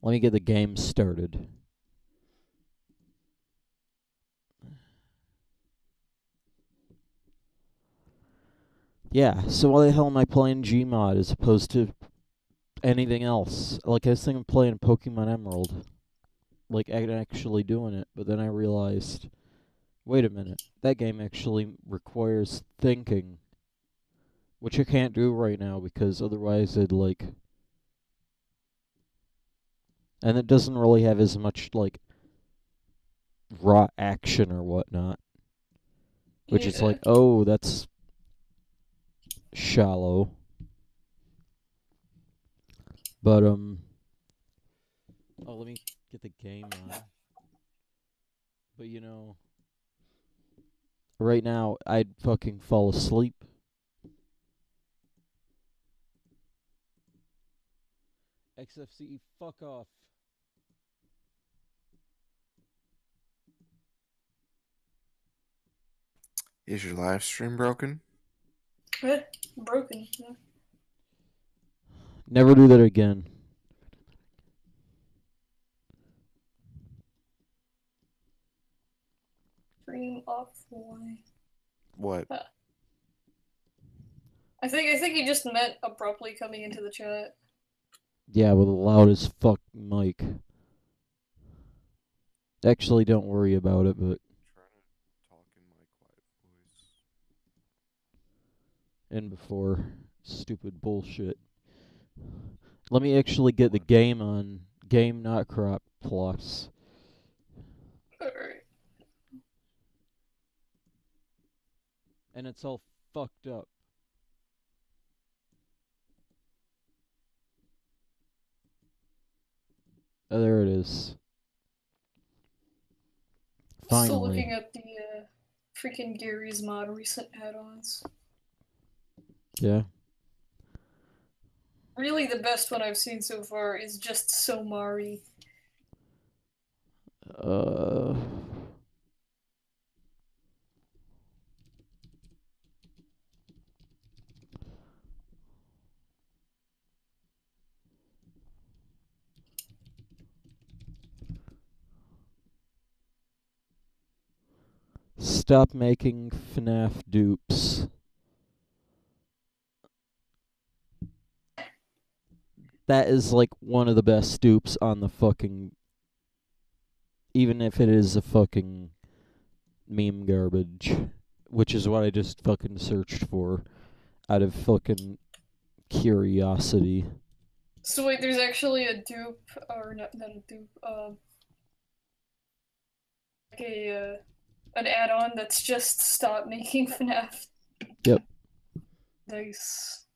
Let me get the game started. Yeah, so why the hell am I playing gmod as opposed to anything else? Like, I was thinking of playing Pokemon Emerald. Like, actually doing it, but then I realized, wait a minute, that game actually requires thinking, which I can't do right now because otherwise it'd, like... And it doesn't really have as much, like, raw action or whatnot. Which is Yeah. like, oh, that's shallow. But, oh, let me get the game on. But, you know, right now, I'd fucking fall asleep. XFCE, fuck off. Is your live stream broken? Broken. Yeah. Never do that again. Stream offline. What? Huh. I think he just meant abruptly coming into the chat. Yeah, with the loudest fuck mic. Actually, don't worry about it, but... Try to talk in my quiet voice. And before. Stupid bullshit. Let me actually get the game on. Game not crop plus. Alright. And it's all fucked up. Oh, there it is. Still Finally. looking at the freaking Gary's mod recent add-ons. Yeah. Really, the best one I've seen so far is just Somari. Uh... Stop making FNAF dupes. That is like one of the best dupes on the fucking... Even if it is a fucking meme garbage. Which is what I just fucking searched for. Out of fucking curiosity. So wait, there's actually a dupe, or not a dupe, like an add-on that's just stop making FNAF. Yep. Nice.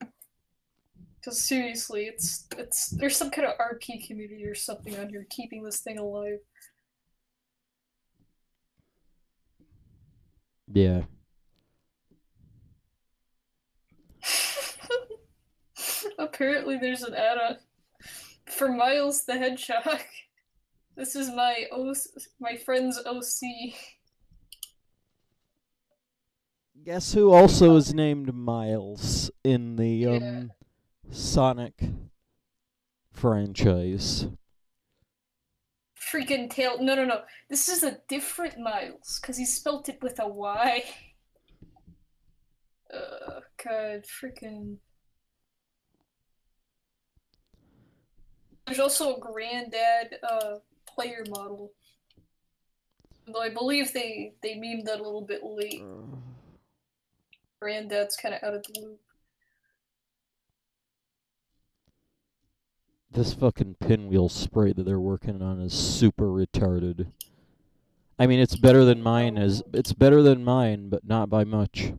Because seriously, it's there's some kind of RP community or something on here keeping this thing alive. Yeah. Apparently, there's an add-on for Miles the Hedgehog. This is my friend's OC. Guess who also is named Miles in the Yeah. Sonic franchise? Freaking tail. No, no, no. This is a different Miles, because he spelt it with a Y. God, freaking. There's also a Granddad player model. Though I believe they memed that a little bit late. Granddad's kind of out of the loop. This fucking pinwheel spray that they're working on is super retarded. I mean, it's better than mine. It's better than mine, but not by much.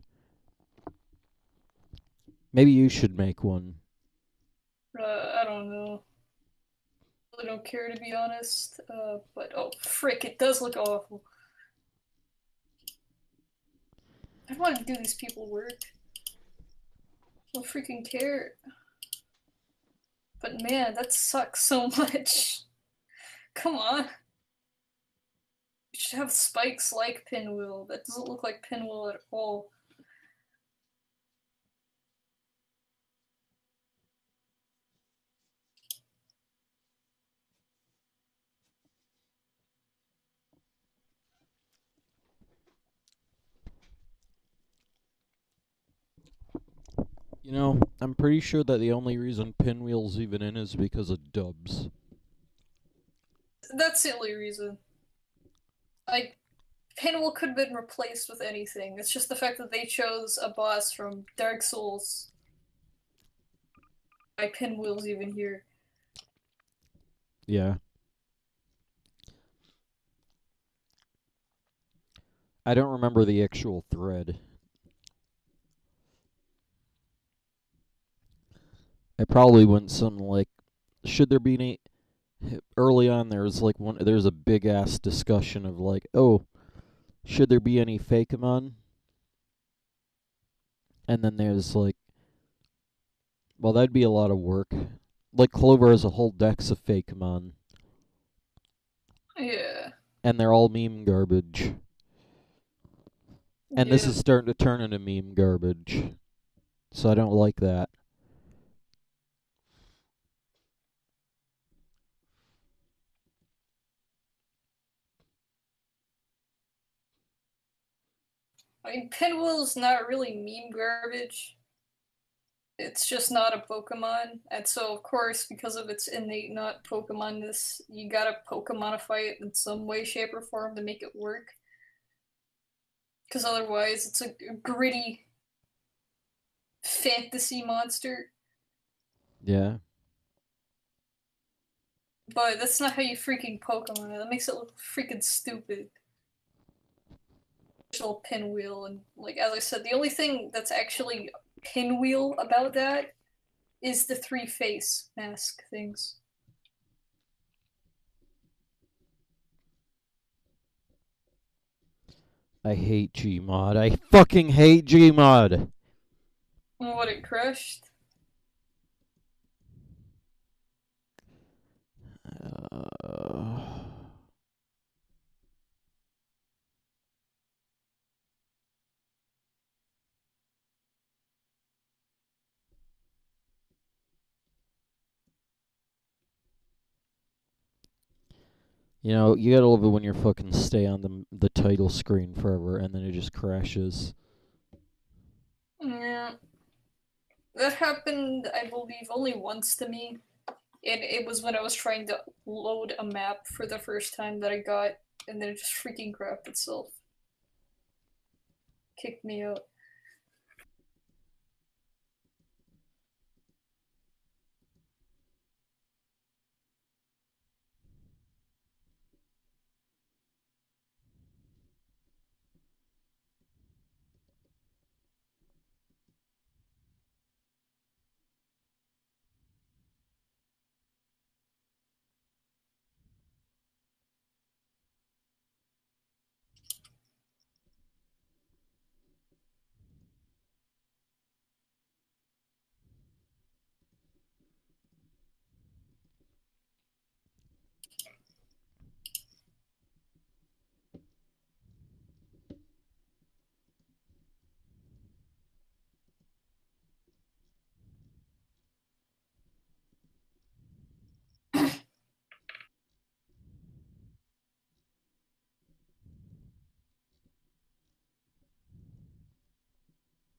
Maybe you should make one. I don't know. I really don't care to be honest. But oh frick, it does look awful. I don't want to do these people work. I don't freaking care. But man, that sucks so much. Come on. You should have spikes like Pinwheel. That doesn't look like Pinwheel at all. You know, I'm pretty sure that the only reason Pinwheel's even in is because of dubs. That's the only reason. Like, Pinwheel could have been replaced with anything. It's just the fact that they chose a boss from Dark Souls. Why Pinwheel's even here. Yeah. I don't remember the actual thread. I probably went something like, should there be any... Early on, there's a big ass discussion of like, oh, should there be any Fakemon? And then there's like, well, that'd be a lot of work. Like Clover has a whole dex of Fakemon, Yeah. and they're all meme garbage. And this is starting to turn into meme garbage, so I don't like that. I mean, Pinwheel's not really meme garbage. It's just not a Pokemon. And so, of course, because of its innate not Pokemon-ness, you gotta Pokemonify it in some way, shape, or form to make it work. Because otherwise, it's a gritty fantasy monster. Yeah. But that's not how you freaking Pokemon it. That makes it look freaking stupid. Pinwheel, and like as I said, the only thing that's actually Pinwheel about that is the three face mask things. I hate Gmod. I fucking hate Gmod. What, it crushed? You know, you gotta love it when you fucking stay on the title screen forever and then it just crashes. Yeah. That happened, I believe, only once to me. And it was when I was trying to load a map for the first time that I got, and then it just freaking crapped itself. Kicked me out.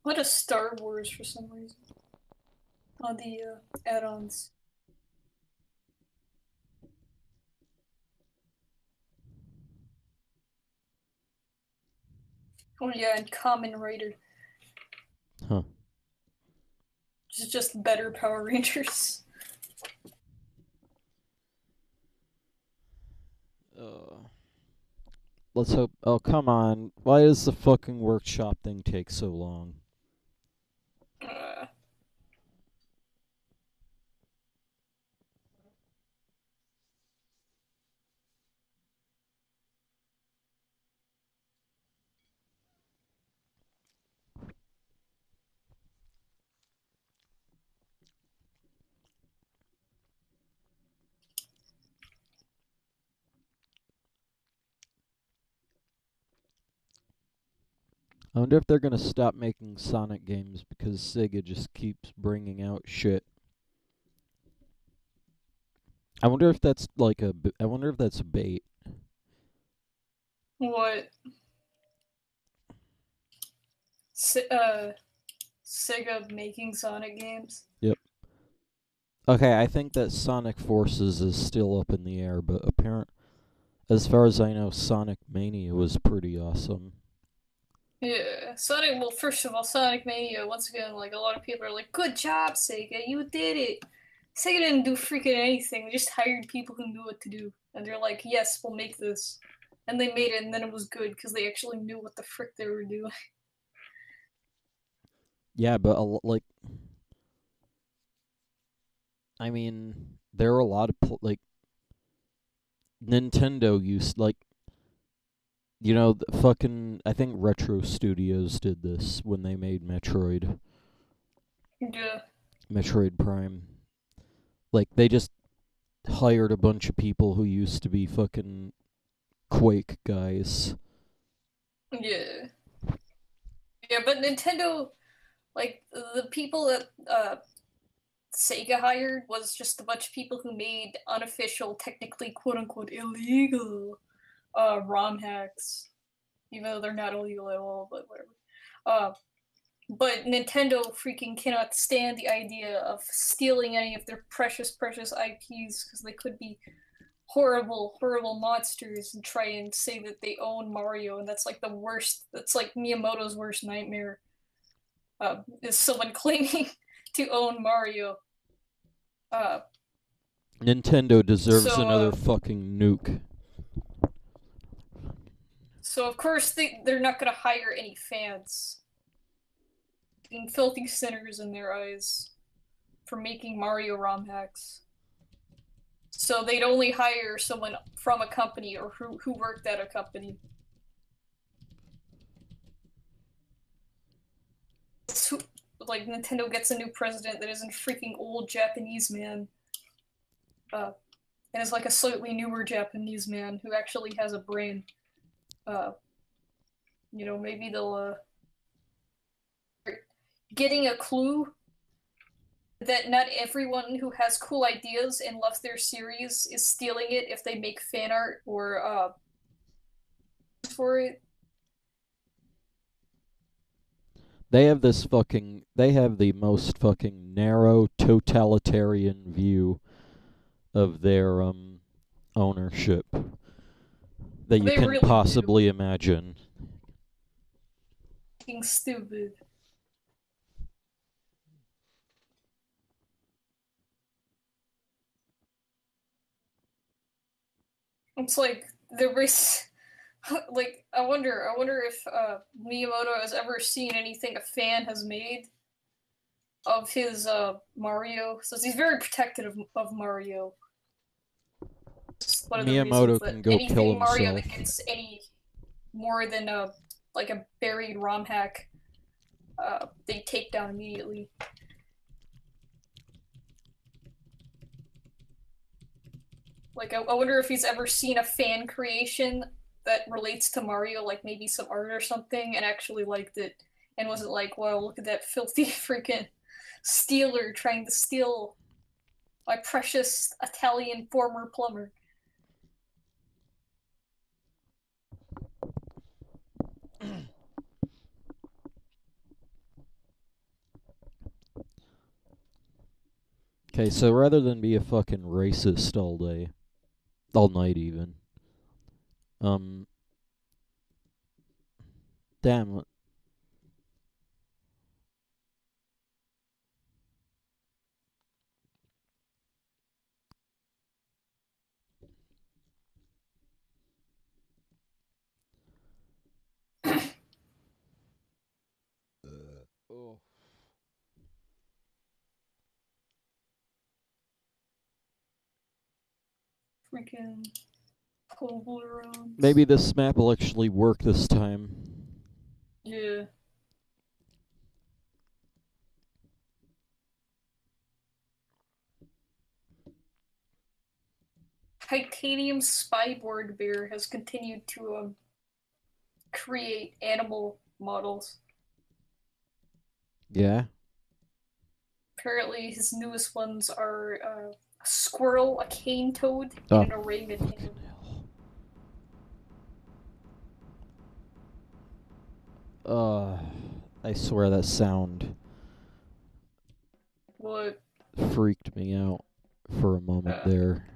What a Star Wars for some reason. On the add-ons. Oh yeah, and Common Rider. Huh. Just better Power Rangers. Let's hope. Oh, come on. Why does the fucking workshop thing take so long? I wonder if they're gonna stop making Sonic games because Sega just keeps bringing out shit. I wonder if that's like a. I wonder if that's bait. What? Sega making Sonic games. Yep. Okay, I think that Sonic Forces is still up in the air, but as far as I know, Sonic Mania was pretty awesome. Yeah, Sonic. Well, first of all, Sonic Mania. Once again, like a lot of people are like, "Good job, Sega, you did it." Sega didn't do freaking anything. They just hired people who knew what to do, and they're like, "Yes, we'll make this," and they made it, and then it was good because they actually knew what the frick they were doing. Yeah, but like, I mean, there are a lot of like Nintendo used like. The fucking I think Retro Studios did this when they made Metroid. Yeah. Metroid Prime. Like they just hired a bunch of people who used to be fucking Quake guys. Yeah. Yeah, but Nintendo, like the people that Sega hired was just a bunch of people who made unofficial, technically quote unquote illegal ROM hacks, even though they're not illegal at all. But whatever. Uh, but Nintendo freaking cannot stand the idea of stealing any of their precious, precious IPs because they could be horrible, horrible monsters and try and say that they own Mario, and that's like the worst. That's like Miyamoto's worst nightmare. Is someone claiming to own Mario. Uh, Nintendo deserves so, another fucking nuke. So of course they're not gonna hire any fans, being filthy sinners in their eyes, for making Mario ROM hacks. So they'd only hire someone from a company or who worked at a company. So, like Nintendo gets a new president that isn't freaking old Japanese man, and is like a slightly newer Japanese man who actually has a brain. Uh, maybe they'll getting a clue that not everyone who has cool ideas and loves their series is stealing it if they make fan art or for it. They have the most fucking narrow totalitarian view of their ownership that you They can really possibly imagine. Fucking stupid. It's like the race. Like I wonder if Miyamoto has ever seen anything a fan has made of his Mario. So he's very protective of Mario. It's one of the reasons Miyamoto that can go kill anything Mario himself. that gets any more than a buried ROM hack, they take down immediately. Like I wonder if he's ever seen a fan creation that relates to Mario, like maybe some art or something, and actually liked it, and wasn't like, "Wow, look at that filthy freaking stealer trying to steal my precious Italian former plumber." Okay, so rather than be a fucking racist all night even, damn. Oh. Freaking Toblerone. Maybe this map will actually work this time. Yeah. Titanium Spyboard Bear has continued to create animal models. Yeah? Apparently, his newest ones are a squirrel, a cane toad, and an orangutan. I swear that sound. What? freaked me out for a moment there.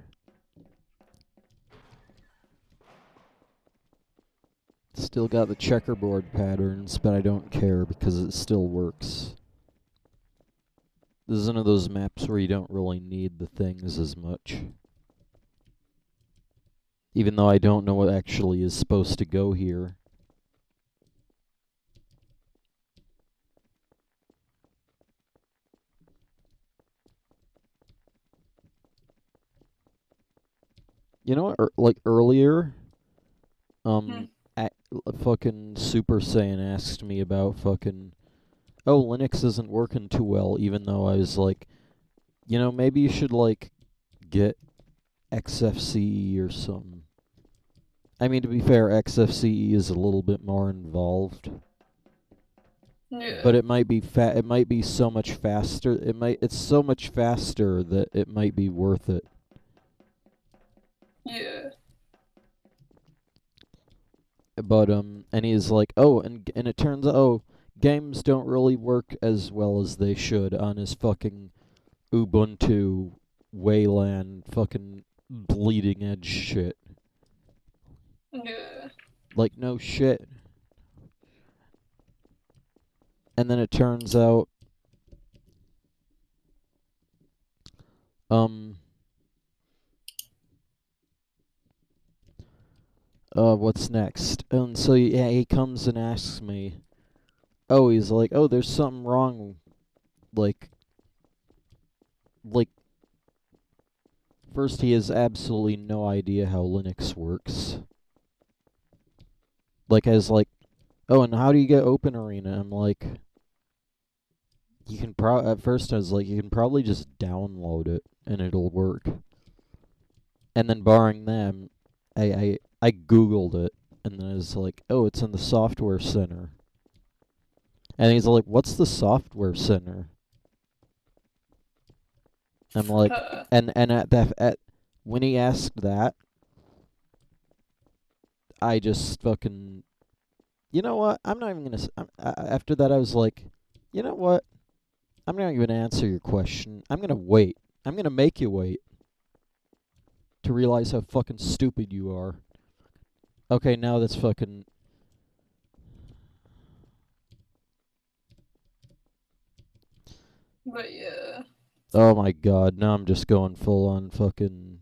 Still got the checkerboard patterns, but I don't care because it still works. This is one of those maps where you don't really need the things as much. Even though I don't know what actually is supposed to go here. You know what? Like earlier, fucking Super Saiyan asked me about fucking, oh, Linux isn't working too well, even though I was like, you know, maybe you should, like, get XFCE or something. I mean, to be fair, XFCE is a little bit more involved. Yeah. But it might be it might be so much faster. It's so much faster that it might be worth it. Yeah. But and he's like, "Oh, and it turns out, oh, games don't really work as well as they should on his fucking Ubuntu Wayland fucking bleeding edge shit." Yeah. Like, no shit. And then it turns out, what's next? And so, yeah, he comes and asks me, oh, he's like, oh, there's something wrong, like, first he has absolutely no idea how Linux works. Like, I was like, oh, and how do you get Open Arena? I'm like, you can at first I was like, you can probably just download it and it'll work. And then barring them, I Googled it, and then I was like, oh, it's in the software center. And he's like, what's the software center? I'm like, and at when he asked that, I just fucking, you know what? I'm not even gonna. After that, I was like, you know what? I'm not even gonna answer your question. I'm gonna wait. I'm gonna make you wait to realize how fucking stupid you are. Okay, now that's fucking. But yeah. Oh my god, now I'm just going full on fucking.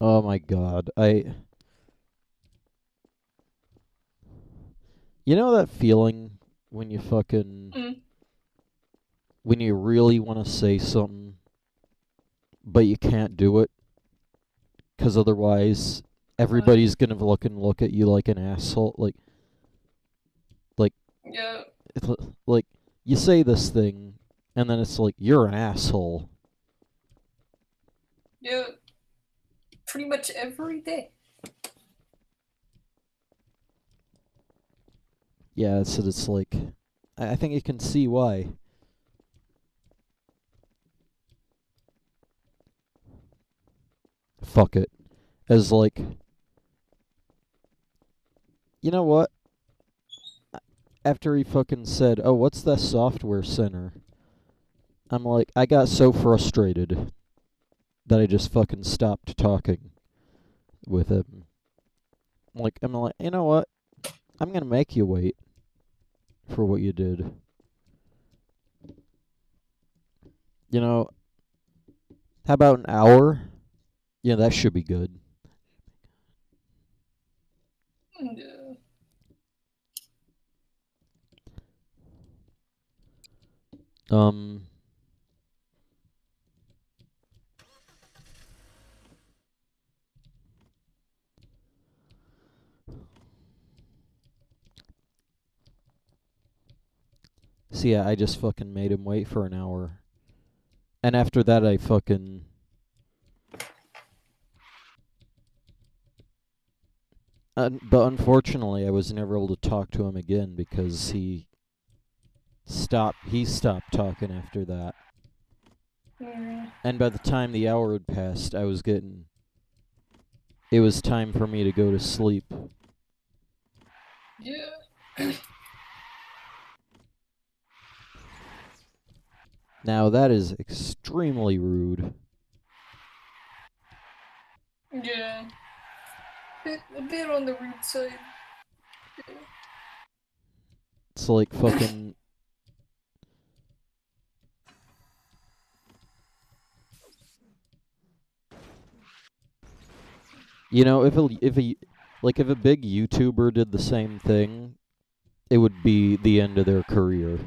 Oh my god, You know that feeling when you fucking. When you really want to say something, but you can't do it? Because otherwise, everybody's gonna look at you like an asshole. Yeah. Like, you say this thing, and then it's like, you're an asshole. Yeah. Pretty much every day. Yeah, so it's like, I think you can see why. Fuck it. As like, you know what? After he fucking said, oh, what's that software center? I'm like, I got so frustrated that I just fucking stopped talking with him. I'm like, you know what? I'm gonna make you wait for what you did. You know, how about an hour? Yeah, that should be good. Yeah. So yeah, I just fucking made him wait for an hour. And after that, I fucking... but unfortunately, I was never able to talk to him again because he stopped talking after that. And by the time the hour had passed, it was time for me to go to sleep. Yeah. Now that is extremely rude. Yeah. A bit on the rude side. Yeah. It's like fucking. You know, if a big YouTuber did the same thing, it would be the end of their career.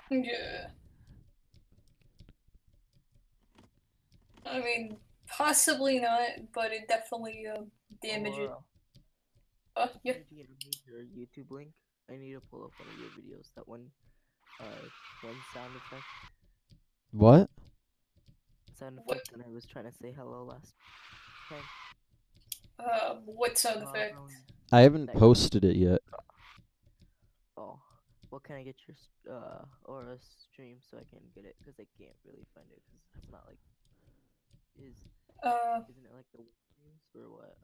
Yeah. I mean, possibly not, but it definitely damages. Yeah. Could you give me your YouTube link? I need to pull up one of your videos. That one sound effect. What? Sound What? effect when I was trying to say hello last time. What sound effect? I haven't posted it yet. Oh, well, can I get your Aurora stream so I can get it? Because I can't really find it because it's not like isn't it like the streams or what?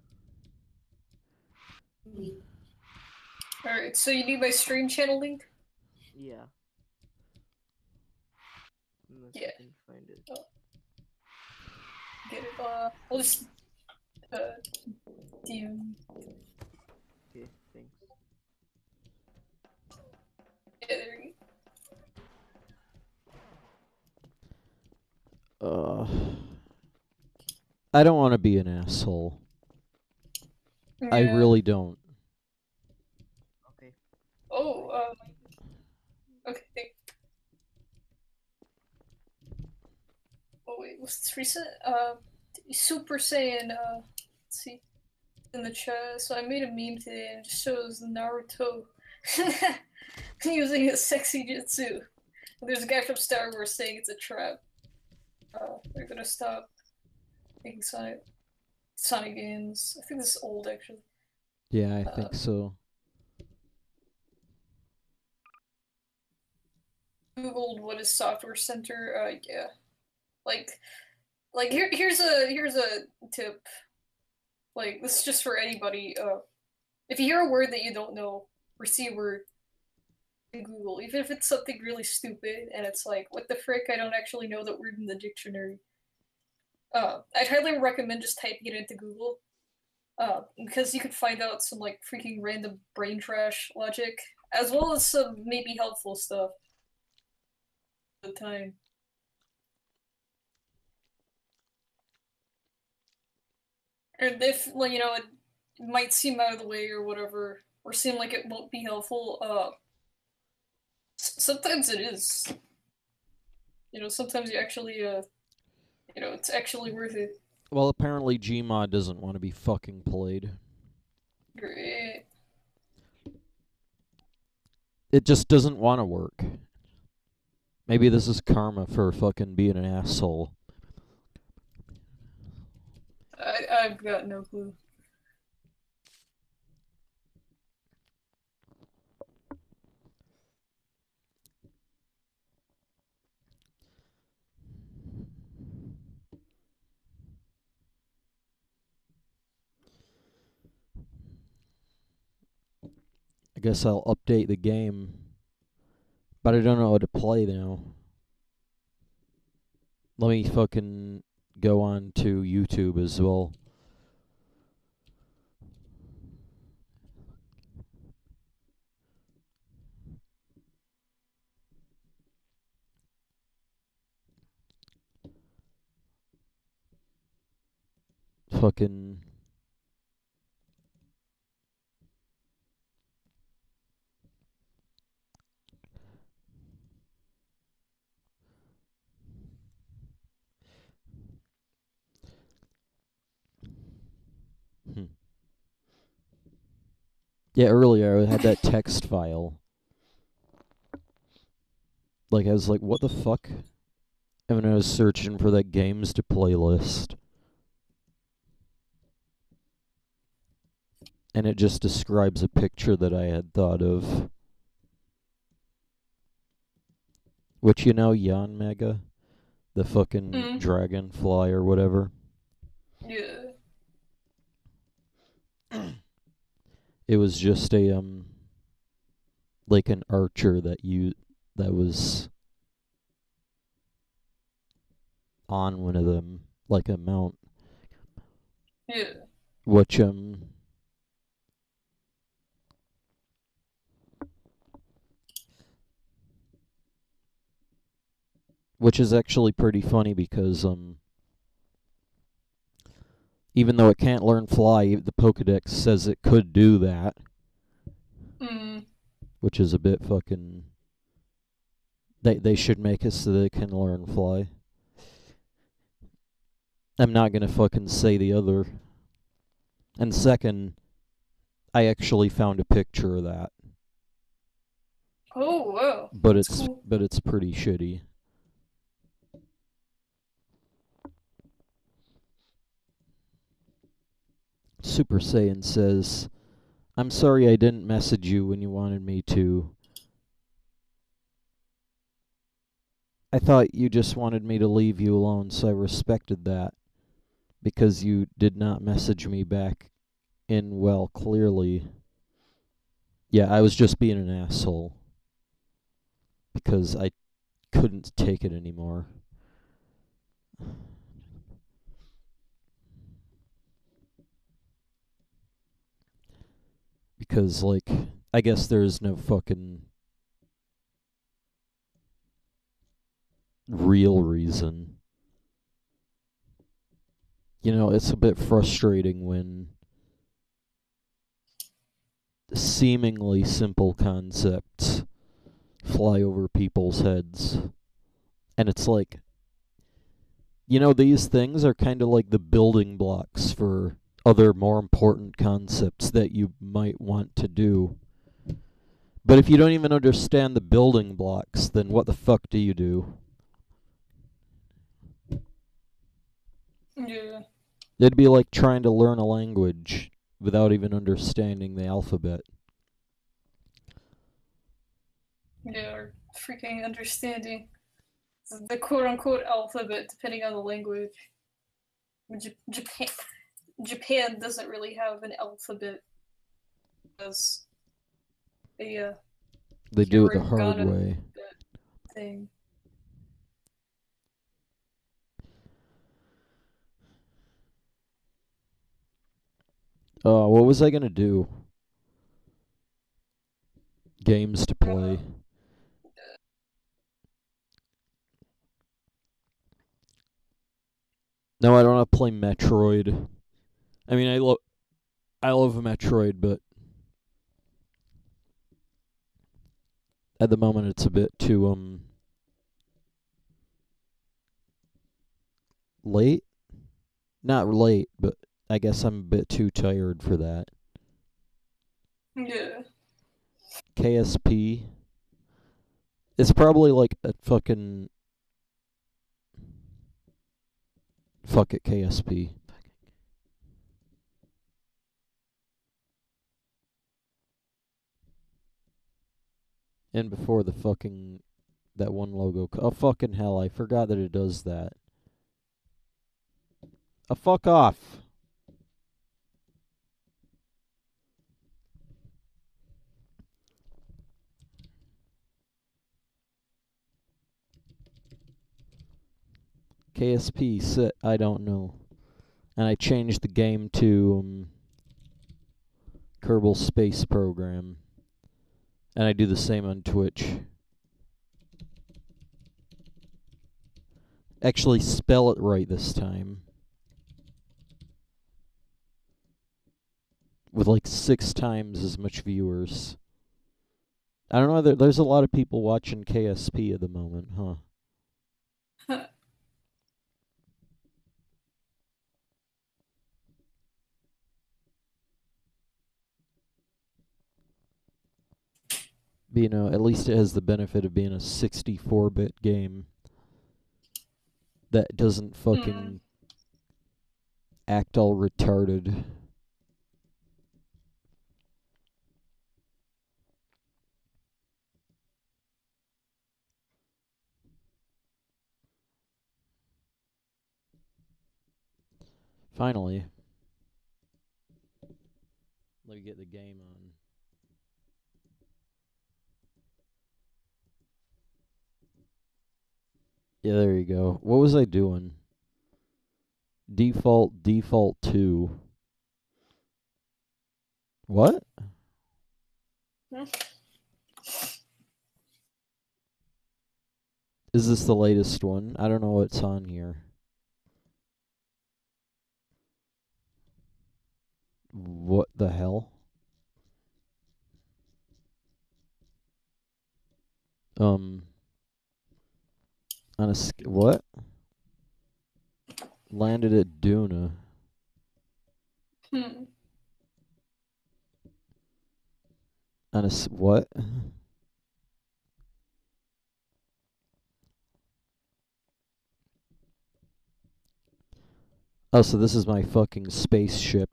Alright, so you need my stream channel link? Yeah. Unless Yeah. I can find it. Get it, I'll just, DM. Okay, thanks. Yeah, there you I don't want to be an asshole. go. I Yeah. really don't. Okay. Oh, okay, thank. Oh wait, what's this recent? Super Saiyan, let's see, in the chat. So I made a meme today and it just shows Naruto using a sexy jutsu. And there's a guy from Star Wars saying it's a trap. They're gonna stop making Sonic games. I think this is old actually. Yeah, I think so. Googled what is Software Center. Yeah, like here's a tip. Like this is just for anybody. If you hear a word that you don't know or see a word in Google, even if it's something really stupid and it's like, what the frick? I don't actually know that word in the dictionary. I'd highly recommend just typing it into Google. Because you could find out some like freaking random brain trash logic, as well as some maybe helpful stuff. At the time. And if, like, you know, it might seem out of the way or whatever, or seem like it won't be helpful, sometimes it is. You know, sometimes you actually, you know, it's actually worth it. Well, apparently Gmod doesn't want to be fucking played. Great. It just doesn't want to work. Maybe this is karma for fucking being an asshole. I've got no clue. I guess I'll update the game. But I don't know how to play now. Let me fucking go on to YouTube as well. Fucking... Yeah, earlier I had that text file. Like, I was like, what the fuck? And when I was searching for that games to playlist. And it just describes a picture that I had thought of. Which, you know, Yan Mega? The fucking dragonfly or whatever. Yeah. It was just a like an archer that was on one of them, like a mount, Yeah. which which is actually pretty funny because even though it can't learn fly, the Pokedex says it could do that, Mm. which is a bit fucking. They should make it so that it can learn fly. I'm not gonna fucking say the other. And second, I actually found a picture of that, Oh, whoa. but That's it's cool. but it's pretty shitty. Super Saiyan says, "I'm sorry I didn't message you when you wanted me to. I thought you just wanted me to leave you alone, so I respected that. Because you did not message me back in, well, clearly. Yeah, I was just being an asshole. Because I couldn't take it anymore." Because, like, I guess there's no fucking real reason. You know, it's a bit frustrating when seemingly simple concepts fly over people's heads. And it's like, you know, these things are kind of like the building blocks for other more important concepts that you might want to do. But if you don't even understand the building blocks, then what the fuck do you do? Yeah. It'd be like trying to learn a language without even understanding the alphabet. Yeah, or freaking understanding the quote-unquote alphabet, depending on the language. Japan doesn't really have an alphabet as a They do it the hard hiragana way. thing. What was I gonna do? Games to play. No, I don't want to play Metroid. I mean, I love Metroid, but at the moment it's a bit too late. Not late, but I guess I'm a bit too tired for that. Yeah. KSP. It's probably like a fucking. Fuck it, KSP. And before the fucking. That one logo. Oh, fucking hell, I forgot that it does that. Fuck off. KSP set, I don't know. And I changed the game to Kerbal Space Program. And I do the same on Twitch. Actually, spell it right this time. With like 6 times as much viewers. I don't know, there's a lot of people watching KSP at the moment, huh? But, you know, at least it has the benefit of being a 64-bit game that doesn't fucking act all retarded. Finally. Let me get the game on. Yeah, there you go. What was I doing? Default 2. What? Is this the latest one? I don't know what's on here. What the hell? On a what? Landed at Duna. Hmm. On a what? Oh, so this is my fucking spaceship.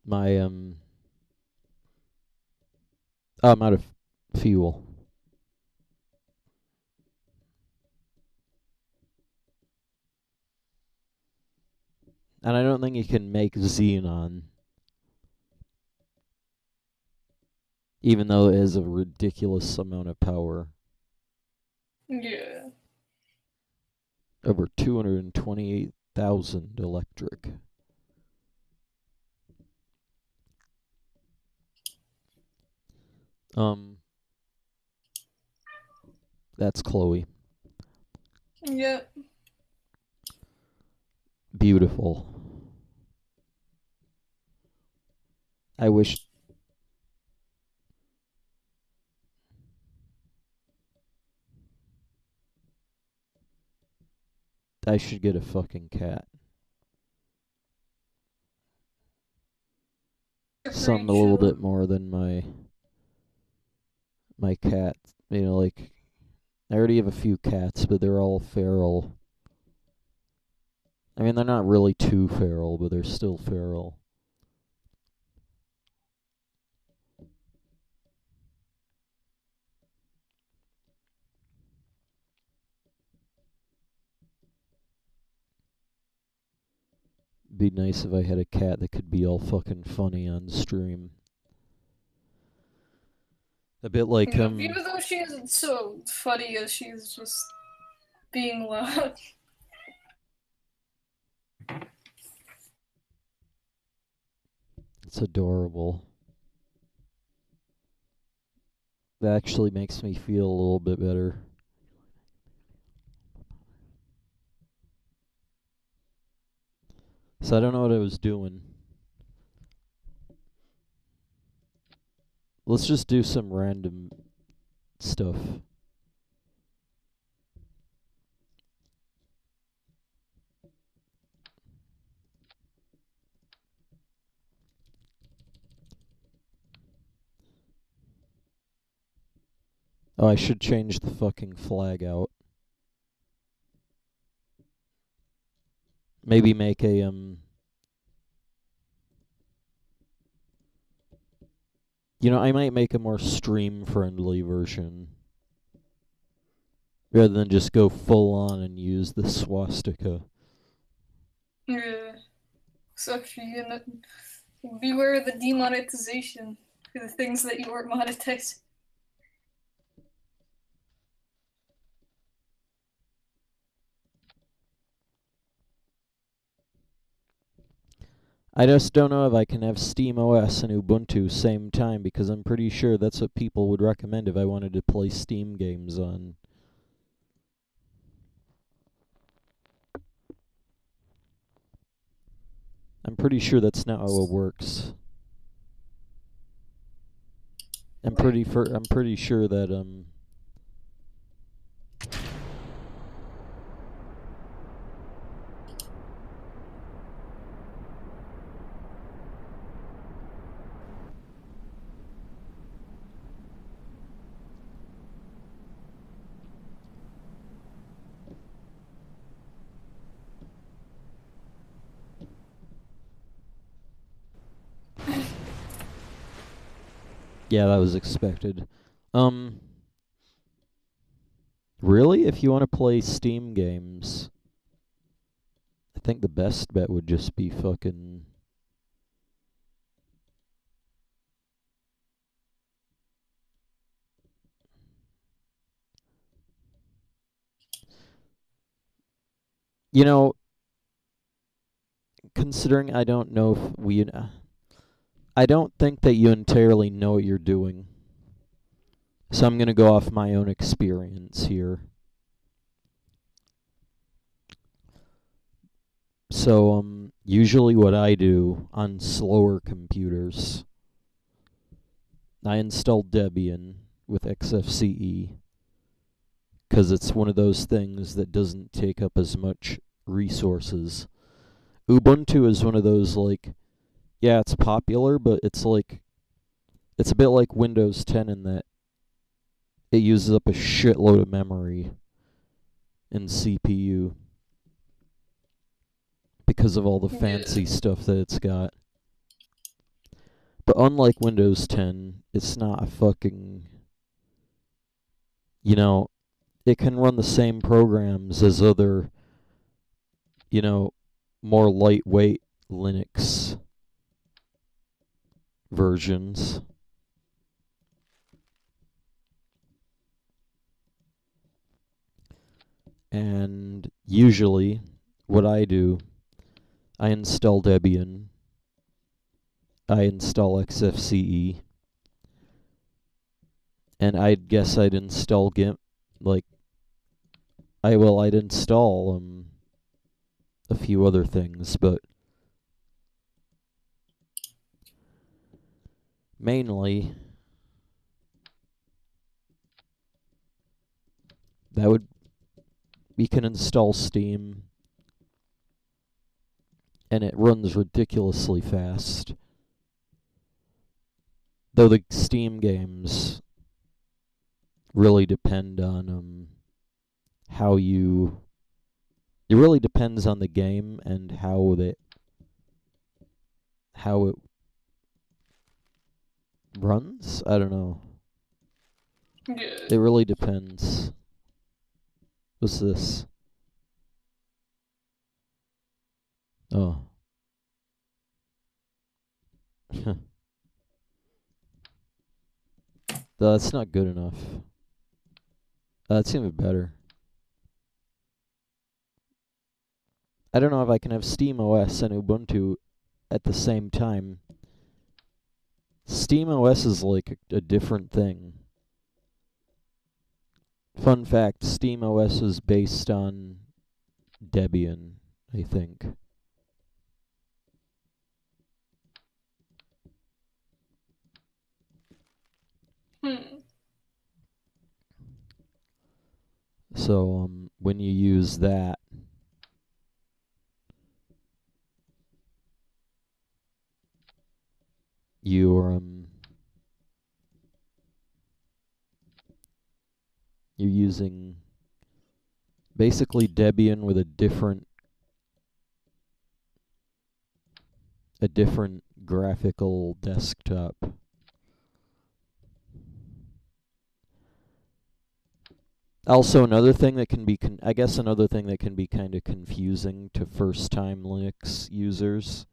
My oh, I'm out of fuel. And I don't think you can make xenon. Even though it has a ridiculous amount of power. Yeah. Over 228,000 electric. That's Chloe. Yep. Beautiful. I wish... I should get a fucking cat. Something a little bit more than my cat. You know, like, I already have a few cats, but they're all feral. I mean, they're not really too feral, but they're still feral. Be nice if I had a cat that could be all fucking funny on stream. A bit like Even though she isn't so funny as she's just being loud. It's adorable. That actually makes me feel a little bit better. So I don't know what I was doing. Let's just do some random stuff. Oh, I should change the fucking flag out. Maybe make a you know, I might make a more stream-friendly version. Rather than just go full on and use the swastika. Yeah. So if you're gonna beware of the demonetization for the things that you are monetizing. I just don't know if I can have SteamOS and Ubuntu same time, because I'm pretty sure that's what people would recommend if I wanted to play Steam games on. I'm pretty sure that's not how it works. I'm pretty sure that yeah, that was expected. Really? If you want to play Steam games, think the best bet would just be fucking... You know, considering I don't know if we... I don't think that you entirely know what you're doing. So I'm going to go off my own experience here. So, usually what I do on slower computers, I install Debian with XFCE, because it's one of those things that doesn't take up as much resources. Ubuntu is one of those, like, yeah, it's popular, but it's like, it's a bit like Windows 10 in that it uses up a shitload of memory and CPU because of all the fancy stuff that it's got. But unlike Windows 10, it's not a fucking... You know, it can run the same programs as other, you know, more lightweight Linux versions. And usually, what I do, I install Debian, I install XFCE, and I'd guess I'd install GIMP, like, I'd install a few other things, but mainly that would... We can install Steam, and it runs ridiculously fast. Though the Steam games really depend on how you... It really depends on the game and how it runs? I don't know. Yeah. It really depends. What's this? Oh. That's not good enough. That's even better. I don't know if I can have SteamOS and Ubuntu at the same time. SteamOS is like a different thing. Fun fact, SteamOS is based on Debian, I think. So, when you use that, you're using basically Debian with a different graphical desktop. Also, another thing that can be another thing that can be kind of confusing to first-time Linux users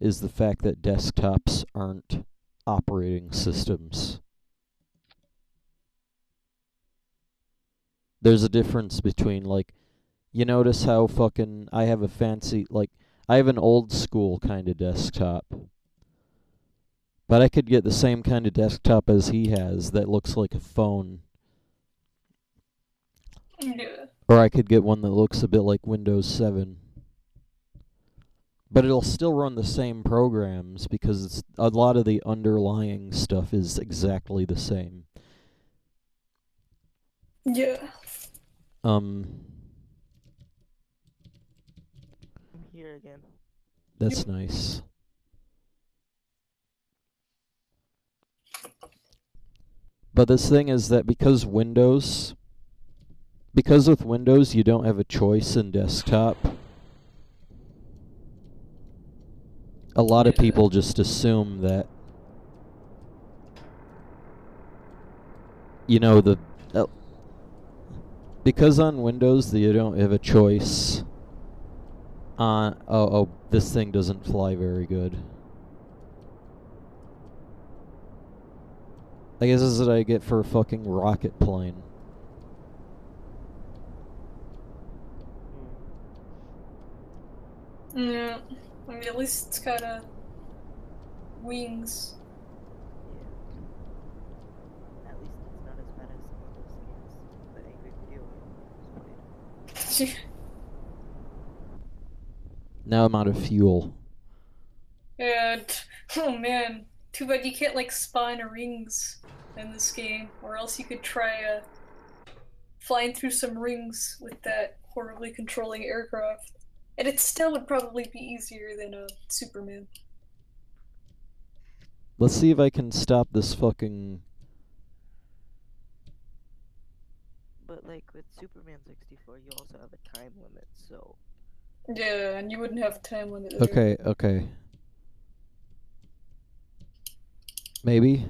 is the fact that desktops aren't operating systems. There's a difference between, like, you notice how fucking I have a fancy, like, I have an old school kind of desktop. But I could get the same kind of desktop as he has that looks like a phone. Yeah. Or I could get one that looks a bit like Windows 7. But it'll still run the same programs because a lot of the underlying stuff is exactly the same. Yeah. I'm here again. That's nice. But this thing is that because with Windows you don't have a choice in desktop, a lot of people just assume that, you know, because on Windows you don't have a choice Oh, this thing doesn't fly very good. I guess this is what I get for a fucking rocket plane. Yeah. I mean, at least it's got wings. Yeah. At least it's not as bad as some of those games the angry video games played. Now I'm out of fuel. And oh man, too bad you can't like spawn rings in this game, or else you could try flying through some rings with that horribly controlling aircraft, and it still would probably be easier than Superman. Let's see if I can stop this fucking... But like with Superman 64, you also have a time limit, so Yeah, and you wouldn't have a time limit there. Okay, okay. Maybe?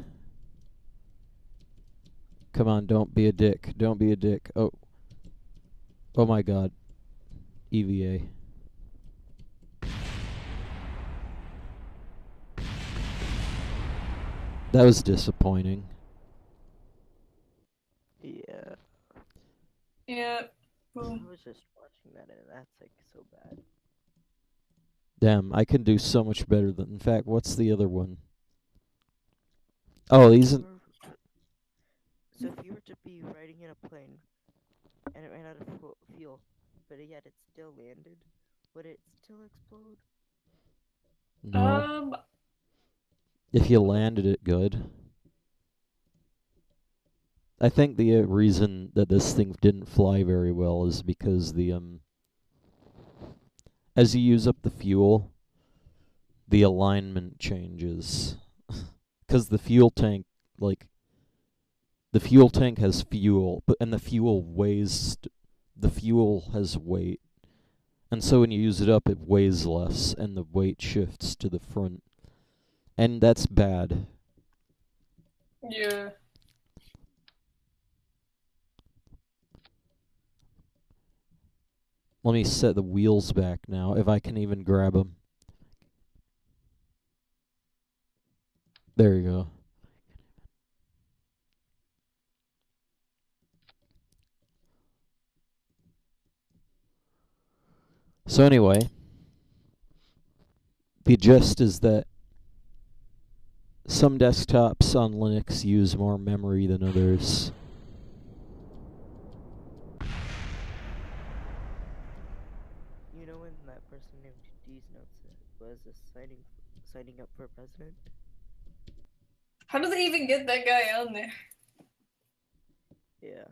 Come on, don't be a dick. Don't be a dick. Oh. Oh my god. EVA. That was disappointing. yeah. Yeah. I Boom. was just watching that and that's like so bad. Damn, I can do so much better than... In fact, what's the other one? Oh, these... So if you were to be riding in a plane and it ran out of fuel, but yet it still landed, would it still explode? No. If you landed it good. I think the reason that this thing didn't fly very well is because the as you use up the fuel, the alignment changes. Cuz the fuel tank the fuel tank has fuel, and the fuel has weight. And so when you use it up, it weighs less and the weight shifts to the front. And that's bad. Yeah. Let me set the wheels back now, if I can even grab them. There you go. So anyway, the gist is that some desktops on Linux use more memory than others. You know when that person named D's Notes was signing up for president? How do they even get that guy on there? Yeah.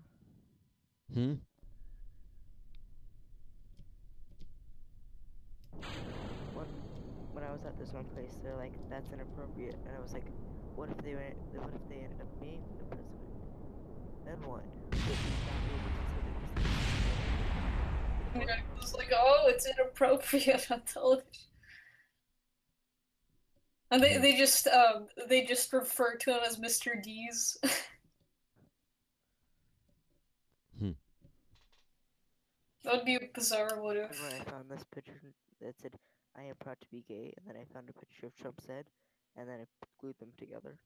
When I was at this one place, they're like, "That's inappropriate," and I was like, "What if they ended up being the president? Then what?" Yeah, it was like, oh, it's inappropriate on television. And they just refer to him as Mr. D's. That would be a bizarre what if. Remember, I found this picture that said, "I am proud to be gay," and then I found a picture of Trump's head, and then I glued them together.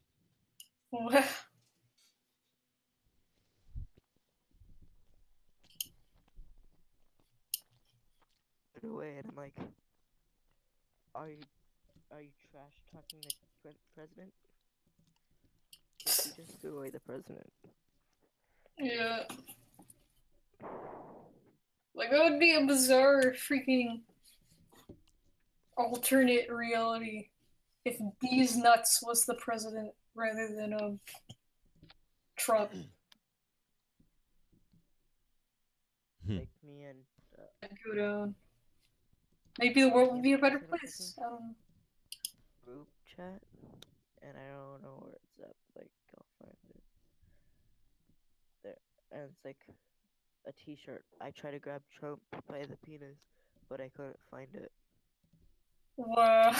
Wow. Put it away, and I'm like, are you trash talking the president? You just threw away the president. Yeah. Like, that would be a bizarre freaking alternate reality if D's Nuts was the president rather than Trump. Like me and Go down. Maybe the world would be a better place. I don't know. Group chat, and I don't know where it's at. Like, I'll find it. There, and it's like a T-shirt. I try to grab Trump by the penis, but I couldn't find it. Wow.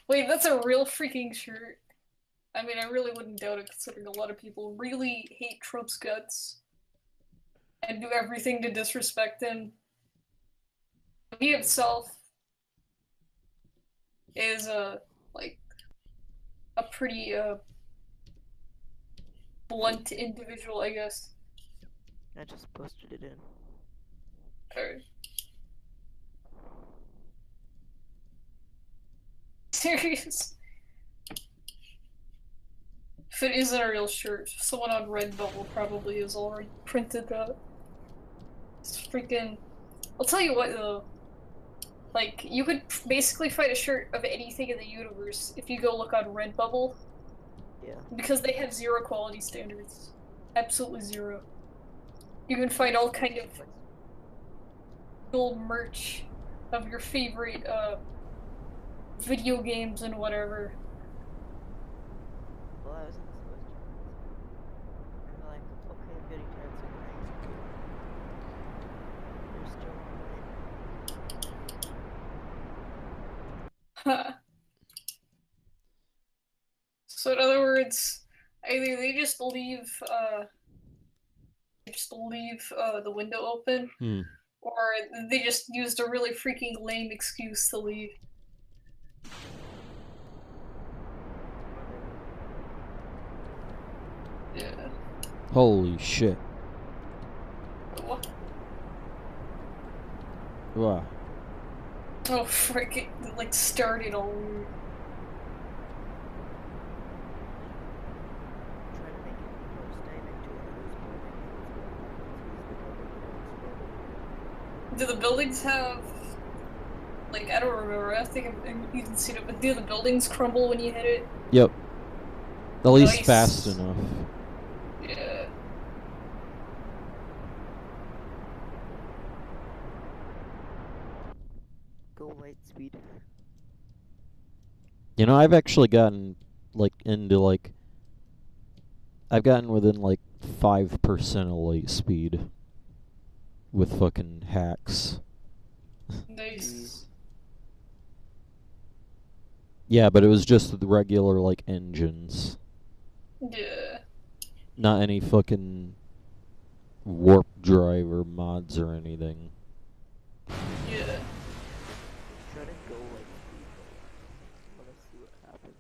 Wait, that's a real freaking shirt. I mean, I really wouldn't doubt it, considering a lot of people really hate Trump's guts and do everything to disrespect him. He himself is like a pretty blunt individual, I guess. I just posted it in. Or serious. If it isn't a real shirt, someone on Redbubble probably has already printed that. It's freaking. I'll tell you what though. Like, you could basically find a shirt of anything in the universe if you go look on Redbubble. Yeah. Because they have zero quality standards. Absolutely zero. You can find all kind of cool merch of your favorite video games and whatever. Well, I was in this question. And they're like, okay, I'm getting tired, so you're still online. Huh. So in other words, either they just leave the window open, or they just used a really freaking lame excuse to leave. Yeah. Holy shit. What? Wow. Oh frick, it like started all weird. Trying to make it more stylish to Do the buildings have, like, I don't remember, I think you can see it, but do the buildings crumble when you hit it? Yep. At least Nice. fast enough. Yeah. Go light speed. You know, I've actually gotten, like, into, like... I've gotten within, like, 5% of light speed. With fucking hacks. Nice. Yeah, but it was just the regular, like, engines. Yeah. Not any fucking warp drive or mods or anything. Yeah. Try to go light speed. Wanna see what happens.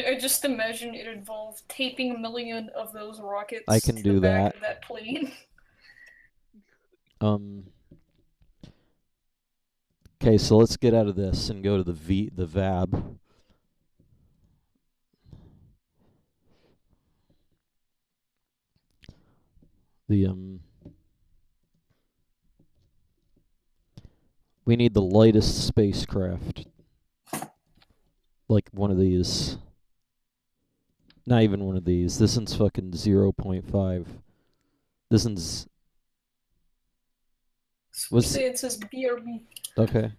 I just imagine it involved taping 1 million of those rockets I can to do the back that. of that plane. Okay, so let's get out of this and go to the VAB. We need the lightest spacecraft. Like one of these. Not even one of these. This one's fucking 0.5. This one's... Say it says BRB. Okay. Like,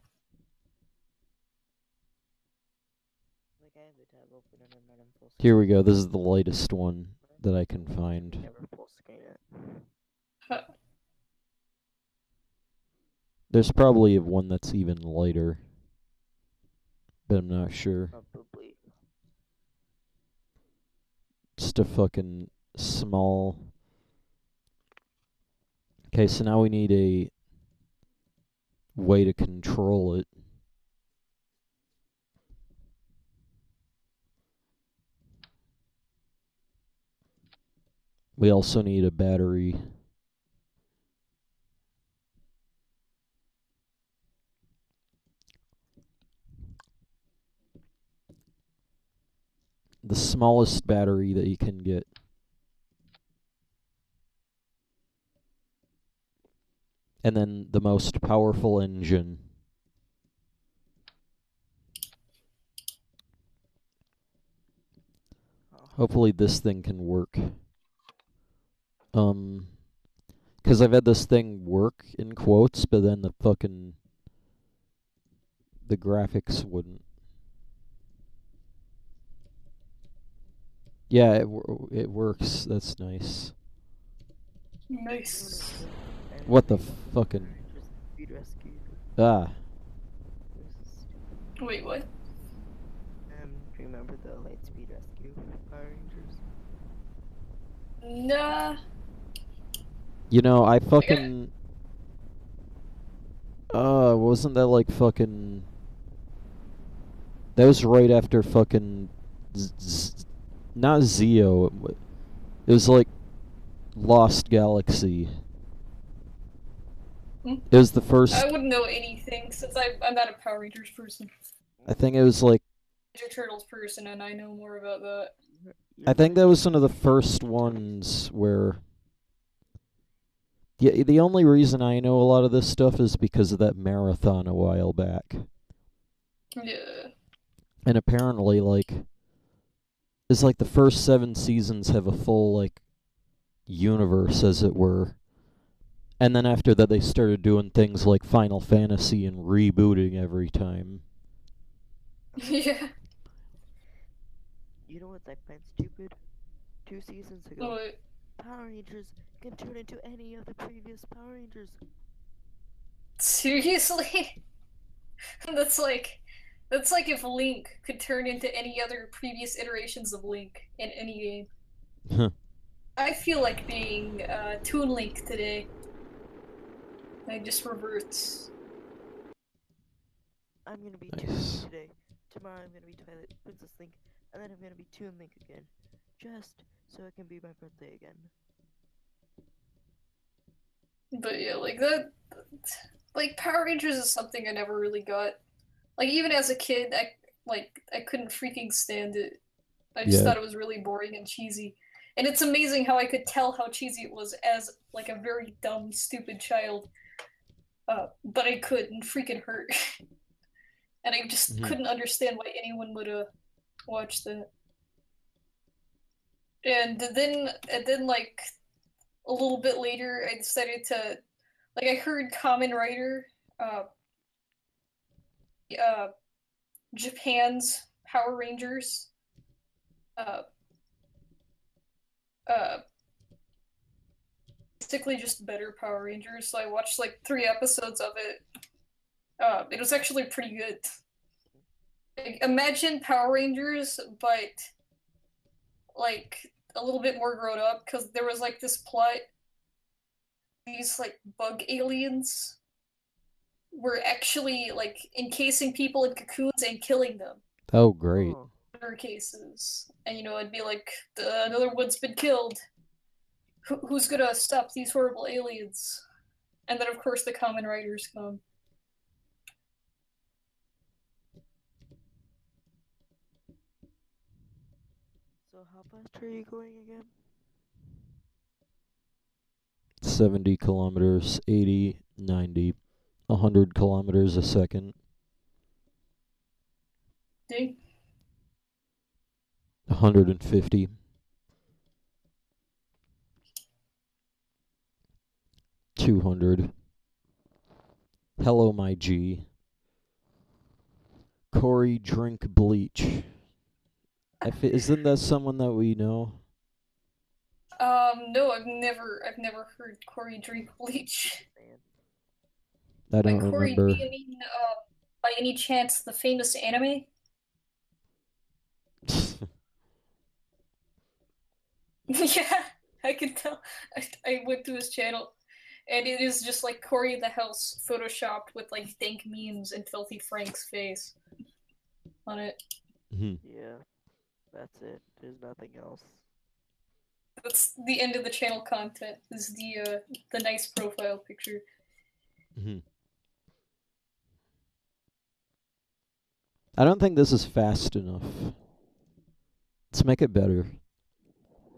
I have the tab open and I'm not in full screen. Here we go. This is the lightest one that I can find. Never full screen it. Huh. There's probably one that's even lighter. But I'm not sure. Probably. Just a fucking small... Okay, so now we need a way to control it. We also need a battery. The smallest battery that you can get. And then the most powerful engine. Hopefully this thing can work. 'Cause I've had this thing work, in quotes, but then the graphics wouldn't. Yeah, it works. That's nice. Nice. What the fucking... Speed rescue. Ah. Wait, what? Do you remember the light speed rescue Power Rangers? Nah. You know, I fucking... wasn't that like fucking... That was right after fucking... not Zeo. It was like Lost Galaxy. Hmm? It was the first... I wouldn't know anything since I'm not a Power Rangers person. I think it was like... Ninja Turtles person, and I know more about that. I think that was one of the first ones where... Yeah, the only reason I know a lot of this stuff is because of that marathon a while back. Yeah. And apparently, like... It's like the first 7 seasons have a full, like, universe, as it were. And then after that, they started doing things like Final Fantasy and rebooting every time. Yeah. You know what I find stupid? 2 seasons ago, What? Power Rangers can turn into any of the previous Power Rangers. Seriously? That's like if Link could turn into any other previous iterations of Link in any game. I feel like being Toon Link today. It just reverts. I'm gonna be Nice. Toon Link today. Tomorrow I'm gonna be Twilight Princess Link, and then I'm gonna be Toon Link again, just so it can be my birthday again. But yeah, like that, like Power Rangers is something I never really got. Like even as a kid, I couldn't freaking stand it. I just Yeah. thought it was really boring and cheesy. And it's amazing how I could tell how cheesy it was as like a very dumb, stupid child. But I couldn't freaking hurt. And I just couldn't understand why anyone would watch that. And then like a little bit later, I decided to like I heard Kamen Rider, Japan's Power Rangers, uh, uh, basically just better Power Rangers. So I watched like 3 episodes of it. It was actually pretty good. Like, imagine Power Rangers, but like a little bit more grown up, because there was like this plot. These like bug aliens were actually like encasing people in cocoons and killing them. Oh, great. Oh, Murder cases, and it'd be like another one's been killed. Who's gonna stop these horrible aliens? And then of course the Kamen Riders come. so how fast are you going again? 70 kilometers, 80, 90, 100 kilometers a second, Dang. 150. $200. Hello, my G. Corey, drink bleach. Isn't that someone that we know? No, I've never heard Corey drink bleach. Man. I don't Like Corey, do remember. you mean by any chance the famous anime? Yeah, I can tell. I went to his channel, and it is just like Corey in the house photoshopped with like dank memes and Filthy Frank's face on it. Yeah, that's it. There's nothing else. That's the end of the channel content. Is the nice profile picture. I don't think this is fast enough. Let's make it better.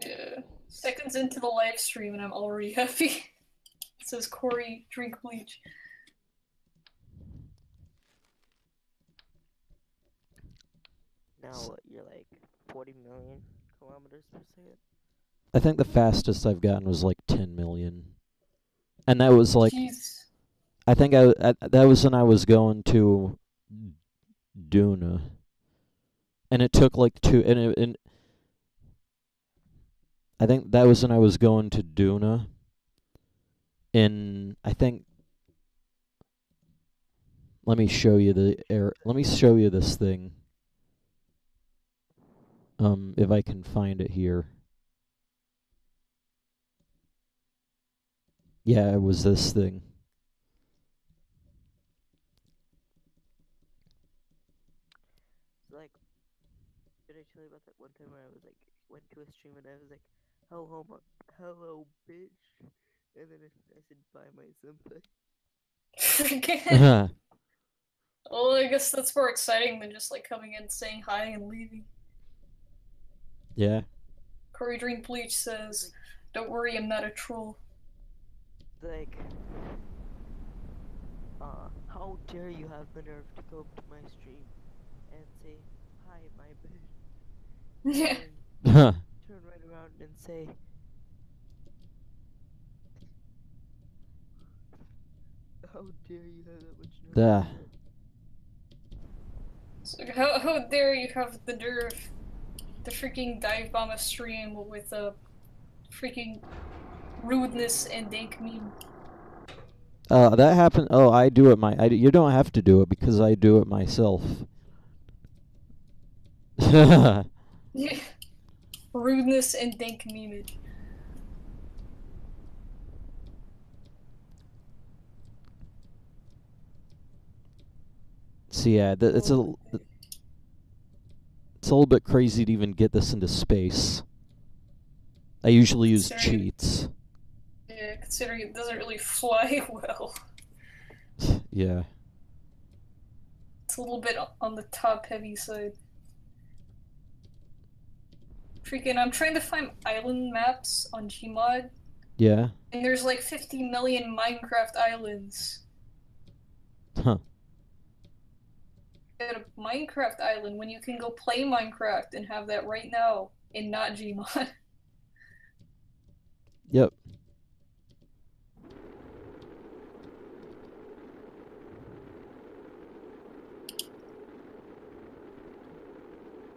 Yeah. Seconds into the live stream, and I'm already happy. It says Corey drink bleach. Now what, you're like 40 million kilometers per second? I think the fastest I've gotten was like 10 million. And that was like... Jeez. I think that was when I was going to Duna. And it took like and I think that was when I was going to Duna. I think... Let me show you let me show you this thing. If I can find it here. Yeah, it was this thing. Like did I tell you about that one time where I was like, went to a stream and I was like, hello, bitch, and then I said bye, my senpai. Freaking. Well, I guess that's more exciting than just like coming in, saying hi, and leaving. Yeah. Corey Drink Bleach says, "Don't worry, I'm not a troll." Like, how dare you have the nerve to go up to my stream and say hi, my bitch, Yeah. and then turn right around and say, how dare you have that much nerve? Yeah. So how dare you have the nerve to freaking dive bomb a stream with a freaking rudeness and dank meme? That happened. Oh, I do it you don't have to do it because I do it myself. Yeah. Rudeness and dank memeage. So yeah, it's a little bit crazy to even get this into space. I usually use cheats. Yeah, considering it doesn't really fly well. Yeah. It's a little bit on the top-heavy side. Freaking, I'm trying to find island maps on gmod. Yeah. And there's like 50 million Minecraft islands. Huh. Get a Minecraft island when you can go play Minecraft and have that right now in not gmod. Yep.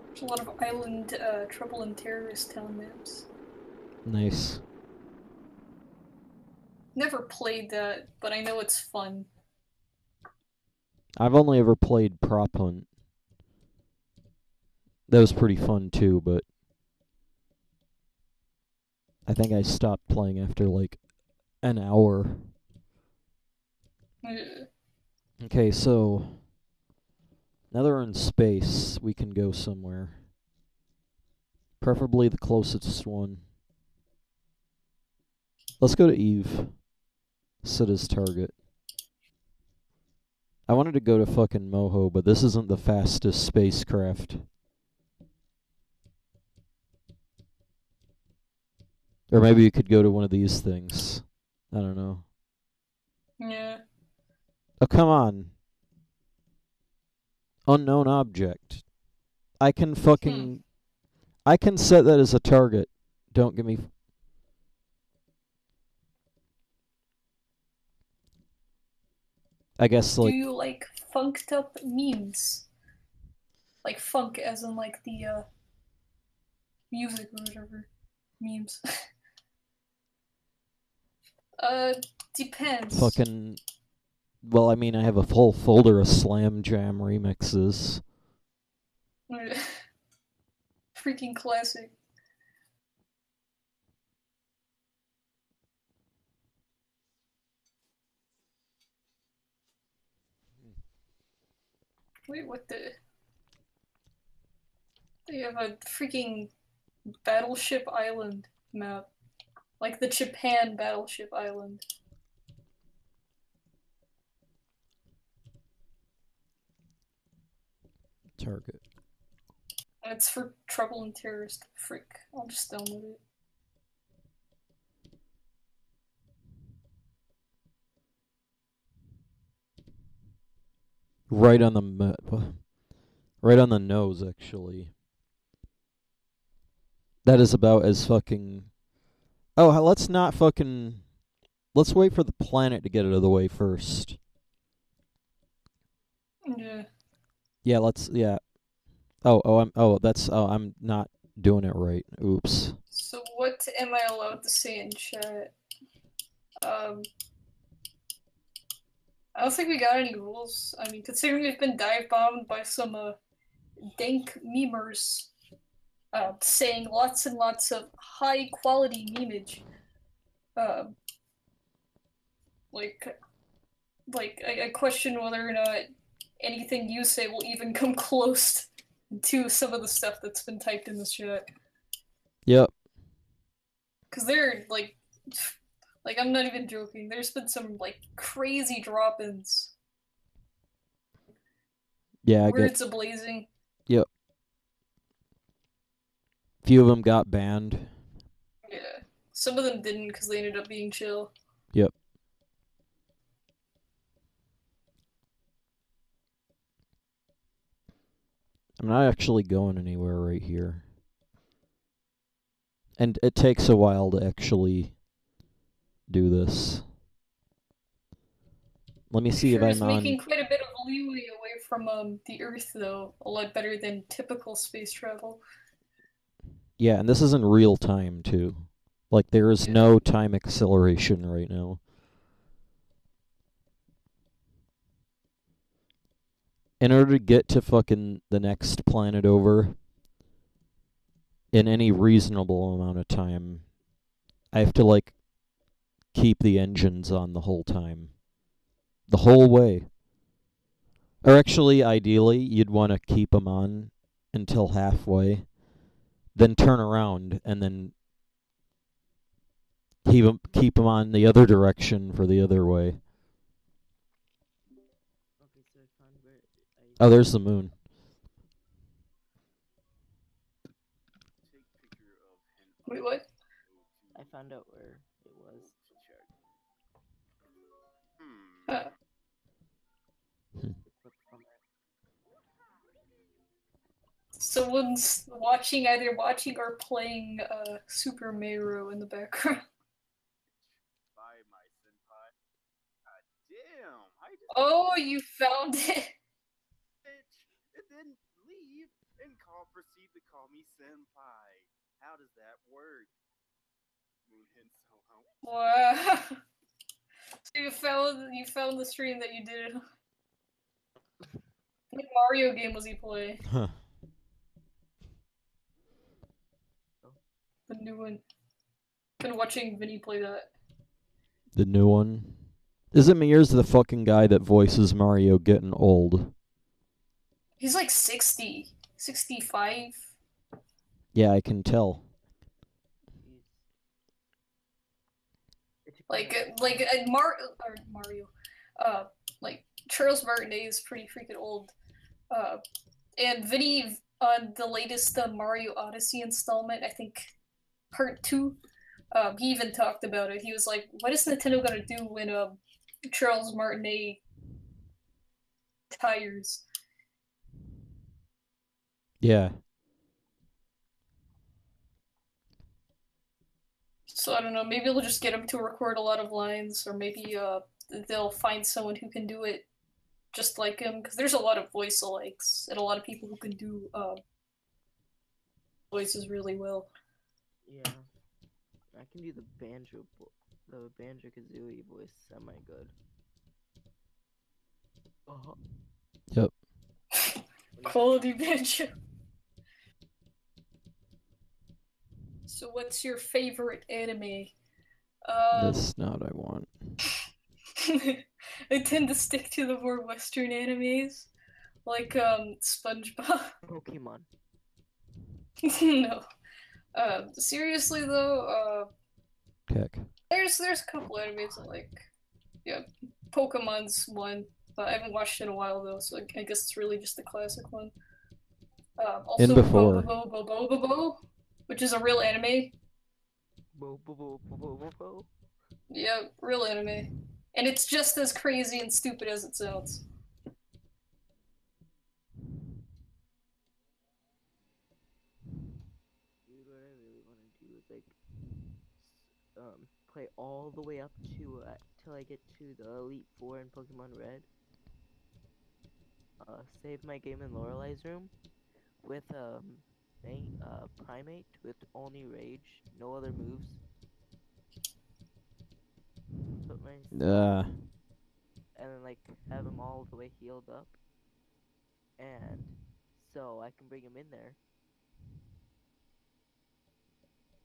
There's a lot of island trouble and terrorist town maps. Nice. Never played that, but I know it's fun. I've only ever played Prop Hunt. That was pretty fun too, but I think I stopped playing after like an hour. Okay, so now that we're in space, we can go somewhere. Preferably the closest one. Let's go to Eve. Set as target. I wanted to go to fucking Moho, but this isn't the fastest spacecraft. Or maybe you could go to one of these things. I don't know. Yeah. Oh, come on. Unknown object. I can fucking... I can set that as a target. Don't give me... I guess, like... Do you like funked up memes? Like funk as in like the music or whatever. Memes. Depends. Fucking... Well, I mean, I have a full folder of Slam Jam remixes. Freaking classic. Wait, what the... They have a freaking Battleship Island map. Like the Japan Battleship Island. Target. And it's for trouble and terrorist. Frick. I'll just download it. Right on the right on the nose, actually. That is about as fucking... Oh, let's not fucking... Let's wait for the planet to get out of the way first. Yeah. Yeah, let's... Yeah. I'm not doing it right. Oops. So what am I allowed to say in chat? I don't think we got any rules. I mean, considering we've been dive bombed by some dank memers saying lots and lots of high quality memeage. I question whether or not anything you say will even come close to some of the stuff that's been typed in this chat. Yep. Because they're like I'm not even joking. There's been some like crazy drop-ins. Yeah, I get. Words ablazing. Yep. Few of them got banned. Yeah. Some of them didn't because they ended up being chill. Yep. I'm not actually going anywhere right here. And it takes a while to actually do this. Let me see if Sure I'm is on. making quite a bit of leeway away from the Earth, though. A lot better than typical space travel. Yeah, and this is in real time, too. Like, there is no time acceleration right now. In order to get to fucking the next planet over in any reasonable amount of time, I have to, like, keep the engines on the whole time. The whole way. Or actually, ideally, you'd want to keep them on until halfway, then turn around, and then keep them on the other direction for the other way. Okay, so I found where Oh, there's the moon. Wait, what? I found out where it was. Uh, Clip from it. someone's either watching or playing Super Mario in the background. Bye, my senpai. God damn! I just Oh, you found it! bitch, and then leave and proceed to call me senpai. How does that work? Moonhin Soho. Wow. So you found the stream that you did. What Mario game was he playing? Huh. The new one. Been watching Vinny play that. The new one. Isn't Mears the fucking guy that voices Mario getting old? He's like 60, 65. Yeah, I can tell. Jeez. It took me Like Mario. Like Charles Martinet is pretty freaking old. And Vinny on the latest Mario Odyssey installment, I think part 2, he even talked about it. He was like, what is Nintendo gonna do when Charles Martinet retires? Yeah. So I don't know, maybe they'll just get him to record a lot of lines, or maybe they'll find someone who can do it just like him, because there's a lot of voice alikes and a lot of people who can do voices really well. Yeah. I can do the Banjo-Kazooie voice semi good. Yep. Quality Banjo. So what's your favorite anime? That's not what I want. I tend to stick to the more Western animes, like SpongeBob. Pokemon. No. Seriously though, Heck. there's a couple animes that like, yeah, Pokemon's one. I haven't watched it in a while though, so I guess it's really just the classic one. Also And before. Bobobobobobo, which is a real anime. Bo bo bo bo bo bo bo. Yeah, real anime. And it's just as crazy and stupid as it sounds. Dude, what I really want to do is like play all the way up to till I get to the Elite Four in Pokemon Red. Save my game in Lorelei's room with Primate with only Rage, no other moves. Put my and then like have him all the way healed up, and so I can bring him in there.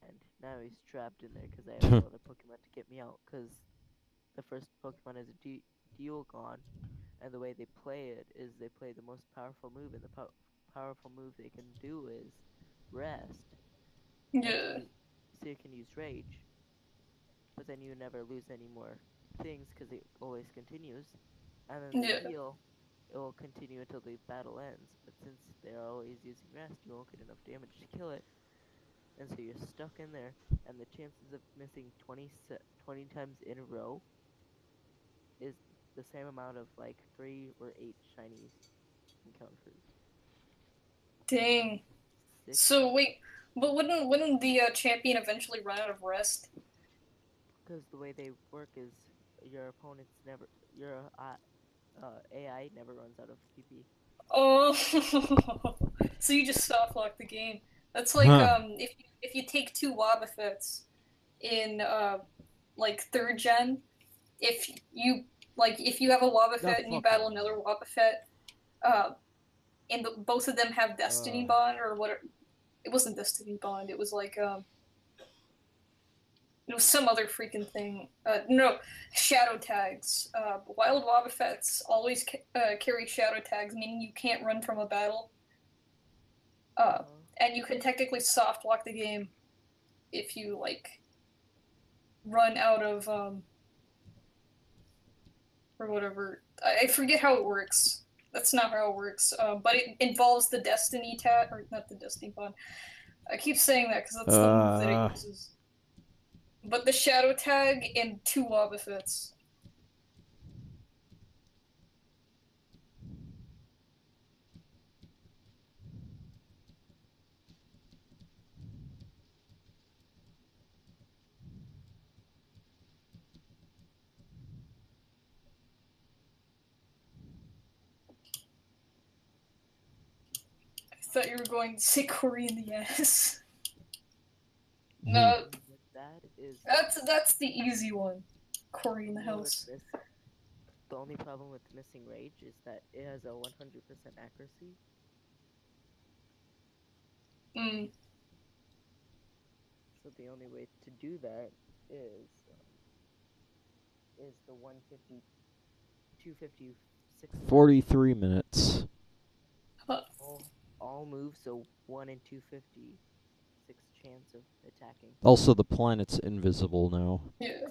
And now he's trapped in there because I have no other Pokemon to get me out. Because the first Pokemon is a Dualgon, and the way they play it is they play the most powerful move in the powerful move they can do is rest. Yeah. So you can use rage, but then you never lose any more things because it always continues. And then Yeah. the heal, it will continue until the battle ends. But since they're always using rest, you won't get enough damage to kill it. And so you're stuck in there, and the chances of missing 20 times in a row is the same amount of like 3 or 8 shiny encounters. Dang. 6. So wait, but wouldn't the champion eventually run out of rest? Because the way they work is your opponent's never, your AI never runs out of PP. Oh, so you just soft lock the game. That's like Huh. if you take 2 Wobbuffets in like 3rd gen, if you have a Wobbuffet and you battle another Wobbuffet, and both of them have Destiny Bond or what? It wasn't Destiny Bond. It was like it was some other freaking thing. No, shadow tags. Wild Wobbuffets always carry shadow tags, meaning you can't run from a battle. And you can technically soft lock the game if you like run out of or whatever. I forget how it works. That's not how it works. But it involves the Destiny tag, or not the Destiny Bond. I keep saying that because that's the move that it uses. But the shadow tag and 2 Wobbuffets. I thought you were going to say Corey in the ass. No, That is that's the easy one. Corey in the house. The only problem with missing rage is that it has a 100% accuracy. So the only way to do that is the 150, 250, 43 minutes. All moves, so 1 in 256 chance of attacking. Also, the planet's invisible now. Yeah.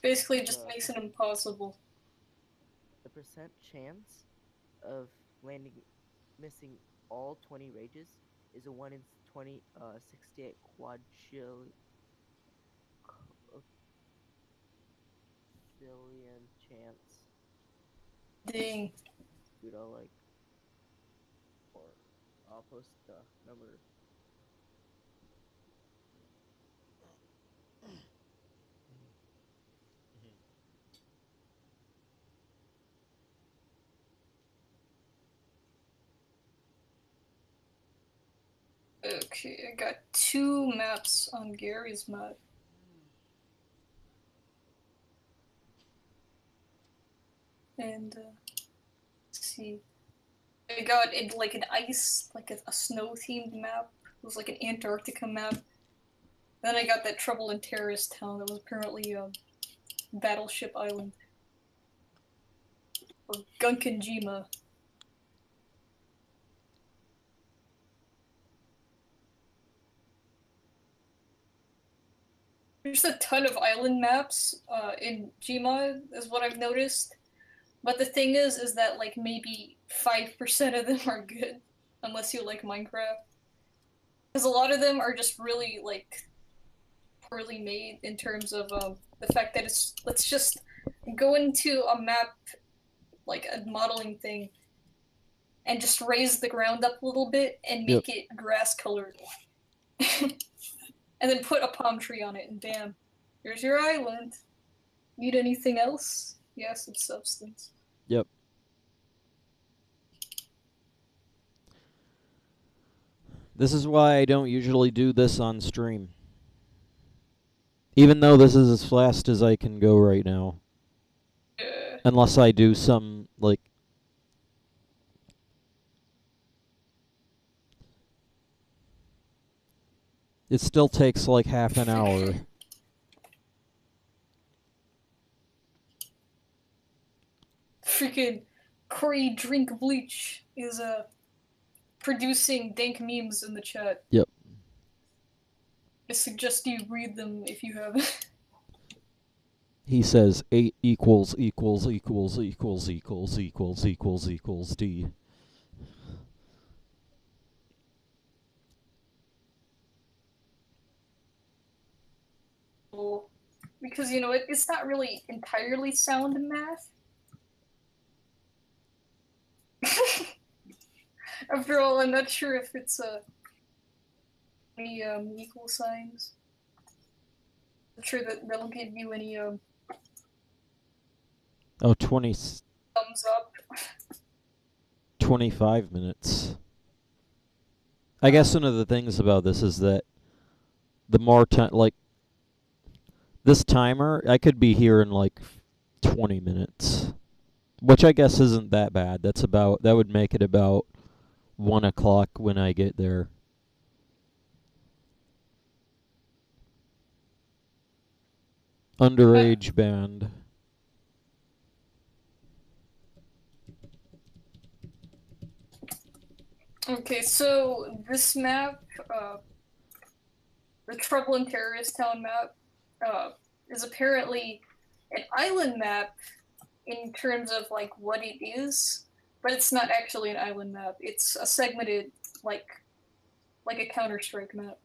Basically, it just makes it impossible. The percent chance of missing all 20 rages is a 1 in 68 quadrillion chance. Dang. Dude, I'll post the number. Okay, I got 2 maps on Gary's map. And let's see. I got it like an ice, like a snow-themed map. It was like an Antarctica map. Then I got that Trouble in Terrorist Town that was apparently Battleship Island. Or Gunkanjima. There's a ton of island maps in Gmod, is what I've noticed. But the thing is that like maybe 5% of them are good, unless you like Minecraft. Because a lot of them are just really like poorly made in terms of the fact that let's just go into a map, like a modeling thing, and just raise the ground up a little bit and make it grass colored. And then put a palm tree on it, and bam, here's your island. Need anything else? Yes, it's substance. Yep. This is why I don't usually do this on stream. Even though this is as fast as I can go right now. Unless I do some, like... It still takes like half an hour. freaking Corey Drink Bleach is producing dank memes in the chat. Yep. I suggest you read them if you haven't. He says 8 equals equals equals equals equals equals equals equals D. Because, you know, it's not really entirely sound math. After all, I'm not sure if it's any equal signs. I'm sure that that'll give you any Oh, 20, thumbs up. 25 minutes. I guess one of the things about this is that the more time, like, this timer, I could be here in like 20 minutes. Which I guess isn't that bad. That would make it about 1 o'clock when I get there. Underage band. Okay, so this map, the Trouble in Terrorist Town map, is apparently an island map in terms of like what it is, but it's not actually an island map. It's a segmented, like a Counter-Strike map.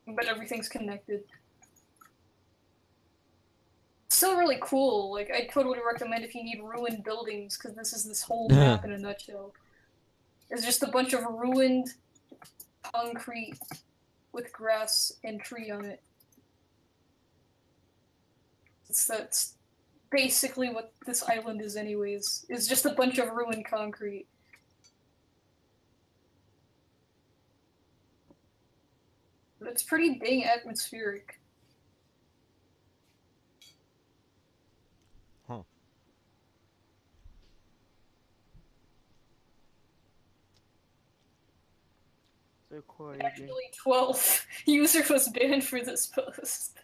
But everything's connected. Still really cool. Like, I totally recommend if you need ruined buildings, because this whole map in a nutshell. It's just a bunch of ruined concrete with grass and tree on it. That's basically what this island is anyways. It's just a bunch of ruined concrete. But it's pretty dang atmospheric. Huh. So Corey, Actually, 12 user was banned for this post.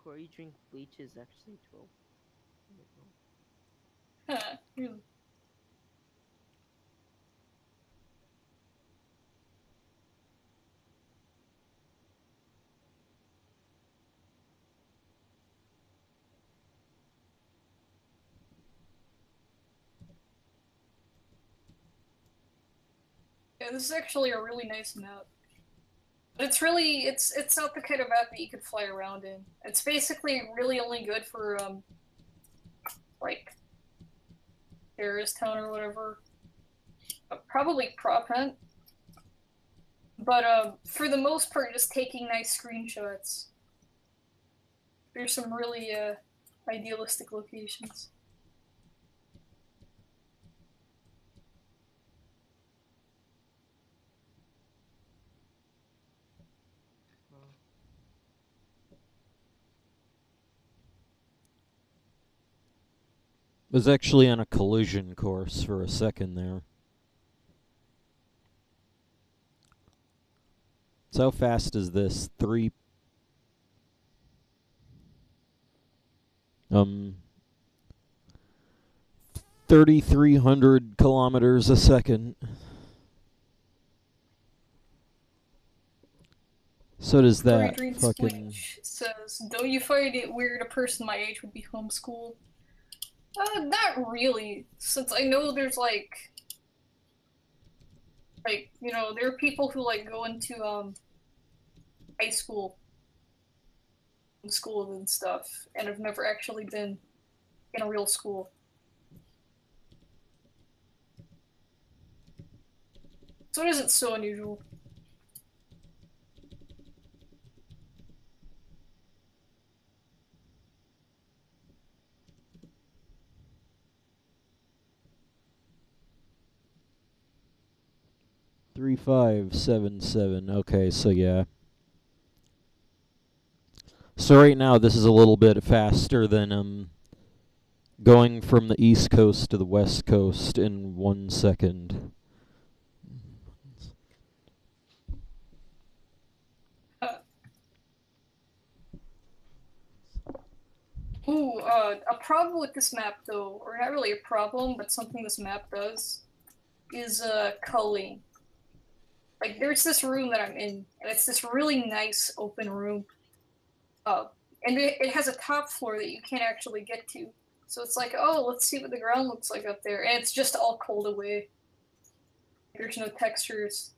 Corey Drink Bleach is actually 12. Huh, really? Yeah, this is actually a really nice map. But it's really, it's not the kind of map that you could fly around in. It's basically really only good for, like, Terrorist Town or whatever. Probably Prop Hunt. But, for the most part, just taking nice screenshots. There's some really, idealistic locations. Was actually on a collision course for a second there. So how fast is this? 3,300 kilometers a second. So does that fucking... says, don't you find it weird a person my age would be homeschooled? Not really, since I know there's like, you know, there are people who like go into, high school, and stuff, and have never actually been in a real school. So it isn't so unusual. Three, 5, 7, 7. Okay, so yeah. So right now this is a little bit faster than going from the East Coast to the West Coast in 1 second. Ooh, a problem with this map, though, or not really a problem, but something this map does, is, culling. Like, there's this room that I'm in, and it's this really nice open room. And it has a top floor that you can't actually get to. So it's like, oh, let's see what the ground looks like up there. And it's just all cold away. There's no textures.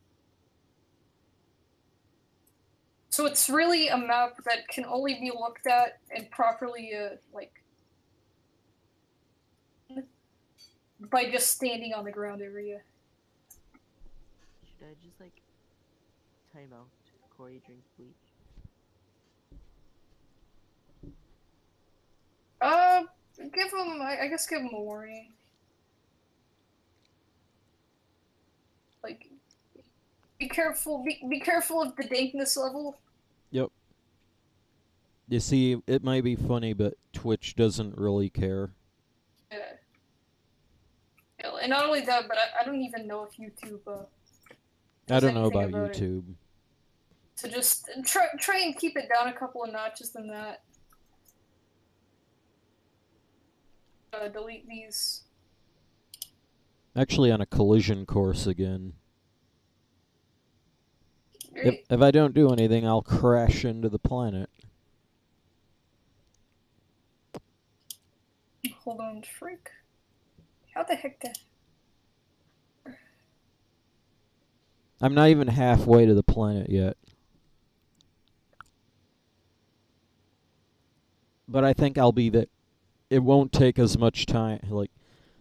So it's really a map that can only be looked at and properly, by just standing on the ground area. Should I just like time out? Corey drinks bleach. Give him, I guess give him a warning. Like, be careful of the dankness level. Yep. You see, it might be funny, but Twitch doesn't really care. Yeah. And not only that, but I don't even know if YouTube, I don't know anything about about it. YouTube. So just try and keep it down a couple of notches than that. Delete these. Actually, on a collision course again. Great. If I don't do anything, I'll crash into the planet. Hold on, freak. How the heck did... I'm not even halfway to the planet yet. But I think I'll be that. It won't take as much time. Like,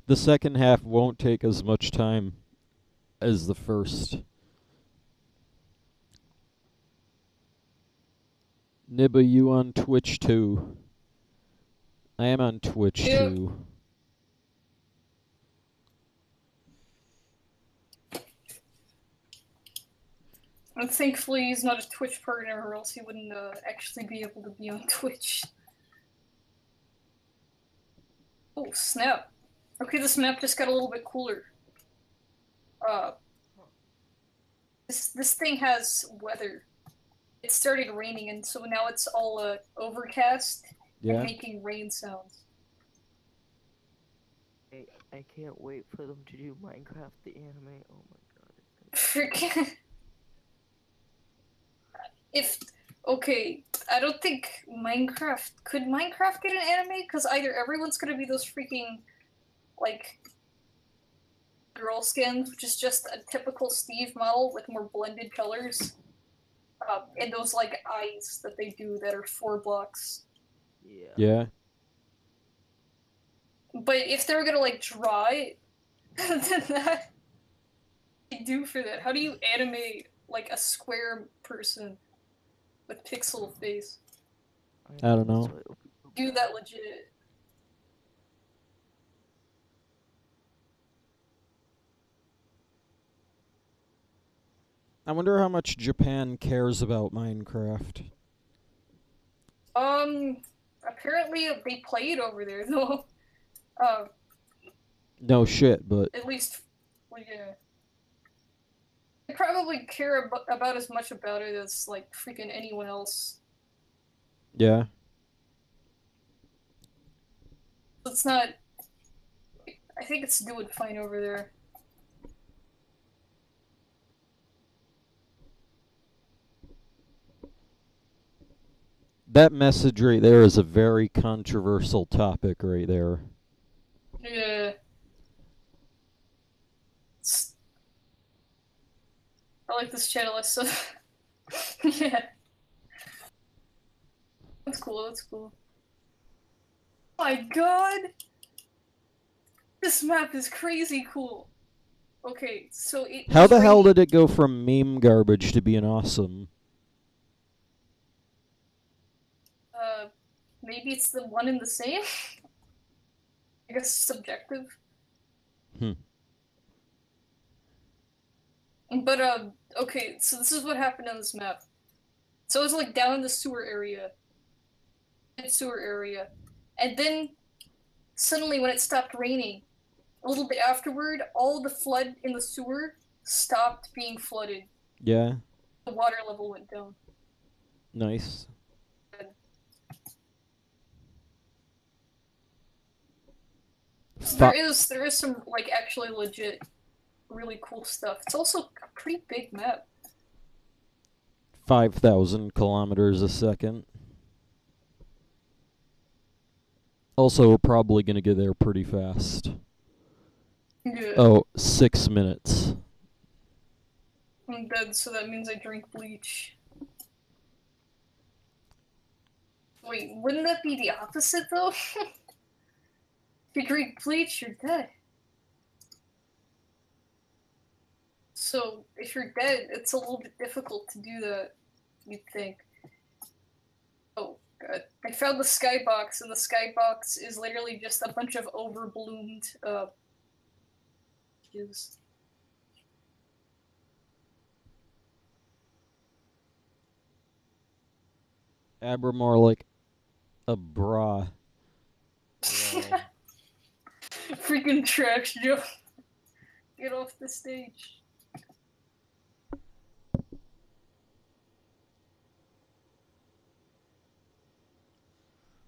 the second half won't take as much time as the first. Nibba, you on Twitch too? I am on Twitch too. And thankfully he's not a Twitch partner, or else he wouldn't actually be able to be on Twitch. Oh, snap. Okay, this map just got a little bit cooler. This thing has weather. It started raining, and so now it's all overcast and making rain sounds. I can't wait for them to do Minecraft the anime. Oh my god. Freaking... Okay, I don't think Minecraft... Could Minecraft get an anime? Because either everyone's gonna be those freaking, like, girl skins, which is just a typical Steve model with more blended colors. And those, like, eyes that they do that are 4 blocks. Yeah. But if they're gonna, like, draw it, then that... What do you do for that? How do you animate, like, a square person with pixel face? I don't know. Do that legit. I wonder how much Japan cares about Minecraft. Apparently they play it over there, though. No shit, but... At least, well, yeah. They probably care about as much about it as, like, freaking anyone else. Yeah. It's not... I think it's doing fine over there. That message right there is a very controversial topic right there. Yeah. I like this channel, so... Yeah. That's cool, that's cool. Oh my god! This map is crazy cool. Okay, so it... How the hell did it go from meme garbage to being awesome? Maybe it's the one and the same? I guess subjective. But, okay, so this is what happened on this map. So it's like down in the sewer area. And then, suddenly when it stopped raining, a little bit afterward, all the flood in the sewer stopped being flooded. Yeah. The water level went down. Nice. So there is some like actually legit, really cool stuff. It's also a pretty big map. 5,000 kilometers a second. Also, we're probably gonna get there pretty fast. Yeah. Oh, 6 minutes. I'm dead, so that means I drink bleach. Wait, wouldn't that be the opposite though? If you drink bleach, you're dead. So if you're dead, it's a little bit difficult to do that, you'd think. Oh god. I found the skybox, and the skybox is literally just a bunch of overbloomed juice. Abra more like a bra. Freaking trash, Joe. Get off the stage.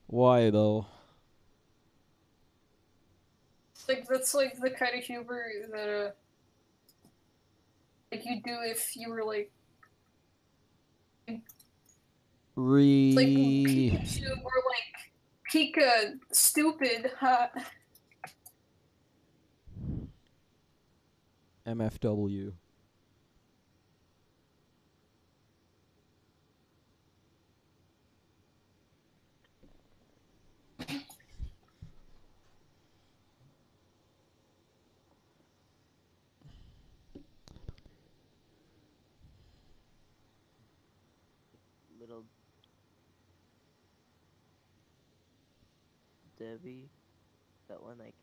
Why though? Like that's like the kind of humor that like you do if you were like Pikachu or like Pika stupid hot. MFW. Little Debbie, that one like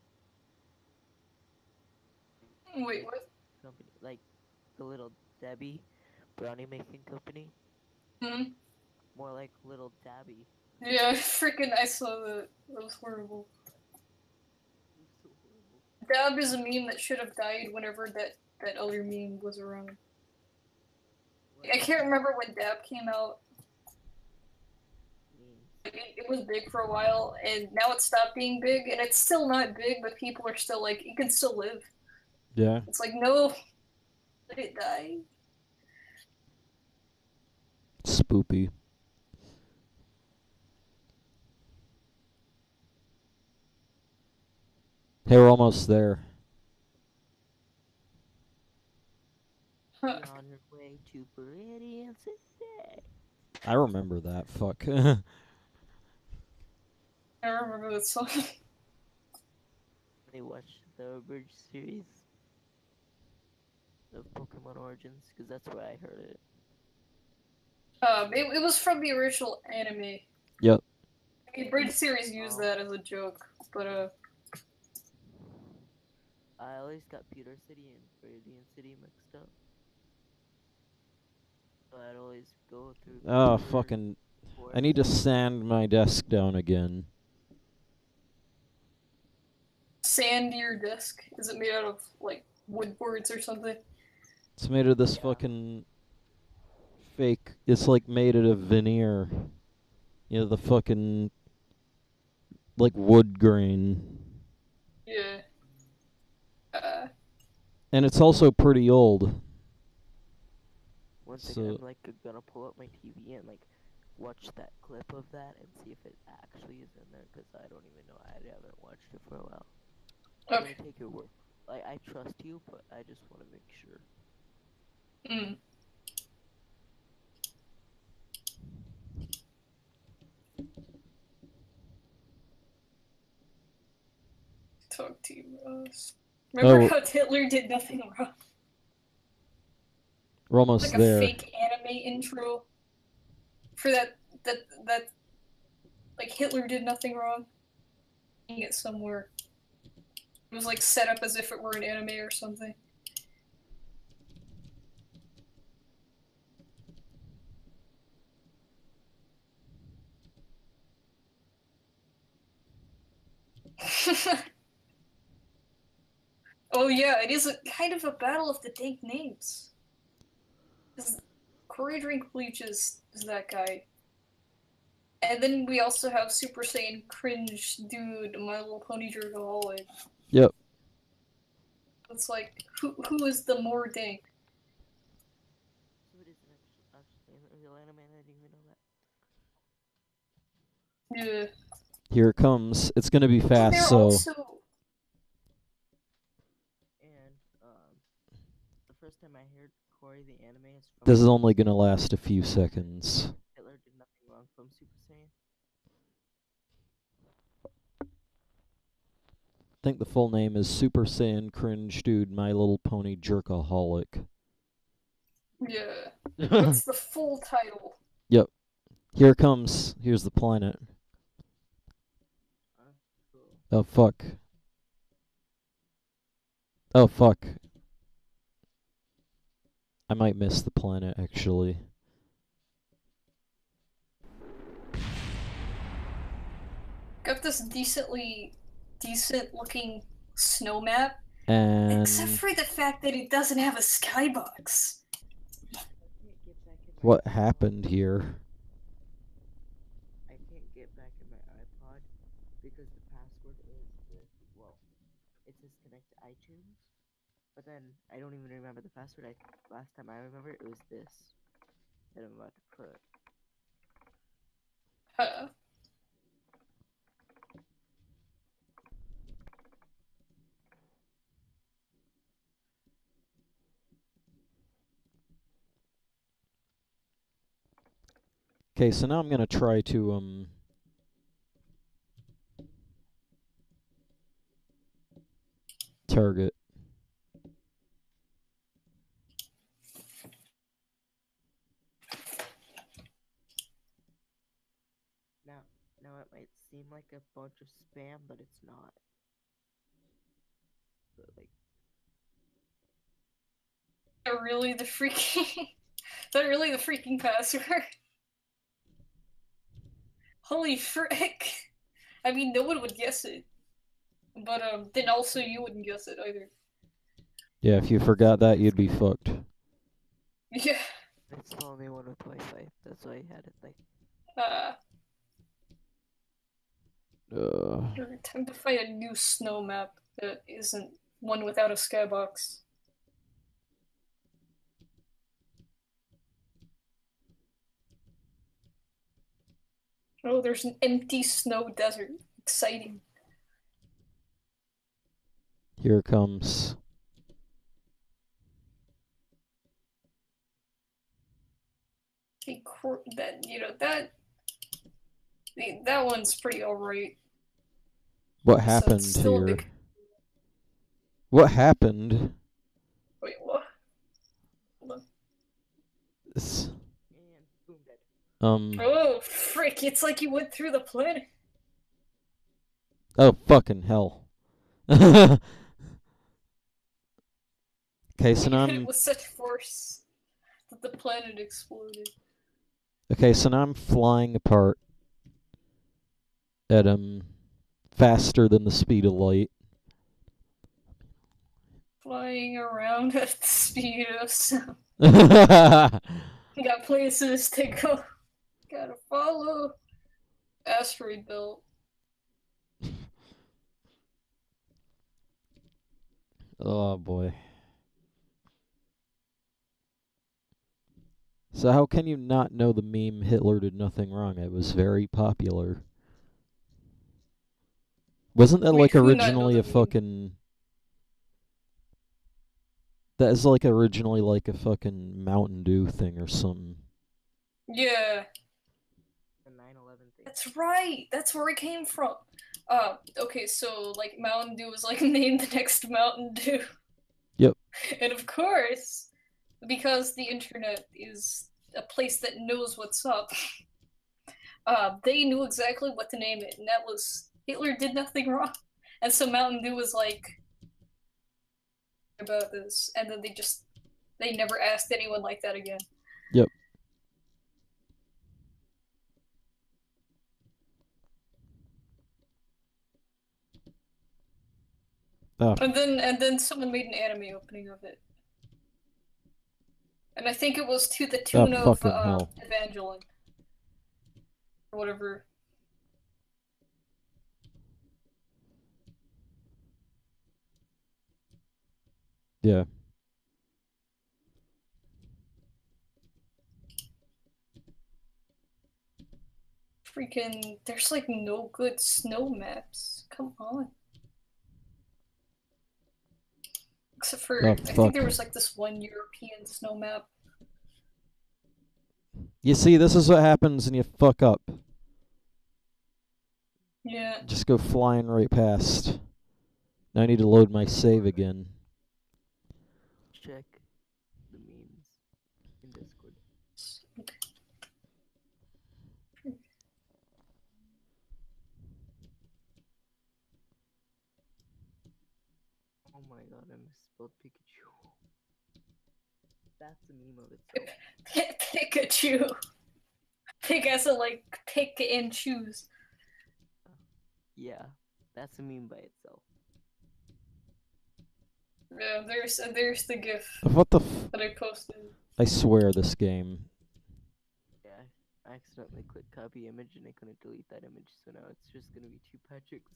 Wait, what? company, like the Little Debbie brownie making company. Hmm? More like Little Dabby. Yeah, freaking I saw that. That was horrible. It was so horrible. Dab is a meme that should have died whenever that other meme was around. I can't remember when Dab came out. It was big for a while, and now it stopped being big, and it's still not big, but people are still like, it can still live. Yeah. It's like, no, let it die. Spoopy. Hey, we're almost there. Huh. On your way to Viridian City. I remember that. Fuck. I remember that song. They watched the abridged series of Pokemon Origins, because that's where I heard it. It was from the original anime. Yep. The Bridge series used that as a joke, but I always got Pewter City and Viridian City mixed up. So I'd always go through. Oh, Pewter fucking. I Forest. need to sand my desk down again. sand to your desk. Is it made out of like wood boards or something? It's made of this Yeah. fucking fake. It's like made out of veneer. You know, the fucking like wood grain. Yeah. And it's also pretty old. One thing, So I'm like gonna pull up my TV and like watch that clip of that and see if it actually is in there, because I don't even know. I haven't watched it for a while. I'm Okay. gonna take your word. Like, I trust you, but I just want to make sure. Mm. Talk to you, Ross. Remember Oh. how Hitler did nothing wrong? we're almost Like a there. fake anime intro for that like Hitler did nothing wrong. Seeing it somewhere. It was like set up as if it were an anime or something. Oh yeah, it is a kind of a battle of the dank names. Corey Drink Bleach is that guy. And then we also have Super Saiyan Cringe Dude, My Little Pony Jerkaholic. Yep. It's like, who is the more dank? So it isn't actually a real anime, I didn't even know that. Yeah. Here it comes. It's gonna be And fast, they're so also... And, the first time I heard Corey the anime is from this is only gonna last a few seconds. Hitler Did Nothing Wrong from Super Saiyan. I think the full name is Super Saiyan Cringe Dude, My Little Pony Jerkaholic. Yeah. What's the full title? Yep. Here it comes. Here's the planet. Cool. Oh fuck. Oh fuck. I might miss the planet actually. Got this decent looking snow map. And Except for the fact that it doesn't have a skybox. I can't get back in my what iPod. happened here? I can't get back in my iPod because the password is it says connect to iTunes, but then I don't even remember the password. Last time I remember it was this that I'm about to put. Okay, so now I'm gonna try to target. Now it might seem like a bunch of spam, but it's not. But like, Is that really the freaking... Is that really the freaking password? Holy frick! I mean, no one would guess it. But, then also you wouldn't guess it either. Yeah, if you forgot that, you'd be fucked. Yeah. it's the only one with Wi-Fi. That's why I had it like. Time to find a new snow map that isn't one without a skybox. Oh, there's an empty snow desert. Exciting. Here it comes. Okay, that one's pretty alright. What So happened it's still a here? big... What happened? Wait, what? Hold on. This, And boom, dead. Oh, frick, it's like you went through the planet. Oh fucking hell. Okay, so now You hit it I'm with such force that the planet exploded. I'm flying apart at faster than the speed of light. Flying around at the speed of sound. Oh Got places to go. Gotta follow. Asteroid belt. boy. So how can you not know the meme Hitler did nothing wrong? It was very popular. Wasn't that Wait, like who not know originally the a meme? fucking... That is like originally like a fucking Mountain Dew thing or something. Yeah. The 9/11 thing. That's right. That's where it came from. Okay, so like Mountain Dew was like named the next Mountain Dew. Yep. And of course, because the internet is a place that knows what's up, they knew exactly what to name it, and that was Hitler did nothing wrong. And so Mountain Dew was like about this, and then they never asked anyone like that again. Yep. Oh. And then someone made an anime opening of it. And I think it was to the tune of fucking hell. Evangeline. whatever. Yeah. Freaking, there's like no good snow maps. Come on. Except for, Oh, I think fuck. there was like this one European snow map. You see, this is what happens when you fuck up. Yeah. Just go flying right past. Now I need to load my save again. Check the memes in Discord. Oh my god, I misspelled Pikachu. That's a meme of itself. Pikachu. Pick as a like pick and choose. Yeah, that's a meme by itself. Yeah, there's the GIF What the that I posted. I swear this game. Yeah, I accidentally clicked copy image and I couldn't delete that image, so now it's just gonna be two Patricks.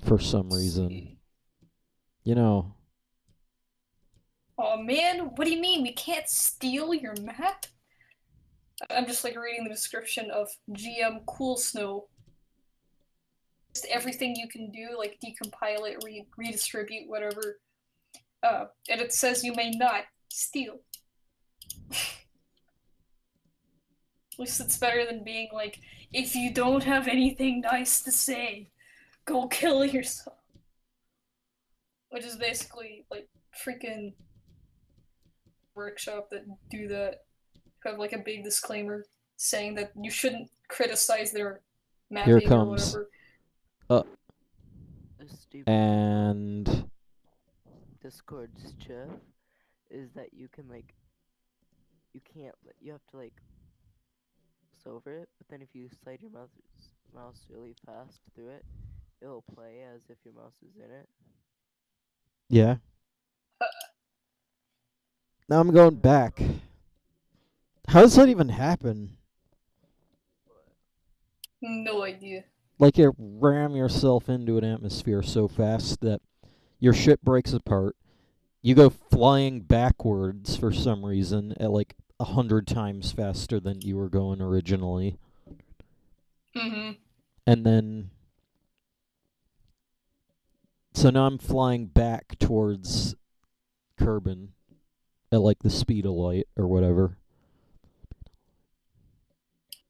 For some reason. You know. Oh man, what do you mean? We can't steal your map? I'm just like reading the description of GM Cool Snow. Just everything you can do, like decompile it, redistribute, whatever. And it says you may not steal. At least it's better than being like, if you don't have anything nice to say, go kill yourself. Which is basically like freaking workshop that do that. Have like a big disclaimer saying that you shouldn't criticize their mapping Here comes. or whatever. The stupid And Discord's Jeff is that you can like you have to like over it, but then if you slide your mouse really fast through it, it'll play as if your mouse is in it. yeah. Now I'm going back. How does that even happen? no idea. Like you ram yourself into an atmosphere so fast that your ship breaks apart. You go flying backwards for some reason at like 100 times faster than you were going originally. Mm-hmm. And then so now I'm flying back towards Kerbin at like the speed of light or whatever.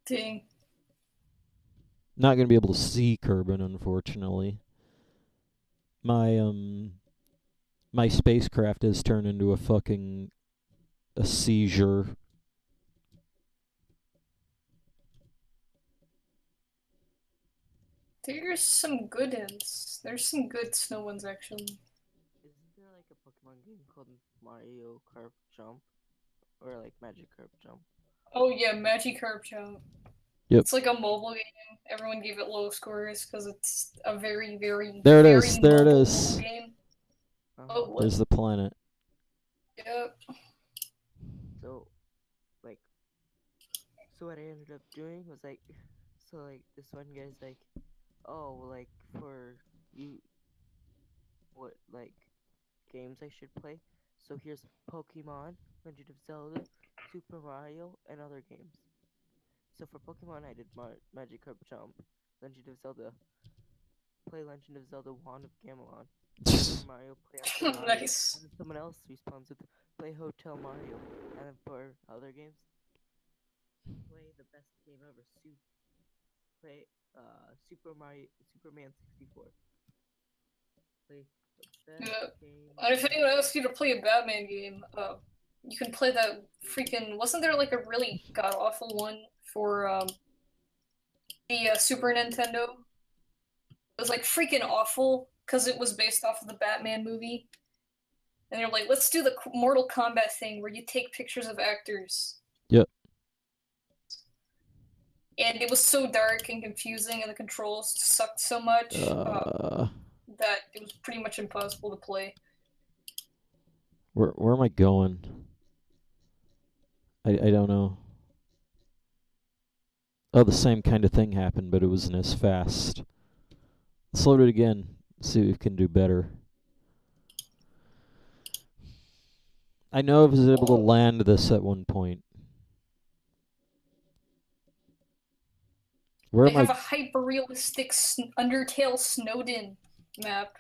Dang. Not gonna be able to see Kerbin, unfortunately. My spacecraft has turned into a seizure. There's some good ones. There's some good snow ones actually. Isn't there like a Pokemon game called Mario Kart Jump? Or like Magikarp Jump? Oh yeah, Magikarp Jump. Yep. It's like a mobile game. Everyone gave it low scores because it's a very, very, There it very is. There it mobile is. game. Uh-huh. There's the planet. Yep. So what I ended up doing was like, this one guy's like, oh, like for you, what like games I should play? So here's Pokemon, Legend of Zelda, Super Mario, and other games. So for Pokemon, I did Magikarp Jump, Legend of Zelda, play Legend of Zelda Wand of Gamelon, Super Mario, play Super Mario, Nice. and then someone else responds with play Hotel Mario, and then for other games, play the best game ever, play Superman 64. Play the best Yeah. game. And if anyone asks you to play a Batman game, you can play that freaking. Wasn't there like a really god awful one for the Super Nintendo? It was like freaking awful because it was based off of the Batman movie. And they're like, let's do the Mortal Kombat thing where you take pictures of actors. Yep. And it was so dark and confusing, and the controls sucked so much that it was pretty much impossible to play. Where am I going? I don't know. Oh, the same kind of thing happened, but it wasn't as fast. Let's load it again. See if we can do better. I know I was able to land this at one point. Where They am I? have a hyper-realistic Undertale Snowden map.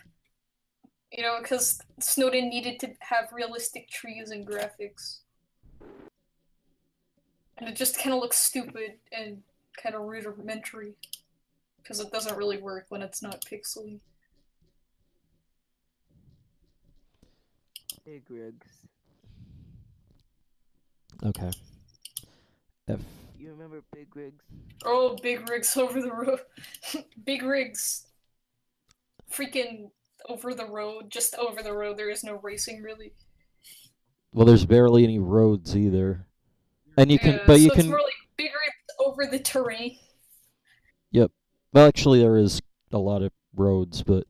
You know, because Snowden needed to have realistic trees and graphics. And it just kind of looks stupid and kind of rudimentary. Because it doesn't really work when it's not pixely. Big rigs. Okay. F. You remember big rigs? Oh, big rigs over the road. Big rigs. Freaking over the road. Just over the road. There is no racing, really. Well, there's barely any roads either. And you can, Yeah, but you so it's can. more like big rigs over the terrain. Yep. Well, actually, there is a lot of roads, but.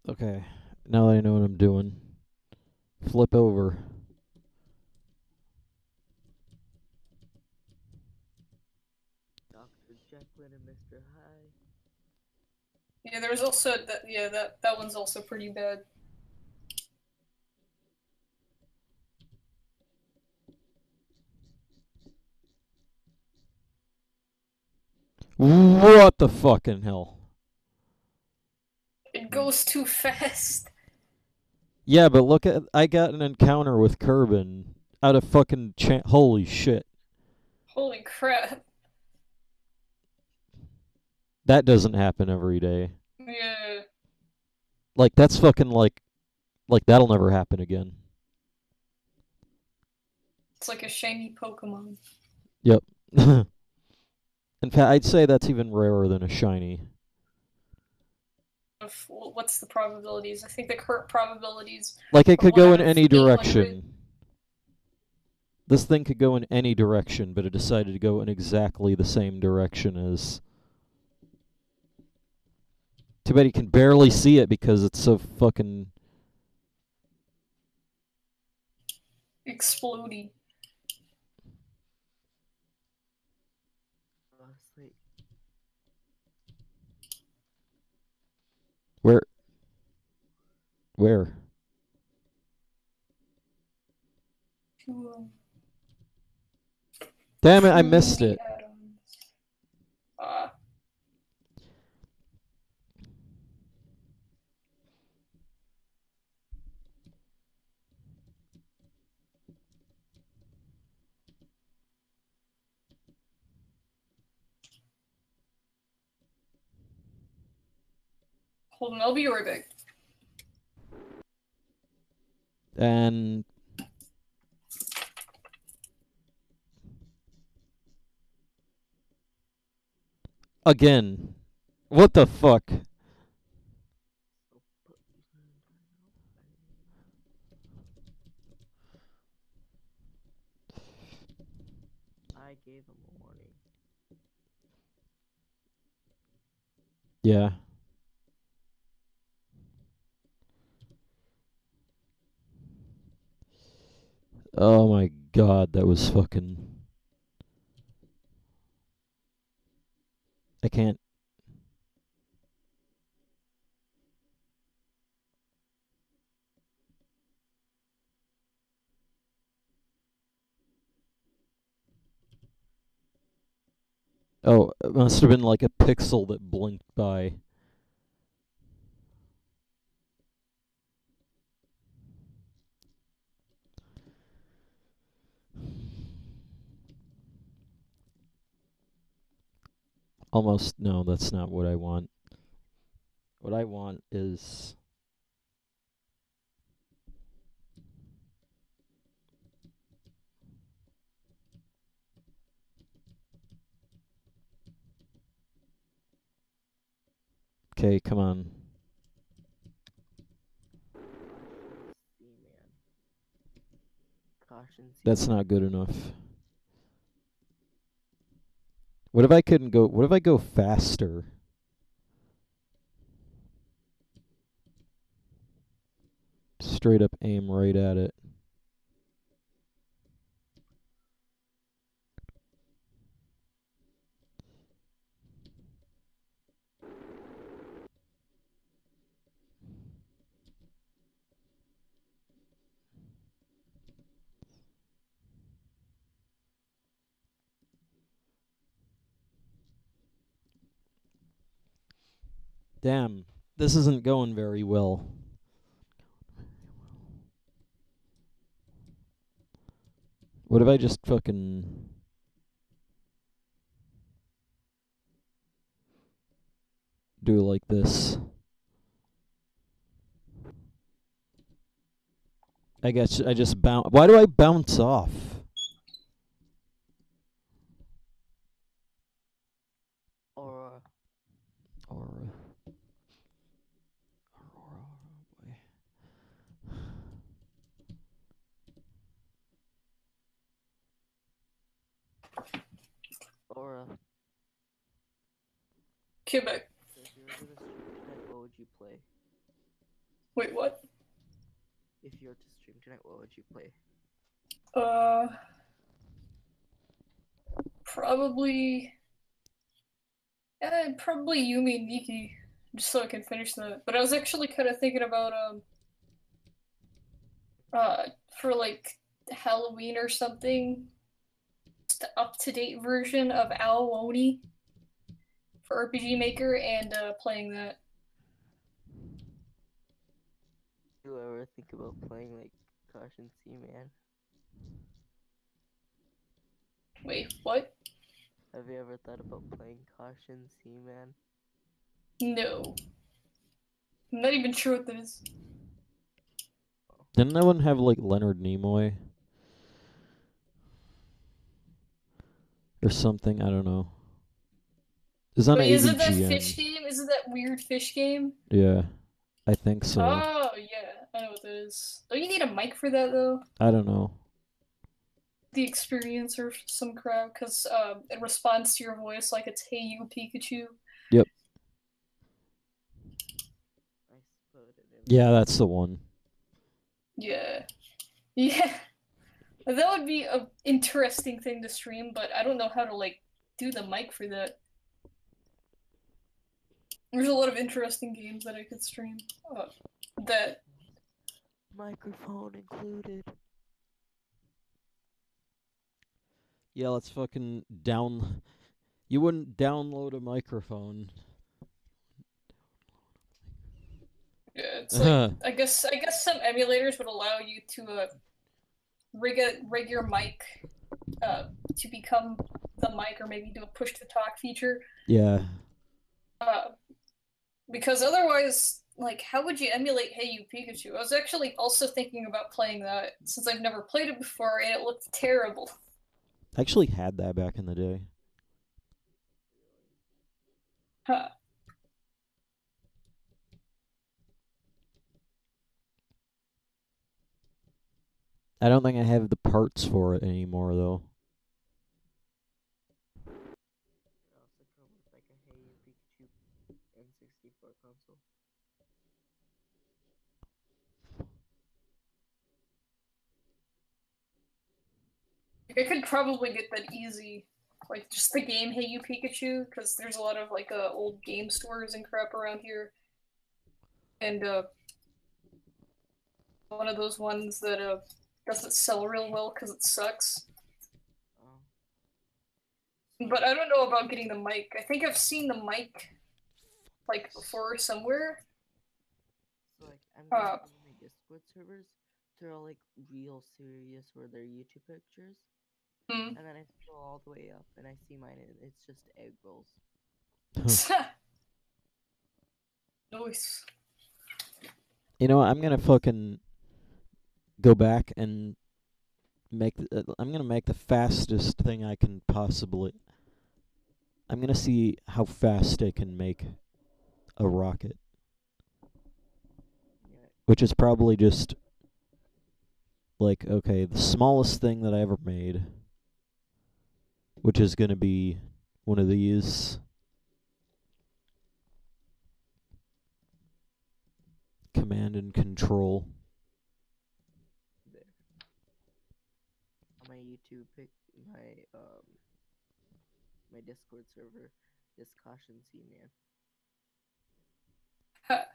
Okay. Now that I know what I'm doing, flip over. Dr. Jekyll and Mr. Hyde. Yeah, there's also that. Yeah, that one's also pretty bad. What the fucking hell? It goes too fast. Yeah, but look at, I got an encounter with Kerbin out of fucking holy shit. Holy crap. That doesn't happen every day. Yeah. Like, that's fucking like that'll never happen again. It's like a shiny Pokemon. Yep. In fact, I'd say that's even rarer than a shiny. What's the probabilities? I think the current probabilities. Like, it could go in out of any 800. direction. This thing could go in any direction, but it decided to go in exactly the same direction as. Too bad you can barely see it because it's so fucking. Explodey. Oh, sweet. Where? Where? Damn it, I missed it. Hold on, I'll be right back. And. Again. What the fuck? I gave him a warning. Yeah. Oh my god, that was fucking. I can't. Oh, it must have been like a pixel that blinked by. Almost, no, that's not what I want. What I want is. Okay, come on. Caution, That's not good enough. What if I couldn't go? What if I go faster? Straight up aim right at it. Damn, this isn't going very well. What if I just fucking... do like this? I guess I just bounce... Why do I bounce off? Aurora. Aurora. Aurora, boy. Aurora. Quebec. So if you were to stream tonight, what would you play? Wait, what? If you were to stream tonight, what would you play? Probably. Probably Yumi and Nikki, just so I can finish that. But I was actually kind of thinking about for like Halloween or something, just the up-to-date version of Aowoni for RPG Maker and playing that. Do you ever think about playing like Caution Seaman? Wait, what? Have you ever thought about playing Caution Seaman? No. I'm not even sure what that is. Didn't that one have like Leonard Nimoy? Or something, I don't know. It's on Wait, is it that AVGN. fish game? Is it that weird fish game? Yeah, I think so. Oh, yeah, I know what that is. Don't you need a mic for that, though? I don't know. The experience or some crap, because it responds to your voice like it's "Hey you, Pikachu." Yep. I put it in. Yeah, that's the one. Yeah. Yeah. That would be an interesting thing to stream, but I don't know how to, like, do the mic for that. There's a lot of interesting games that I could stream. That... Microphone included. Yeah, let's fucking down... You wouldn't download a microphone. Yeah, it's like... I guess some emulators would allow you to, rig your mic, to become the mic, or maybe do a push-to-talk feature. Yeah. Because otherwise, like, how would you emulate Hey You Pikachu? I was actually also thinking about playing that, since I've never played it before, and it looked terrible. I actually had that back in the day. Huh. I don't think I have the parts for it anymore, though. It also comes with like a Hey You Pikachu N64 console. I could probably get that easy. Like, just the game Hey You Pikachu, because there's a lot of, like, old game stores and crap around here. And, one of those ones that, doesn't sell real well because it sucks. Oh. But I don't know about getting the mic. I think I've seen the mic, like, before somewhere. So like I'm going on my Discord servers. They're all like real serious where they're YouTube pictures. Hmm. And then I scroll all the way up and I see mine and it's just egg rolls. Nice. You know what? I'm gonna fucking go back and make... I'm gonna make the fastest thing I can possibly... I'm gonna see how fast I can make a rocket. Yeah. Which is probably just... like, okay, the smallest thing that I ever made, which is gonna be one of these. Command and control. There. On my YouTube pic, my Discord server, this caution C-Man. Huh.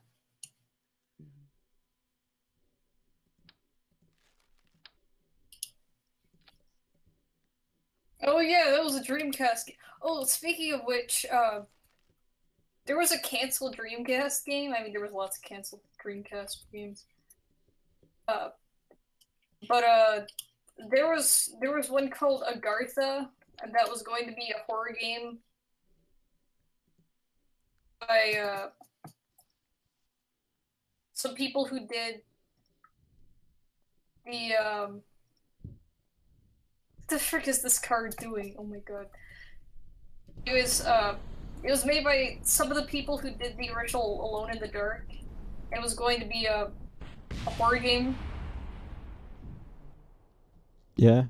Oh yeah, that was a Dreamcast game. Oh, speaking of which, there was a canceled Dreamcast game. I mean, there was lots of canceled Dreamcast games. But there was one called Agartha, and that was going to be a horror game by some people who did the what the frick is this card doing? Oh my god. It was made by some of the people who did the original Alone in the Dark. It was going to be a horror game. Yeah.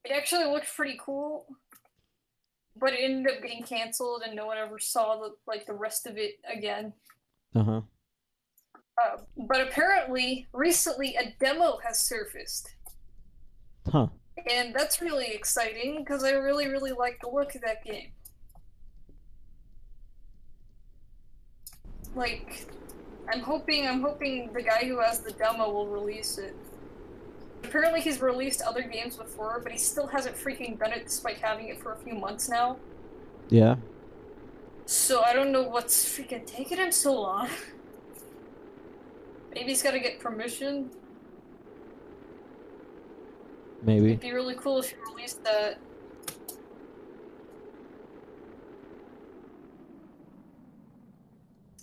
It actually looked pretty cool, but it ended up getting canceled, and no one ever saw the rest of it again. Uh-huh. But apparently, recently a demo has surfaced. Huh. And that's really exciting because I really, really like the look of that game. Like, I'm hoping the guy who has the demo will release it. Apparently he's released other games before, but he still hasn't freaking done it despite having it for a few months now. Yeah. So I don't know what's freaking taking him so long. Maybe he's gotta get permission. Maybe. It'd be really cool if he released that.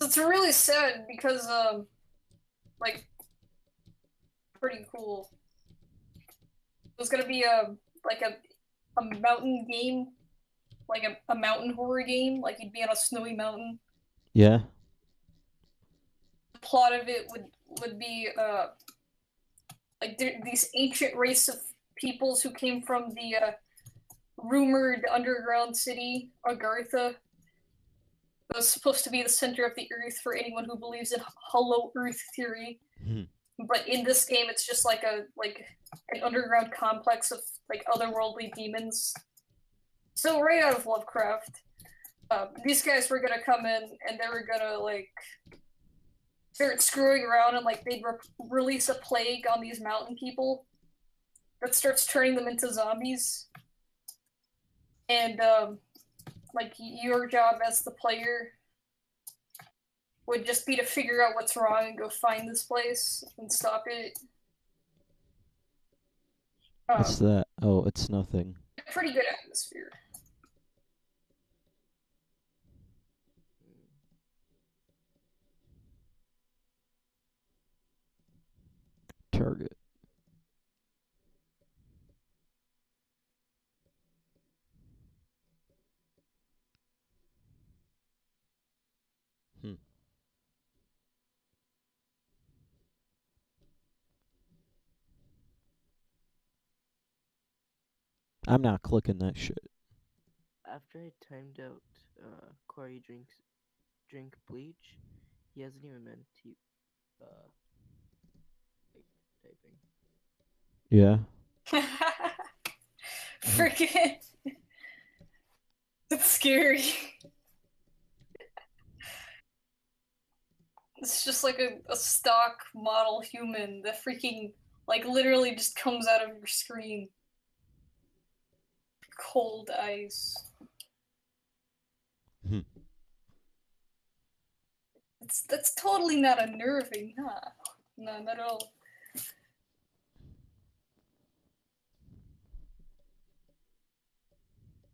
It's really sad because, like, pretty cool. It was gonna be a mountain game, like a mountain horror game, like you'd be on a snowy mountain. Yeah. The plot of it would be, like these ancient race of peoples who came from the, rumored underground city, Agartha. It was supposed to be the center of the Earth for anyone who believes in Hollow Earth theory. But in this game, it's just like an underground complex of like otherworldly demons. So right out of Lovecraft, these guys were gonna come in and they were gonna like start screwing around and like they'd release a plague on these mountain people that starts turning them into zombies. And like your job as the player would just be to figure out what's wrong and go find this place and stop it. What's that? Oh, it's nothing. Pretty good atmosphere. Target. I'm not clicking that shit. After I timed out Corey drink bleach, he hasn't even meant to like typing. Yeah. Freaking. It's scary. It's just like a stock model human that freaking, like, literally just comes out of your screen. Cold ice. That's totally not unnerving, huh? No, not at all.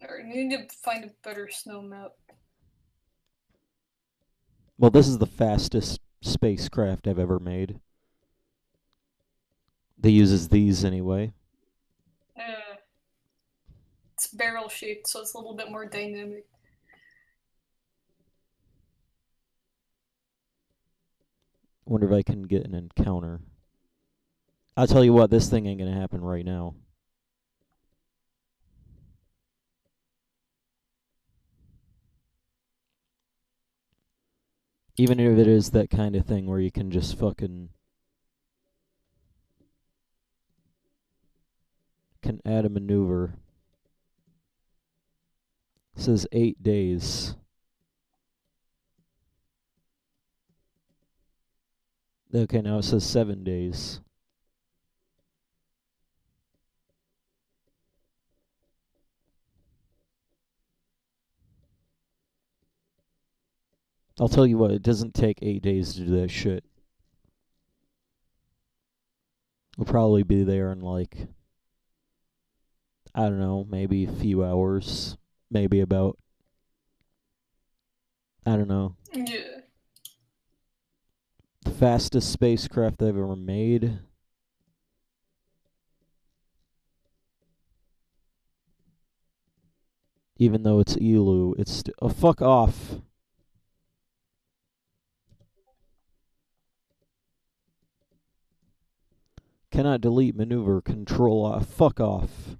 Alright, we need to find a better snow map. Well, this is the fastest spacecraft I've ever made. They uses these anyway. It's barrel shaped, so it's a little bit more dynamic. Wonder if I can get an encounter. I'll tell you what, this thing ain't gonna happen right now. Even if it is that kind of thing where you can just fucking can add a maneuver. It says 8 days. Okay, now it says 7 days. I'll tell you what, it doesn't take 8 days to do that shit. We'll probably be there in like, I don't know, maybe a few hours. Maybe about, I don't know. Yeah. The fastest spacecraft they've ever made. Even though it's Elu, it's oh, fuck off. Cannot delete maneuver control off. Fuck off.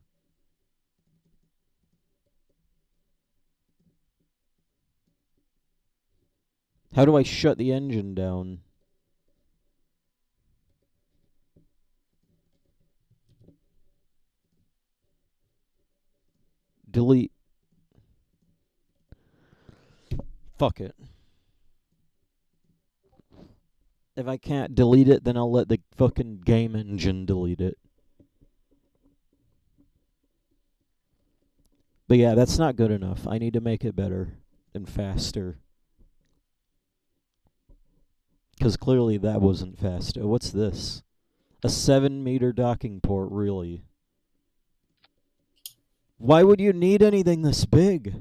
How do I shut the engine down? Delete. Fuck it. If I can't delete it, then I'll let the fucking game engine delete it. But yeah, that's not good enough. I need to make it better and faster. Because clearly that wasn't fast. Oh, what's this? A 7-meter docking port, really? Why would you need anything this big?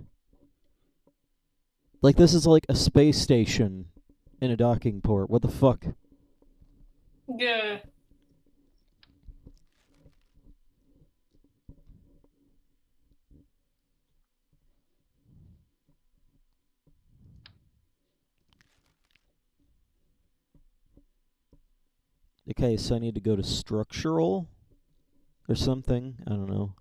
Like, this is like a space station in a docking port. What the fuck? Yeah. Okay, so I need to go to structural or something. I don't know.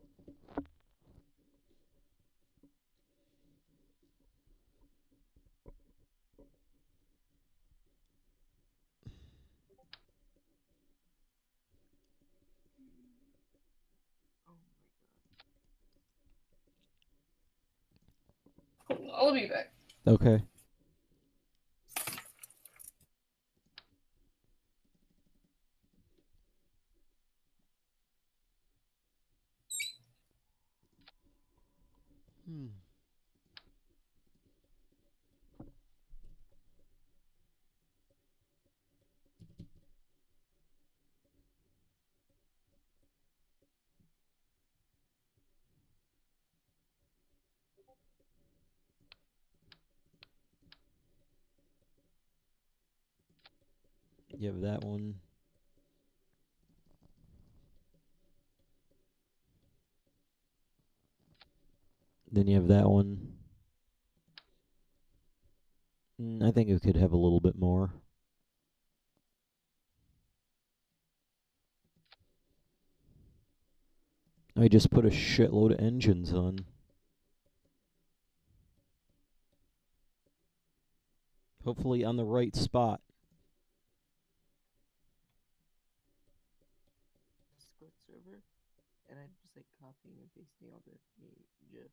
I'll be back. Okay. You have that one. Then you have that one. I think it could have a little bit more. I just put a shitload of engines on. Hopefully on the right spot. Discord server, and I'm just like copying and pasting all the GIFs.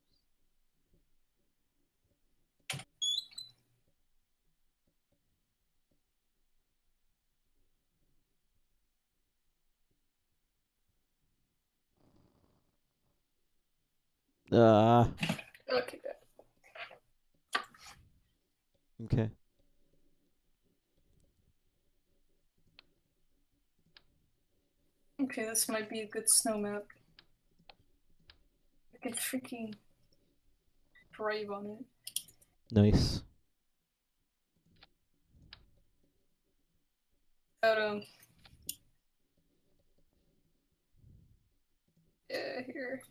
Okay. Okay. Okay, this might be a good snow map. I can freaking drive on it. Nice. But, yeah, here.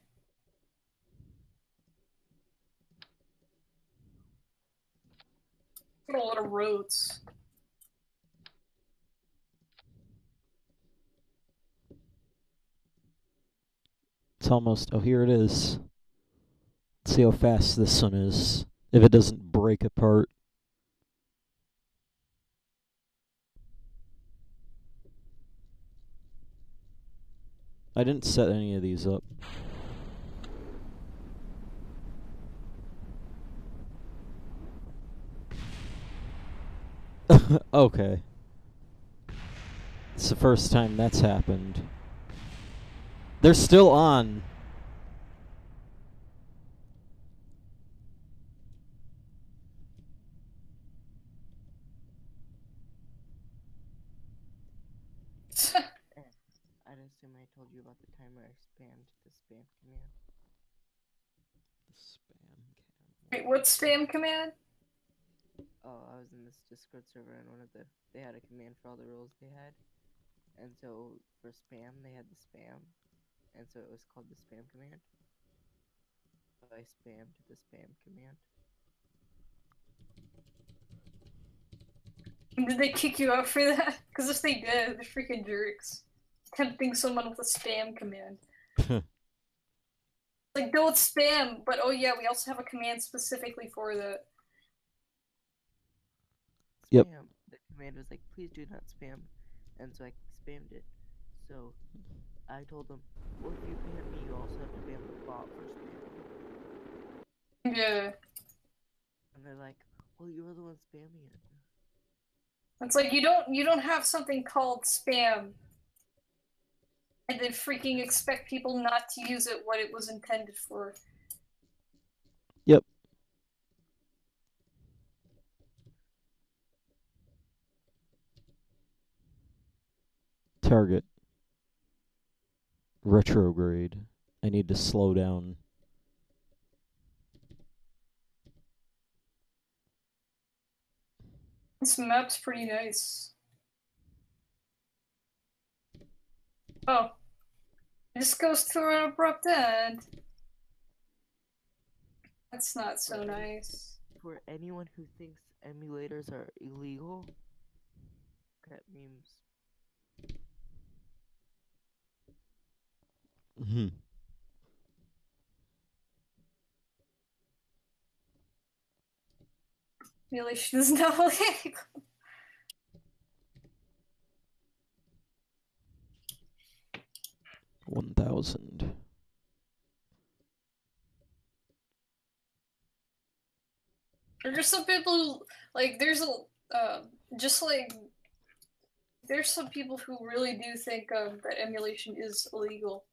Got a lot of roads. It's almost... Oh, here it is. Let's see how fast this one is. If it doesn't break apart. I didn't set any of these up. Okay. It's the first time that's happened. They're still on. I assume I told you about the timer I spammed the spam command. The spam cam. Wait, what spam command? Oh, I was in this Discord server and they had a command for all the rules they had. And so for spam, they had the spam. And so it was called the spam command. So I spammed the spam command. Did they kick you out for that? Because if they did, they're freaking jerks. Tempting someone with a spam command. Like, don't spam, but oh yeah, we also have a command specifically for that. Yep. Spam. The command was like, please do not spam. And so I spammed it. So I told them, well, if you ban me, you also have to ban the bot for spam. Yeah. And they're like, well, you're the one spamming it. It's like you don't have something called spam and then freaking expect people not to use it what it was intended for. Yep. Target. Retrograde. I need to slow down. This map's pretty nice. Oh. This goes through an abrupt end. That's not so nice. For anyone who thinks emulators are illegal, cat memes. Mm-hmm. Emulation is not illegal. $1,000. There's some people who, like, there's just like, there's some people who really do think that emulation is illegal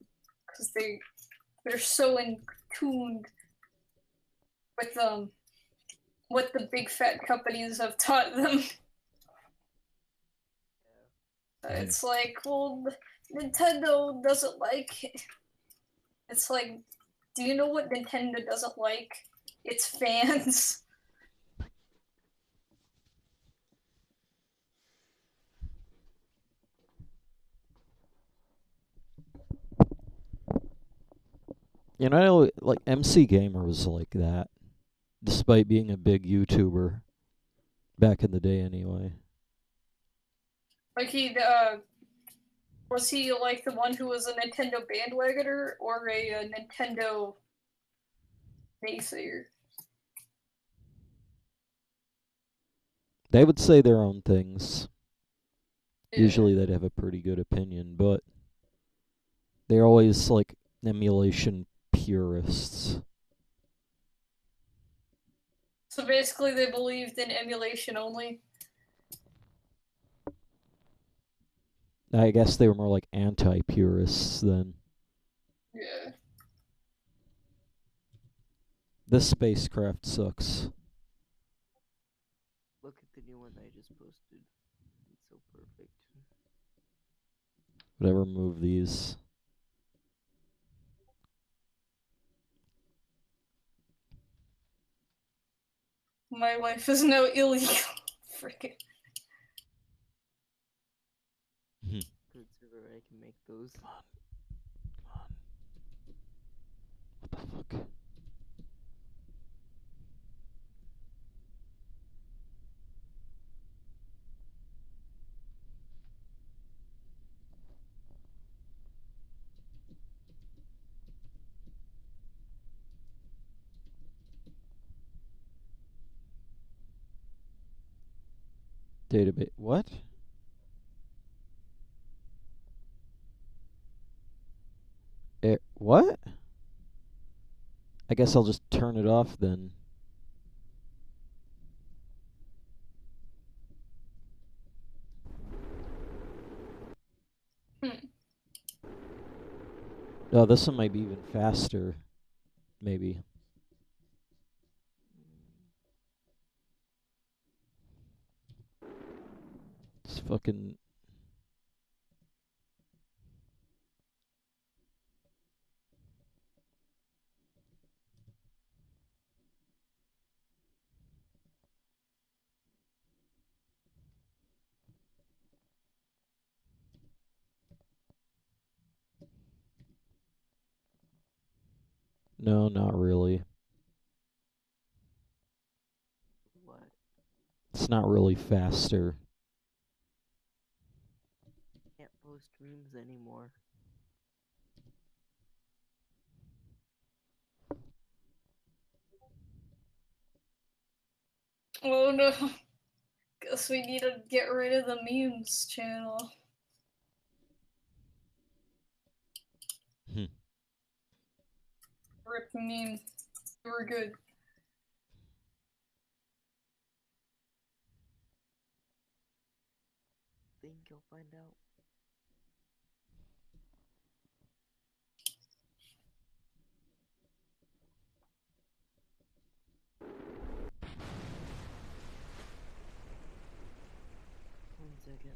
because they're so in tuned with what the big fat companies have taught them. It's like, well, Nintendo doesn't like it. It's like, do you know what Nintendo doesn't like? Its fans. You know, like MC Gamer was like that, despite being a big YouTuber back in the day, anyway. Like was he like the one who was a Nintendo bandwagoner or a Nintendo naysayer? They would say their own things. Yeah. Usually they'd have a pretty good opinion, but they're always like emulation purists. So basically they believed in emulation only? I guess they were more like anti-purists then. Yeah. This spacecraft sucks. Look at the new one that I just posted. It's so perfect. Whatever, move these. My life is no illegal. Freaking. Good server, I can make those. Come on. What the fuck? Database. What? What? I guess I'll just turn it off then. Oh, this one might be even faster. Maybe. It's fucking... No, not really. What? It's not really faster. Can't post memes anymore. Oh no. Guess we need to get rid of the memes channel. Rip meme. They were good. Think you'll find out. One second.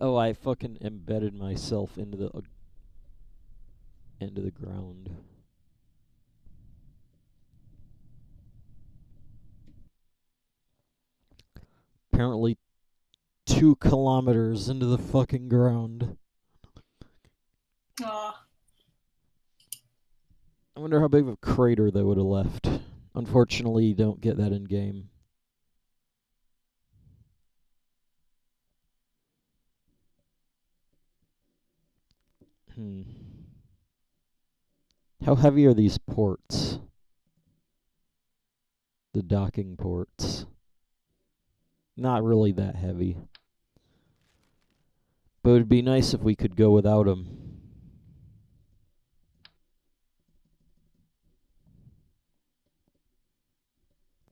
Oh, I fucking embedded myself into the ground. Apparently 2 kilometers into the fucking ground. Ah. I wonder how big of a crater they would have left. Unfortunately, you don't get that in game. How heavy are these ports? The docking ports. Not really that heavy. But it would be nice if we could go without them.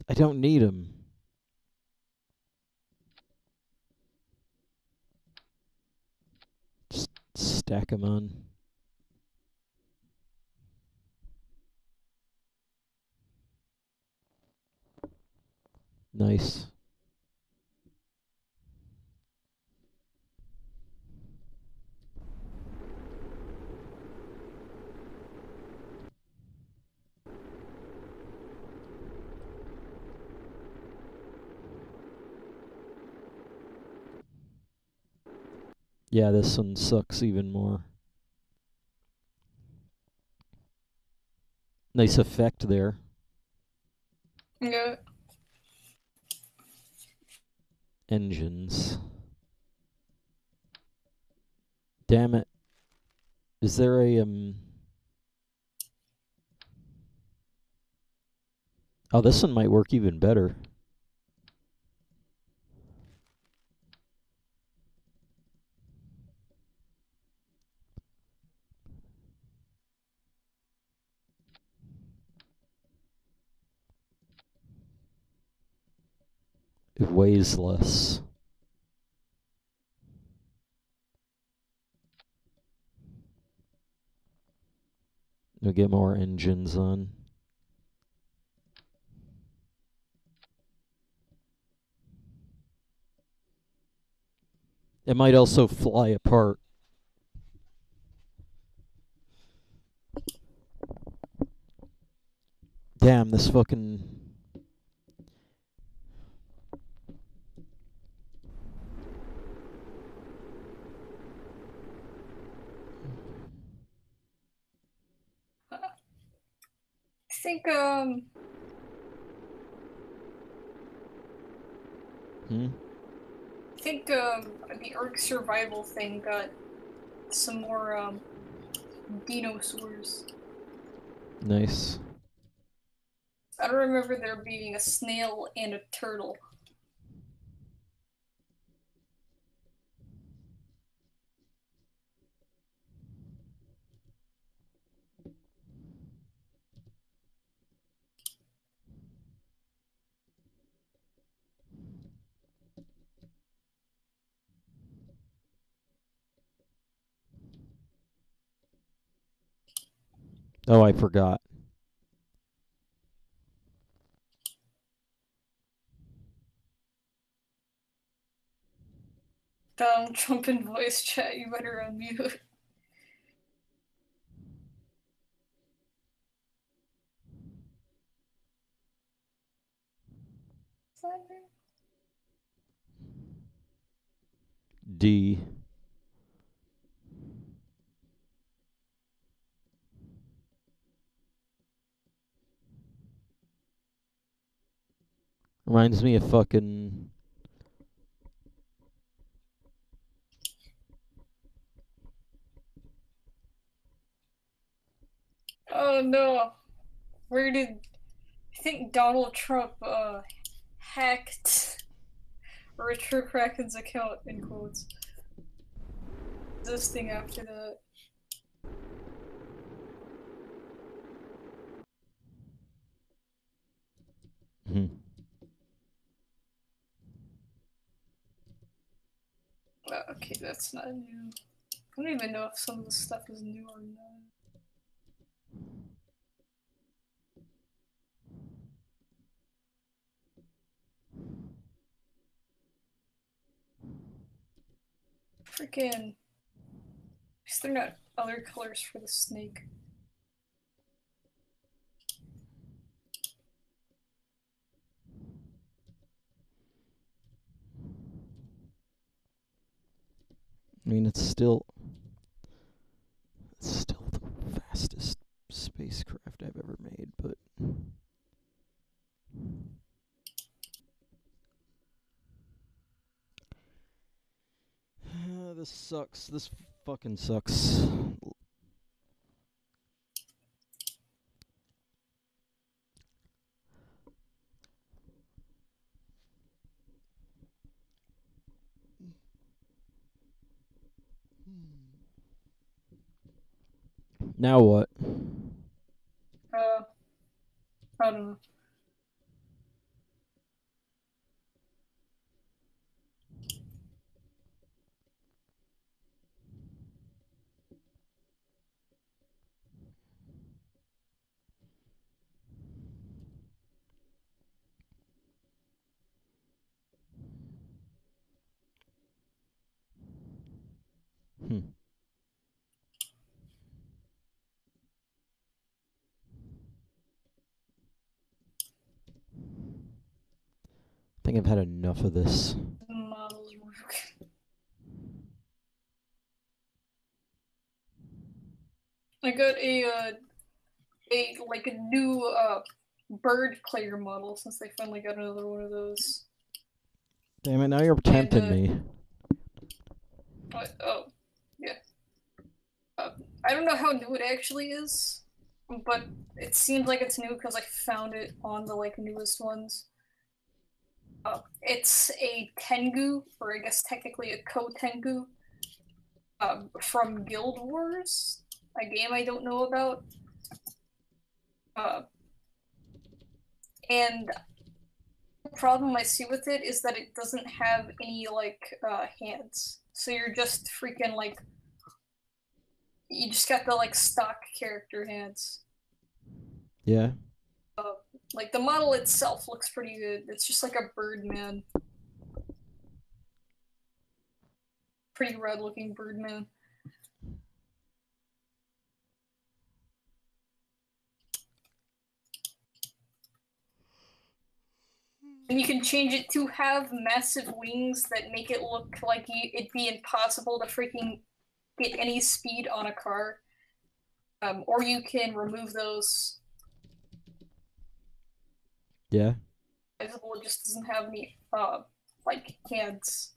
I don't need them. Just stack them on. Nice. Yeah, this one sucks even more. Nice effect there. Yeah. Engines. Damn it. Is there a Oh, this one might work even better. It weighs less. We'll get more engines on. It might also fly apart. Damn, this fucking... I think I think the Ark survival thing got some more dinosaurs. Nice. I don't remember there being a snail and a turtle. Oh, I forgot. Donald Trump in voice chat, you better unmute. D. Reminds me of fucking... Oh no. Where did... I think Donald Trump, hacked Richard Kraken's account, in quotes. This thing after that. Okay, that's not new. I don't even know if some of this stuff is new or not. Freaking... Is there not other colors for the snake? I mean, it's still the fastest spacecraft I've ever made, but... This sucks. This fucking sucks. Now what? I don't know. I think I've had enough of this. Models work. I got a new bird player model since they finally got another one of those. Damn it, now you're tempting me. Oh, yeah. I don't know how new it actually is, but it seems like it's new because I found it on the newest ones. It's a Tengu, or I guess technically a Ko-Tengu, from Guild Wars, a game I don't know about. And the problem I see with it is that it doesn't have any hands. So you're just freaking you just got the stock character hands. Yeah. The model itself looks pretty good. It's just like a bird man. Pretty red looking bird man. And you can change it to have massive wings that make it look like it'd be impossible to freaking get any speed on a car. Or you can remove those. Yeah. It just doesn't have any hands.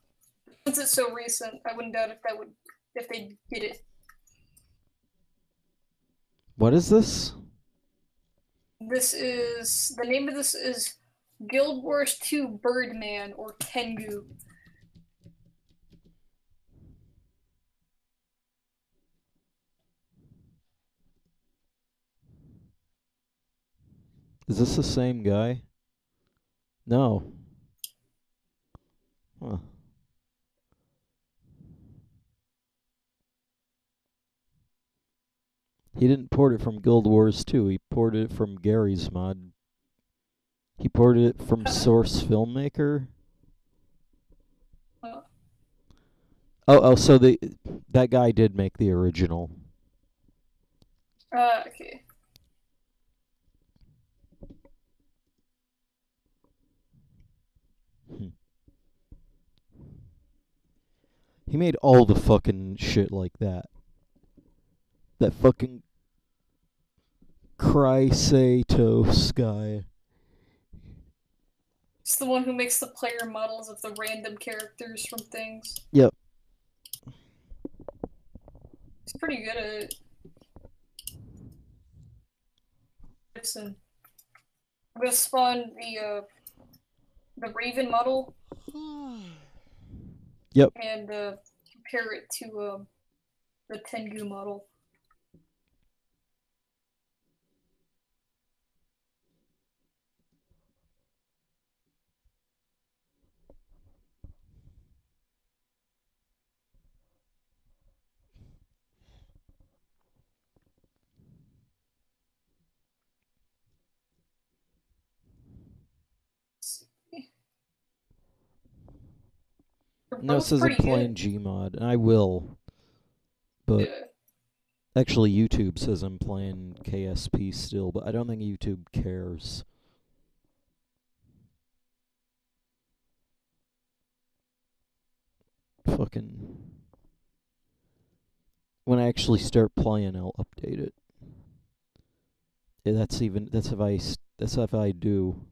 Since it's so recent, I wouldn't doubt if they did it. What is this? The name of this is Guild Wars 2 Birdman, or Tengu. Is this the same guy? No. Huh. He didn't port it from Guild Wars 2. He ported it from Gary's mod. He ported it from Source Filmmaker. So that guy did make the original. Okay. He made all the fucking shit like that. That fucking Chrysatos guy. It's the one who makes the player models of the random characters from things. Yep. He's pretty good at it. Listen, I'm gonna spawn the Raven model. Yep. And compare it to the Tengu model. No, it says I'm playing Gmod, and I will. But yeah. Actually, YouTube says I'm playing KSP still, but I don't think YouTube cares. Fucking. When I actually start playing, I'll update it. Yeah, that's if I do.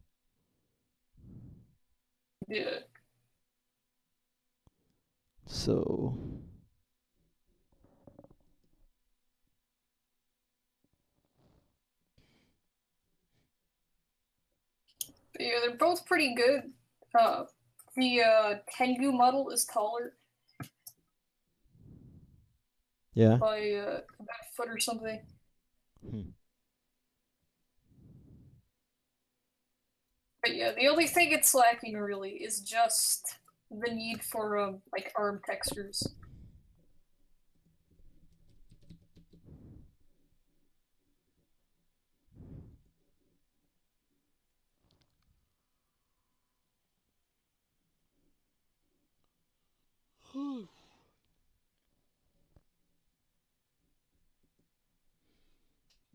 Yeah. So. But yeah, they're both pretty good. The Tengu model is taller. Yeah. By about a foot or something. But yeah, the only thing it's lacking really is just the need for like arm textures.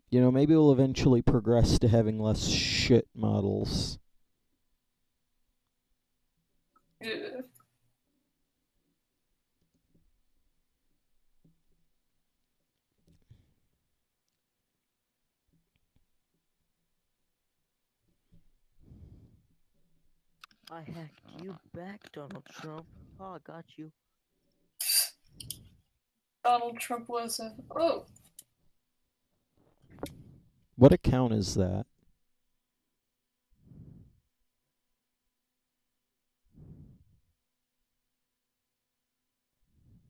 You know, maybe we'll eventually progress to having less shit models. Yeah. I hacked you back, Donald Trump. Oh, I got you. Donald Trump was a... Oh! What account is that?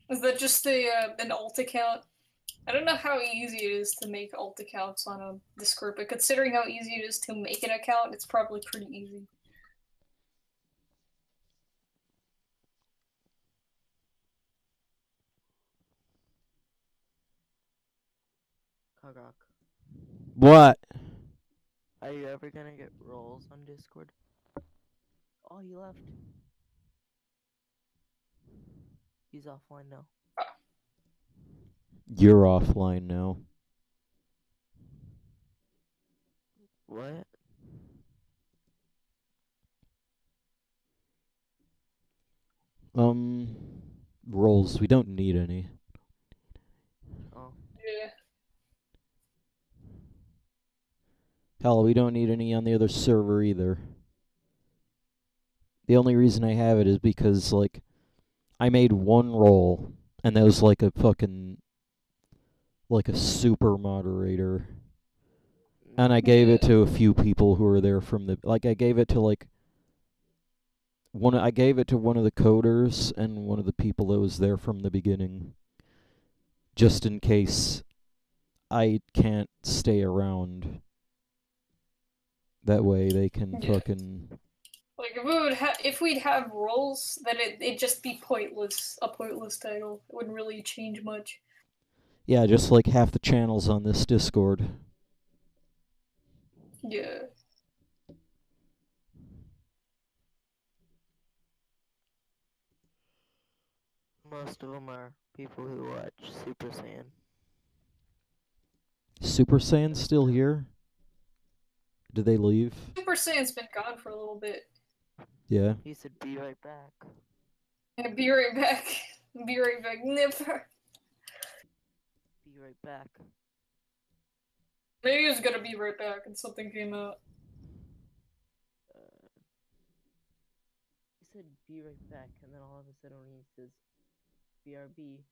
Is that just an alt account? I don't know how easy it is to make alt accounts on a Discord, but considering how easy it is to make an account, it's probably pretty easy. Kargaroc. What? Are you ever gonna get roles on Discord? Oh, he left. He's offline now. You're offline now. What? Roles. We don't need any. Oh. Yeah. Hell, we don't need any on the other server either. The only reason I have it is because, like, I made one role, and that was like a fucking... like a super moderator. And I gave it to a few people who were there from the... Like, I gave it to, like... I gave it to one of the coders and one of the people that was there from the beginning. Just in case I can't stay around. That way they can fucking... Like, if we'd have roles, then it'd just be pointless. A pointless title. It wouldn't really change much. Yeah, just like half the channels on this Discord. Yeah. Most of them are people who watch Super Saiyan. Super Saiyan's still here? Did they leave? Super Saiyan's been gone for a little bit. Yeah. He said, "Be right back." And be right back. Be right back. Never. Be right back. Maybe he was gonna be right back and something came out. He said, "Be right back," and then all of a sudden when he says, "BRB,"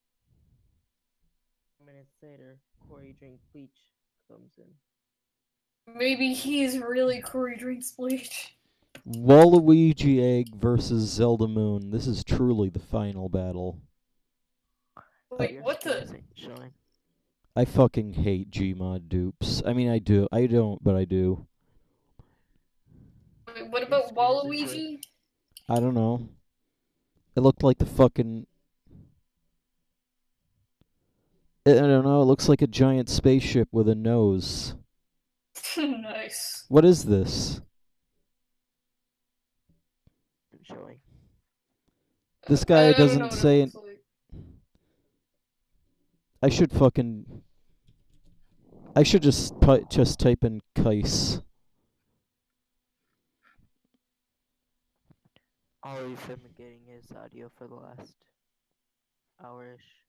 minutes later, Corey drink bleach comes in. Maybe he's really Corey drinks bleach. Waluigi Egg versus Zelda Moon. This is truly the final battle. Wait, Your what scores the? ain't showing. I fucking hate Gmod dupes. I mean, I do. I don't, but I do. Wait, what Your about scores are showing. Waluigi? I don't know. It looked like the fucking... I don't know. It looks like a giant spaceship with a nose. Nice. What is this? Isn't showing. This guy I don't know doesn't what say it it. looks like. I should fucking... I should just type in Kais. All we've been getting is audio for the last hour-ish.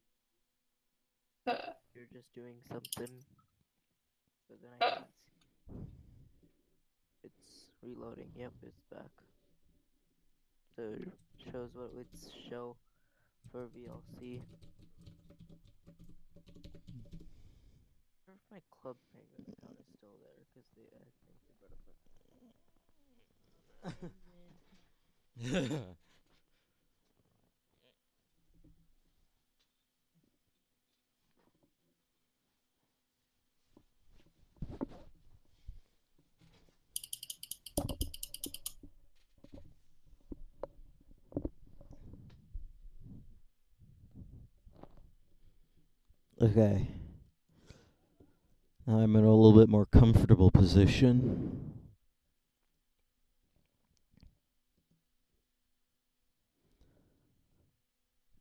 You're just doing something, but then I can't see. It's reloading. Yep, it's back. So it shows what it would show for VLC. I wonder if my Club Penguin account is still there, because I think they brought up Okay. Now I'm in a little bit more comfortable position.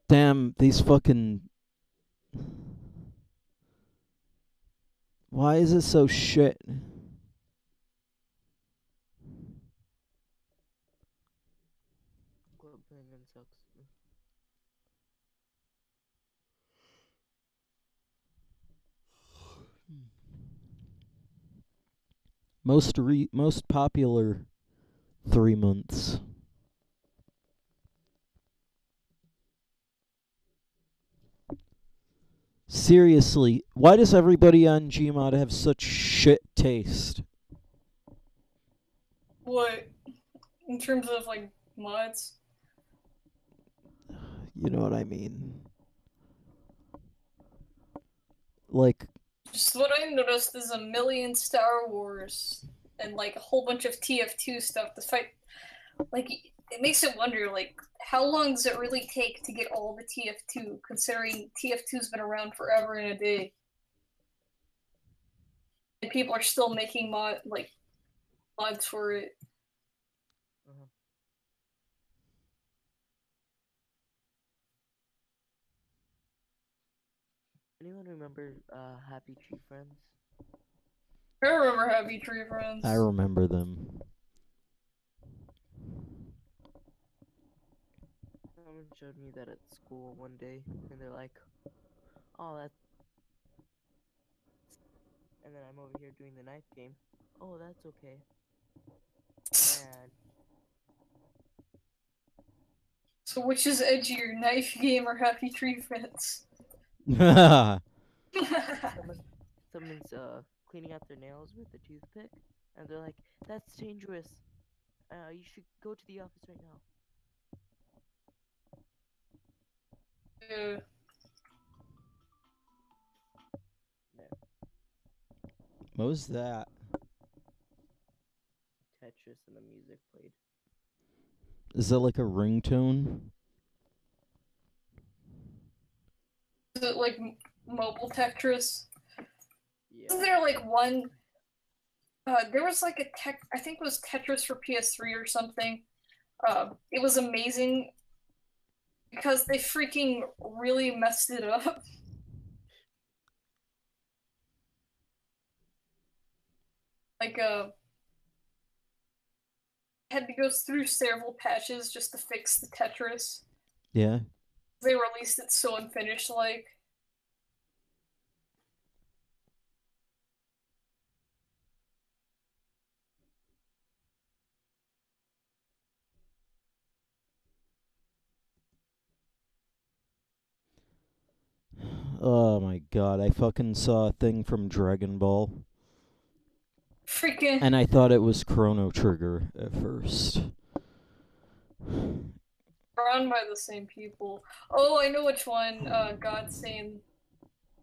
Damn, these fucking... Why is it so shit? Club Penguin sucks. Most popular 3 months. Seriously, why does everybody on Gmod have such shit taste? What? In terms of, like, mods? You know what I mean. Like... Just what I noticed is a million Star Wars and, like, a whole bunch of TF2 stuff to fight. Like, it makes it wonder, like, how long does it really take to get all the TF2, considering TF2's been around forever and a day? And people are still making mods for it. Anyone remember Happy Tree Friends? I remember Happy Tree Friends. I remember them. Someone showed me that at school one day, and they're like, "Oh, that's..." And then I'm over here doing the knife game. "Oh, that's okay." And So which is edgier, knife game or Happy Tree Friends? someone's cleaning out their nails with a toothpick, and they're like, "That's dangerous. You should go to the office right now." Yeah. What was that? Tetris and the music played. Is that like a ringtone? Is it like mobile Tetris. Yeah. Isn't there like one? There was like I think it was Tetris for PS3 or something. It was amazing because they freaking really messed it up. Like had to go through several patches just to fix the Tetris. Yeah. They released it so unfinished like. Oh my god, I fucking saw a thing from Dragon Ball. Freaking. And I thought it was Chrono Trigger at first. Run by the same people. Oh, I know which one. God Saiyan,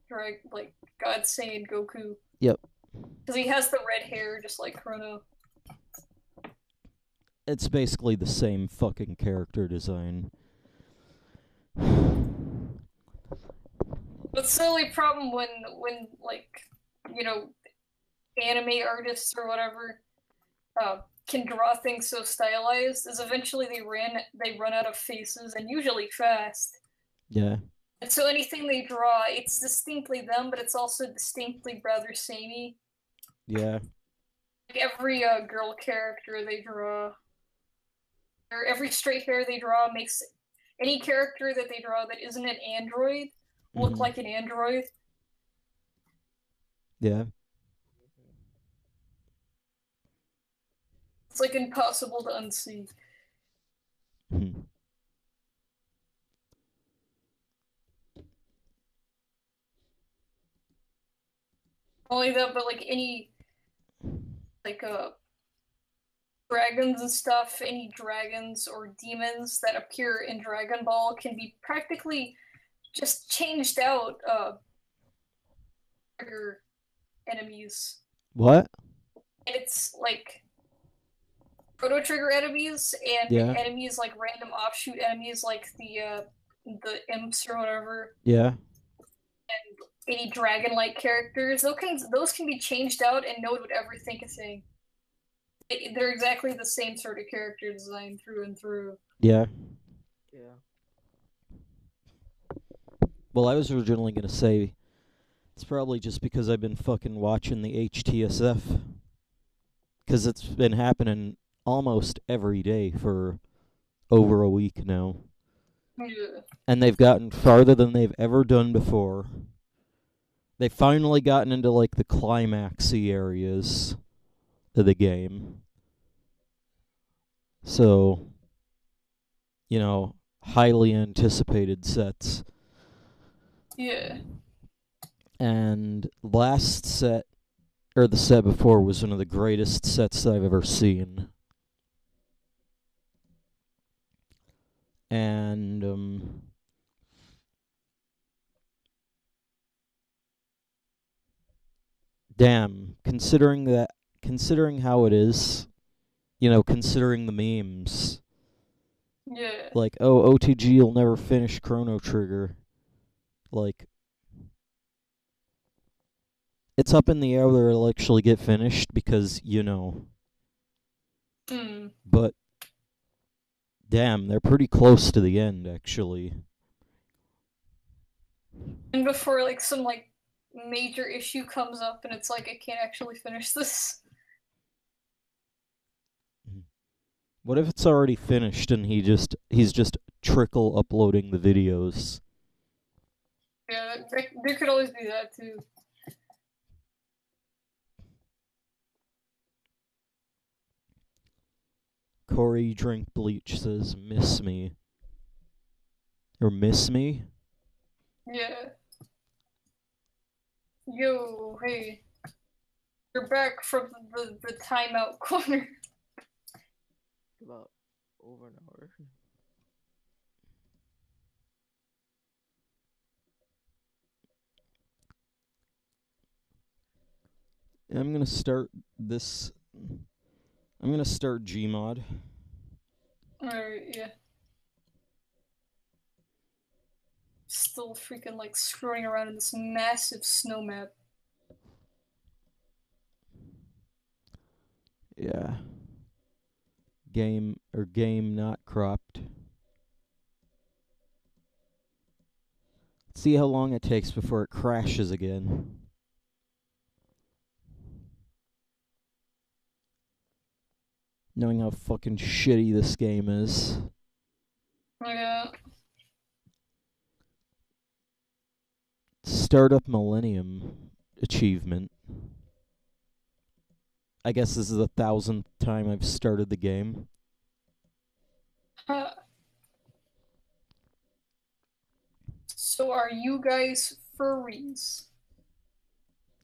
God Saiyan Goku. Yep. Because he has the red hair, just like Chrono. It's basically the same fucking character design. But the only problem when like, you know, anime artists or whatever can draw things so stylized is eventually they run out of faces, and usually fast. Yeah. And so anything they draw, it's distinctly them, but it's also distinctly rather samey. Yeah. Like every girl character they draw, or every straight hair they draw makes any character that they draw that isn't an android look like an android. Yeah. It's like impossible to unsee. Only that, but like any like dragons and stuff, any dragons or demons that appear in Dragon Ball can be practically just changed out trigger enemies. What? And it's like proto trigger enemies and Yeah. enemies like random offshoot enemies like the imps or whatever. Yeah. And any dragon-like characters, those can be changed out and no one would ever think a thing. They're exactly the same sort of character design through and through. Yeah. Yeah. Well, I was originally going to say it's probably just because I've been fucking watching the HTSF. Because it's been happening almost every day for over a week now. Yeah. And they've gotten farther than they've ever done before. They've finally gotten into, like, the climaxy areas of the game. So, you know, highly anticipated sets. Yeah. And last set, or the set before, was one of the greatest sets that I've ever seen. And, damn, considering how it is, you know, considering the memes, Yeah. like, oh, OTG will never finish Chrono Trigger. Like, it's up in the air whether it'll actually get finished because, you know. But, damn, they're pretty close to the end, actually. And before, like, some, like, major issue comes up and it's like, I can't actually finish this. What if it's already finished and he's just trickle uploading the videos? Yeah, there could always be that, too. Corey Drink Bleach says, miss me. Or miss me? Yeah. Yo, hey. You're back from the timeout corner. About over an hour. I'm gonna start this. I'm gonna start gmod. Alright, yeah. Still freaking like screwing around in this massive snow map. Yeah. Game not cropped. Let's see how long it takes before it crashes again. Knowing how fucking shitty this game is. Yeah. Startup Millennium achievement. I guess this is the 1,000th time I've started the game. So are you guys furries?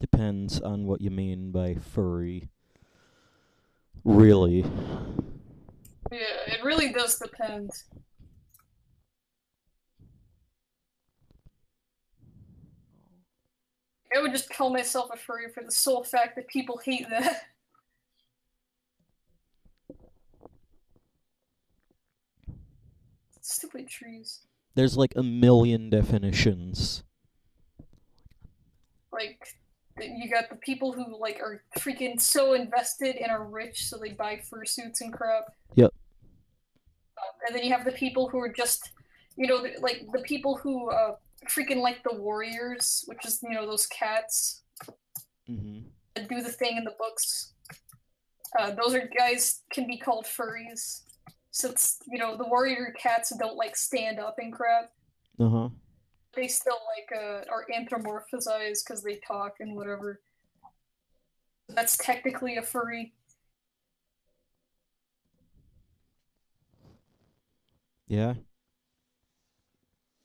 Depends on what you mean by furry. Really. Yeah, it really does depend. I would just call myself a furry for the sole fact that people hate that. Stupid trees. There's like a million definitions. Like, you got the people who like are freaking so invested and are rich, so they buy fursuits and crap. Yep. And then you have the people who are just, you know, like the people who freaking like the warriors, which is, you know, those cats that do the thing in the books. Those are guys can be called furries, since, you know, the warrior cats don't like stand up and crap. They still like are anthropomorphized because they talk and whatever. That's technically a furry. Yeah.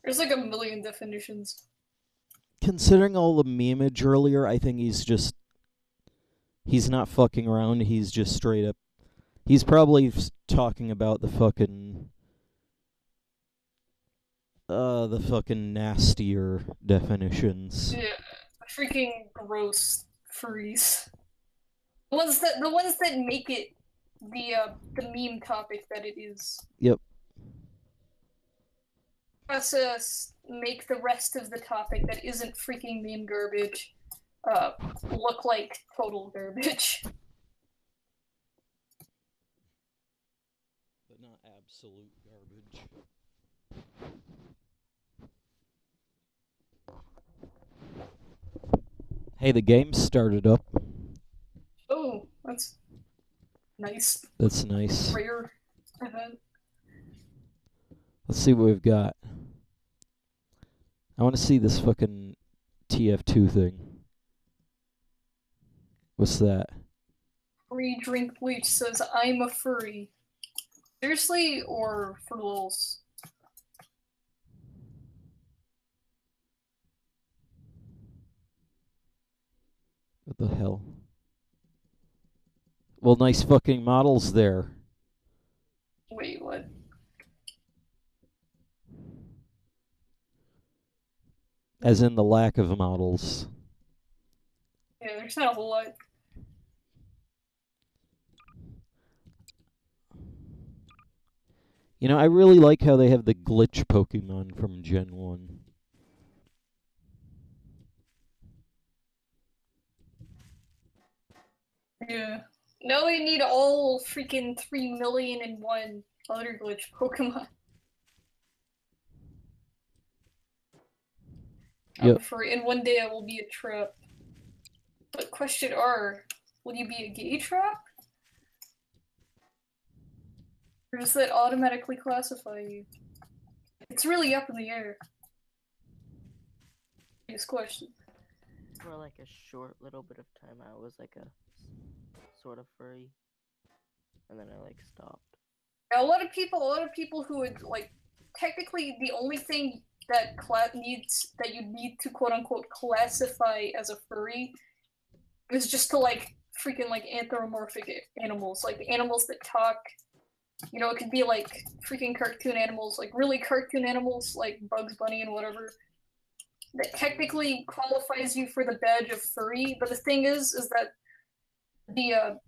There's like a million definitions. Considering all the memeage earlier, I think he's not fucking around, he's just straight up. He's probably talking about the fucking nastier definitions. Yeah, freaking gross furries. The ones that make it the meme topic that it is. Yep. Us make the rest of the topic that isn't freaking meme garbage look like total garbage. But not absolute garbage. Hey, the game started up. Oh, that's nice. That's nice. Rare event. Let's see what we've got. I want to see this fucking TF2 thing. What's that? Free drink bleach says I'm a furry. Seriously, or for lulz? What the hell? Well, nice fucking models there. Wait, what? As in the lack of models. Yeah, there's not a whole lot. You know, I really like how they have the glitch Pokemon from Gen 1. Yeah. Now we need all freaking 3,000,001 other glitch Pokemon. Yep. And one day I will be a trap. But question R, will you be a gay trap? Or does that automatically classify you? It's really up in the air. This question. For like a short little bit of time, I was like a sort of furry, and then I like stopped. A lot of people who would like technically the only thing that you need to quote unquote classify as a furry is just to like freaking like anthropomorphic animals, like animals that talk. You know, it could be like freaking cartoon animals, like really cartoon animals like Bugs Bunny and whatever. That technically qualifies you for the badge of furry, but the thing is that the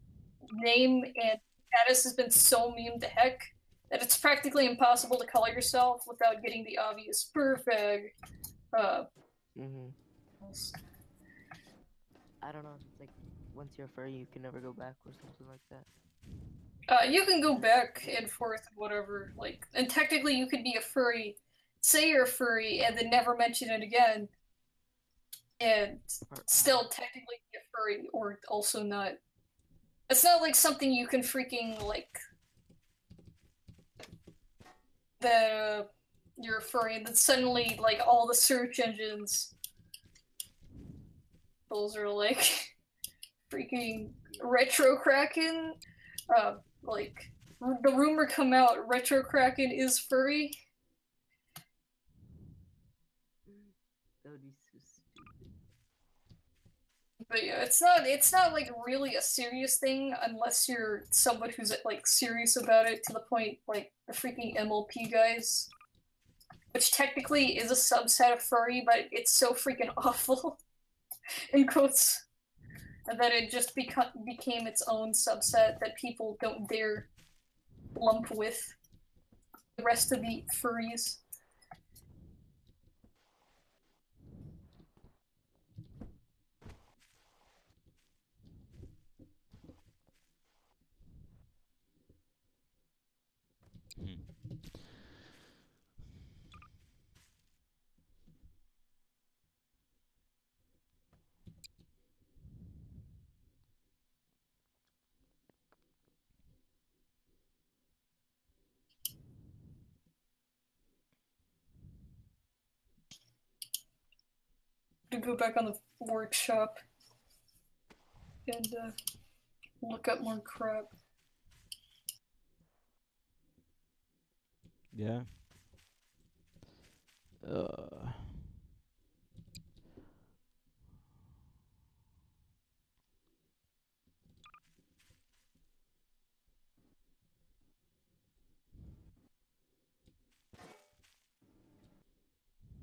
name and status has been so memed to heck that it's practically impossible to call yourself without getting the obvious perfect. Mhm. I don't know. It's like once you're furry, you can never go back or something like that. You can go back and forth and whatever, like, and technically you could be a furry, say you're a furry, and then never mention it again, and still technically be a furry, or also not. It's not like something you can freaking, like, that you're a furry, and then suddenly, like, all the search engines, those are like, freaking Retro Kraken, like, the rumor come out, Retro Kraken is furry. That would be so stupid. But yeah, it's not like really a serious thing unless you're someone who's like serious about it to the point like the freaking MLP guys, which technically is a subset of furry, but it's so freaking awful in quotes that it just became its own subset that people don't dare lump with the rest of the furries. To go back on the workshop and look up more crap. Yeah.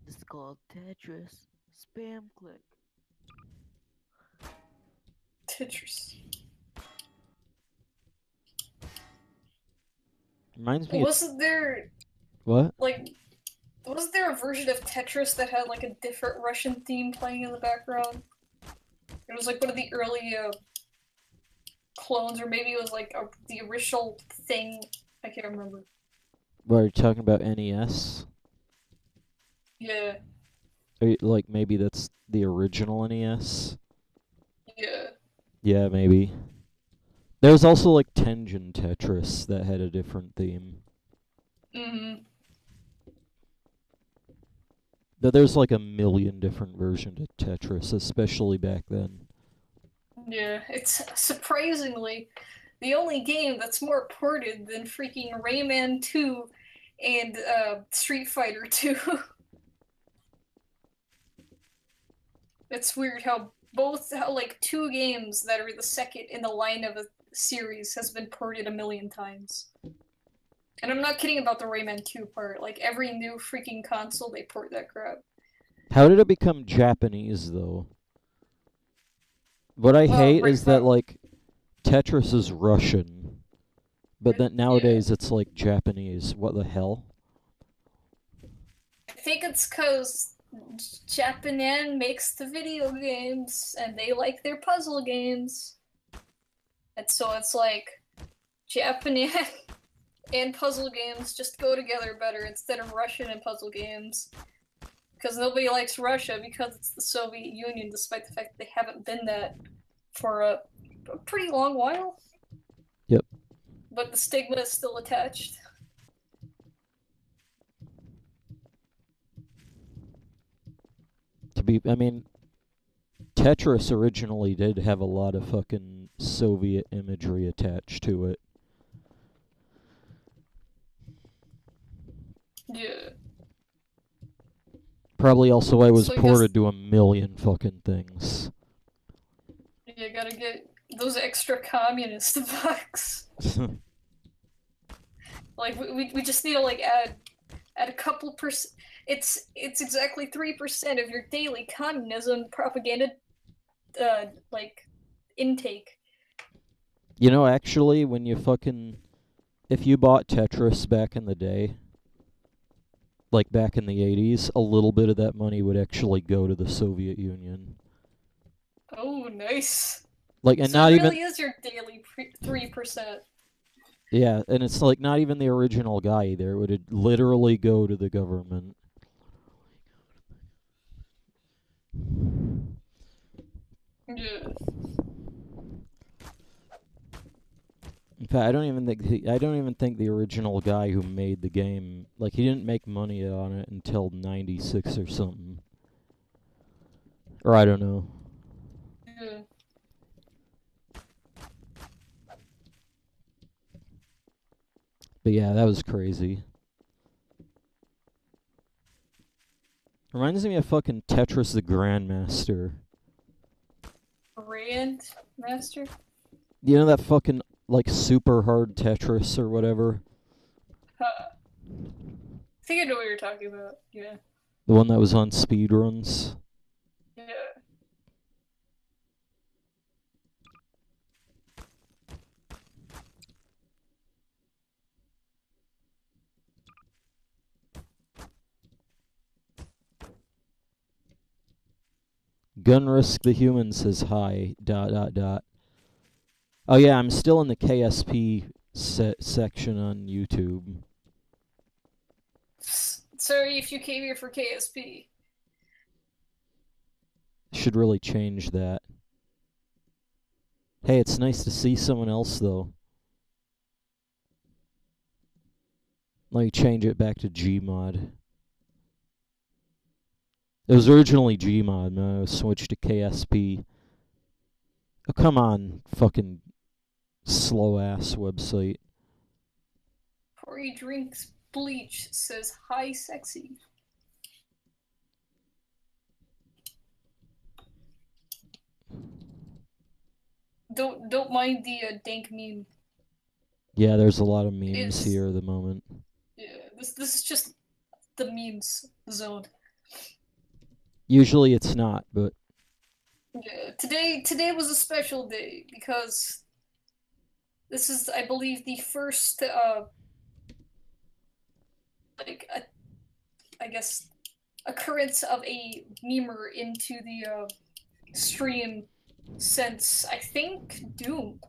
It's called Tetris. Spam click. Tetris. Reminds me Wasn't there what? like wasn't there a version of Tetris that had like a different Russian theme playing in the background? It was like one of the early clones, or maybe it was like the original thing. I can't remember. What, are you talking about NES? Yeah, Like maybe that's the original NES? yeah. Yeah, maybe. There was also like Tengen Tetris that had a different theme. Mm-hmm. But there's like a million different versions of Tetris, especially back then. Yeah, it's surprisingly the only game that's more ported than freaking Rayman 2 and Street Fighter 2. It's weird how like two games that are the second in the line of a series has been ported a million times. And I'm not kidding about the Rayman 2 part. Like every new freaking console, they port that crap. How did it become Japanese, though? What I hate is that, like, Tetris is Russian, but then nowadays it's, like, Japanese. What the hell? I think it's because Japan makes the video games, and they like their puzzle games. And so it's like, Japan and puzzle games just go together better instead of Russian and puzzle games. Because nobody likes Russia because it's the Soviet Union, despite the fact that they haven't been that for a pretty long while. Yep. But the stigma is still attached. I mean, Tetris originally did have a lot of fucking Soviet imagery attached to it. Yeah. Probably also why it was So ported to a million fucking things. You gotta get those extra communist bucks. Like we just need to like add a couple percent. It's exactly 3% of your daily communism propaganda, like intake. You know, actually, when you fucking if you bought Tetris back in the day, like back in the 80s, a little bit of that money would actually go to the Soviet Union. Oh, nice. Like, and So not it even really is your daily 3%. yeah, and it's like not even the original guy either. It would literally go to the government. Yeah. In fact, I don't even think the original guy who made the game, like, he didn't make money on it until 96 or something. Or I don't know. Yeah. But yeah, that was crazy. Reminds me of fucking Tetris the Grandmaster. Grandmaster? You know that fucking, like, super hard Tetris or whatever? I think I know what you're talking about. Yeah. The one that was on speedruns? Yeah. Gunrisk the Human says hi, ... Oh yeah, I'm still in the KSP section on YouTube. Sorry if you came here for KSP. Should really change that. Hey, it's nice to see someone else, though. Let me change it back to gmod. It was originally gmod, and I switched to KSP. Oh, come on, fucking slow-ass website. Before he drinks bleach, says hi, sexy. Don't mind the dank meme. Yeah, there's a lot of memes here at the moment. Yeah, this is just the memes zone. Usually it's not, but Yeah, today was a special day because this is, I believe, the first I guess occurrence of a memer into the stream since I think Doom.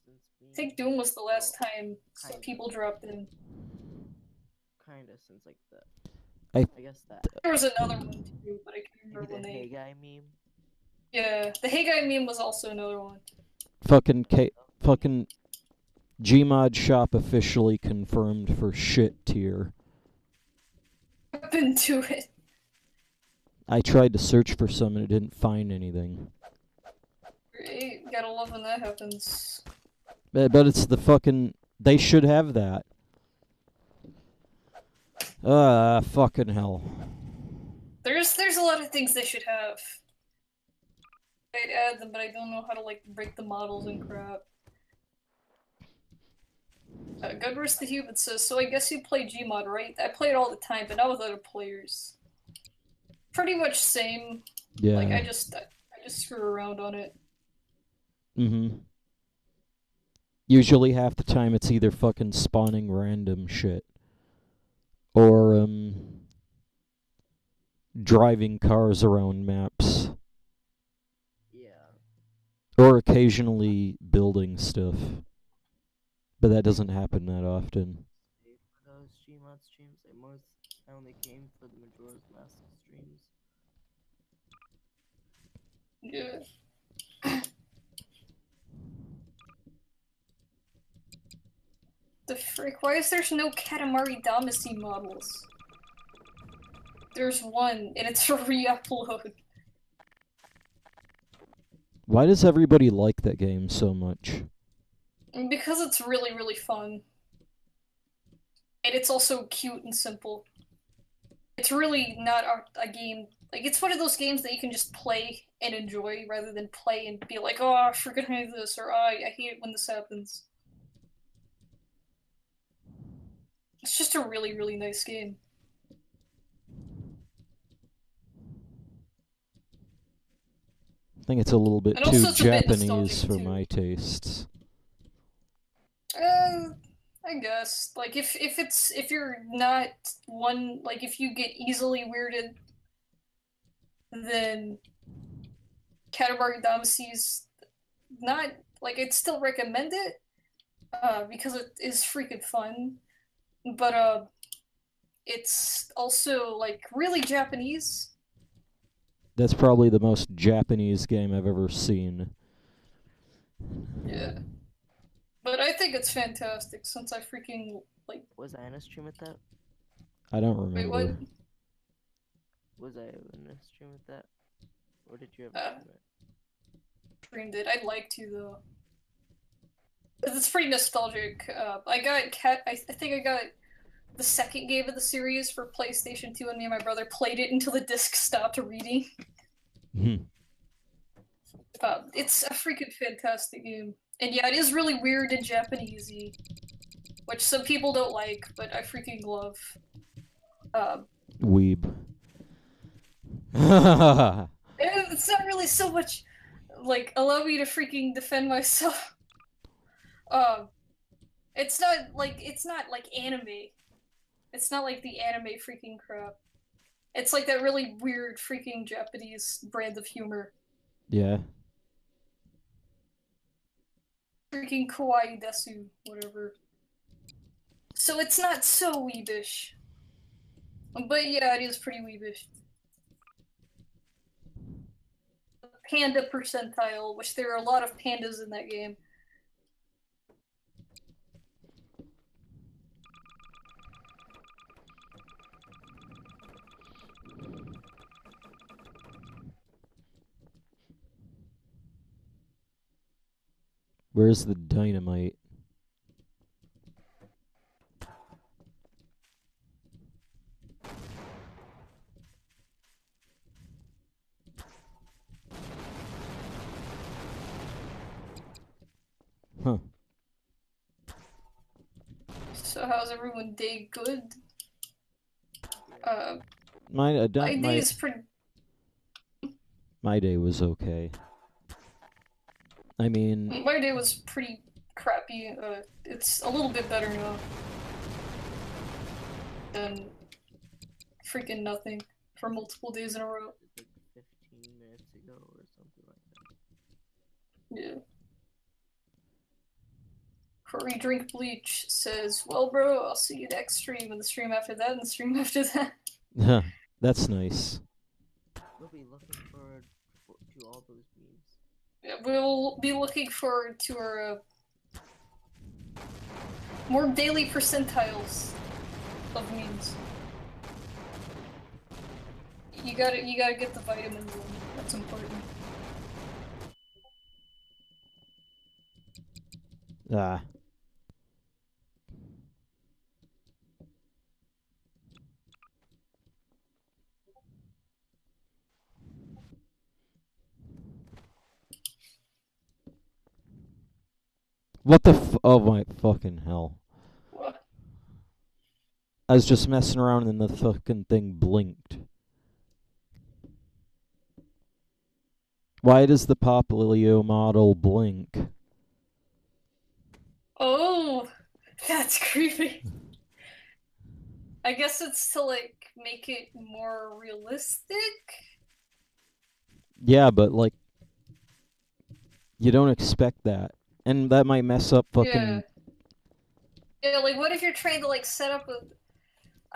I think Doom was the last time people dropped in. Kinda since like the I guess that There was another one too, but I can't maybe remember the the Hey name. Guy meme. Yeah, the Hey Guy meme was also another one. fucking Gmod shop officially confirmed for shit tier. I've been to it. I tried to search for some and it didn't find anything. Great, gotta love when that happens. But it's the fucking... They should have that. Fucking hell. There's a lot of things they should have. I'd add them, but I don't know how to like break the models and crap. Gunrisk the Human says, so I guess you play Gmod, right? I play it all the time, but not with other players. Pretty much same. Yeah. Like I just screw around on it. Mm-hmm. Usually half the time it's either fucking spawning random shit. Or, driving cars around maps. Yeah. Or occasionally building stuff. But that doesn't happen that often. For those Gmod streams, I only came for the Majora's Mask streams. Yeah. The frick? Why is there's no Katamari Damacy models? There's one, and it's a re-upload. Why does everybody like that game so much? Because it's really, really fun. And it's also cute and simple. It's really not a game... Like, it's one of those games that you can just play and enjoy, rather than play and be like, oh, I freaking hate this, or oh, I hate it when this happens. It's just a really, really nice game. I think it's a little bit And too also it's a bit Japanese nostalgic, for too. my tastes. I guess. Like if you're not one, like if you get easily weirded, then Katamari Damacy's not like I'd still recommend it, because it is freaking fun. But it's also like really Japanese. That's probably the most Japanese game I've ever seen. Yeah. But I think it's fantastic since I freaking like. Was I in a stream with that? I don't Wait, remember. what? Was I in a stream with that? Or did you ever Uh, stream it? Streamed it. I'd like to though. 'Cause it's pretty nostalgic. I got cat. I think I got the second game of the series for PlayStation 2, and me and my brother played it until the disc stopped reading. It's a freaking fantastic game. And yeah, it is really weird and Japanesey, which some people don't like, but I freaking love. Weeb. It's not really so much like allow me to freaking defend myself. It's not like anime. It's not like the anime freaking crap. It's like that really weird freaking Japanese brand of humor. Yeah. Freaking kawaii desu, whatever. So it's not so weebish. But yeah, it is pretty weebish. Panda percentile, which there are a lot of pandas in that game. Where's the dynamite? Huh. So how's everyone day good? My day is pretty. My day was okay. I mean, my day was pretty crappy. It's a little bit better now than freaking nothing for multiple days in a row. Like 15 minutes ago or something like that. Yeah. Corey Drink Bleach says, "Well, bro, I'll see you next stream, and the stream after that, and the stream after that." That's nice. We'll be looking forward to all those memes. Yeah, we'll be looking forward to our more daily percentiles of memes. You gotta get the vitamins in. That's important. Ah. What the oh my fucking hell. What? I was just messing around and the fucking thing blinked. Why does the Poplio model blink? Oh, that's creepy. I guess it's to like make it more realistic. Yeah, but like you don't expect that. And that might mess up fucking Yeah, like what if you're trying to like set up a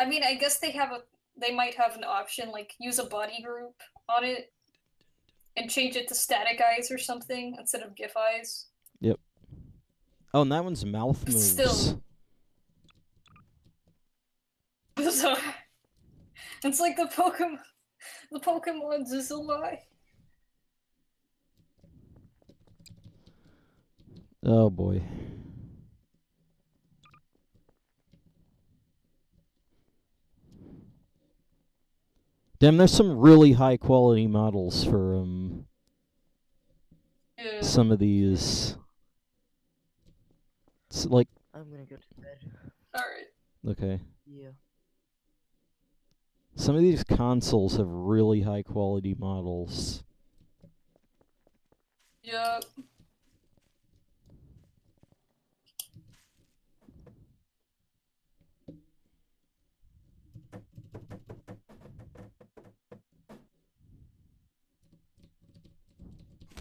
I mean, I guess they might have an option like use a body group on it and change it to static eyes or something instead of GIF eyes. Yep. Oh, and that one's mouth But moves. still. So, it's like the Pokemon Zuzulai. Oh boy. Damn, there's some really high quality models for Yeah. some of these. It's like I'm gonna go to bed. Alright. okay. Yeah. Some of these consoles have really high quality models. Yep.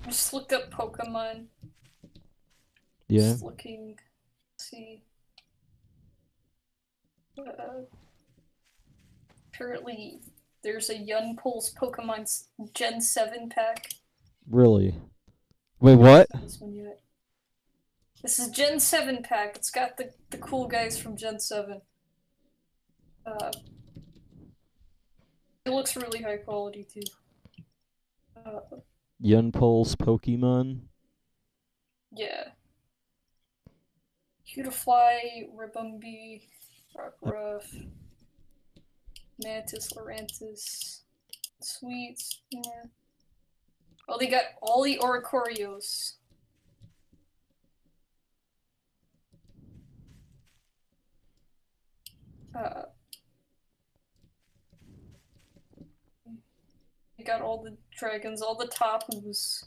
Just looked up Pokemon. Yeah. Just looking. See. Apparently, there's a Yunpulse Pokemon Gen 7 pack. Really? Wait, what? This one yet. This is Gen 7 pack. It's got the cool guys from Gen 7. It looks really high quality too. Yunpulse Pokemon? Yeah. Cutiefly, Ribombee, Rockruff, Mantis, Lurantis. Sweet. Yeah. Oh, they got all the Oricorios. They got all the dragons, all the Tapus.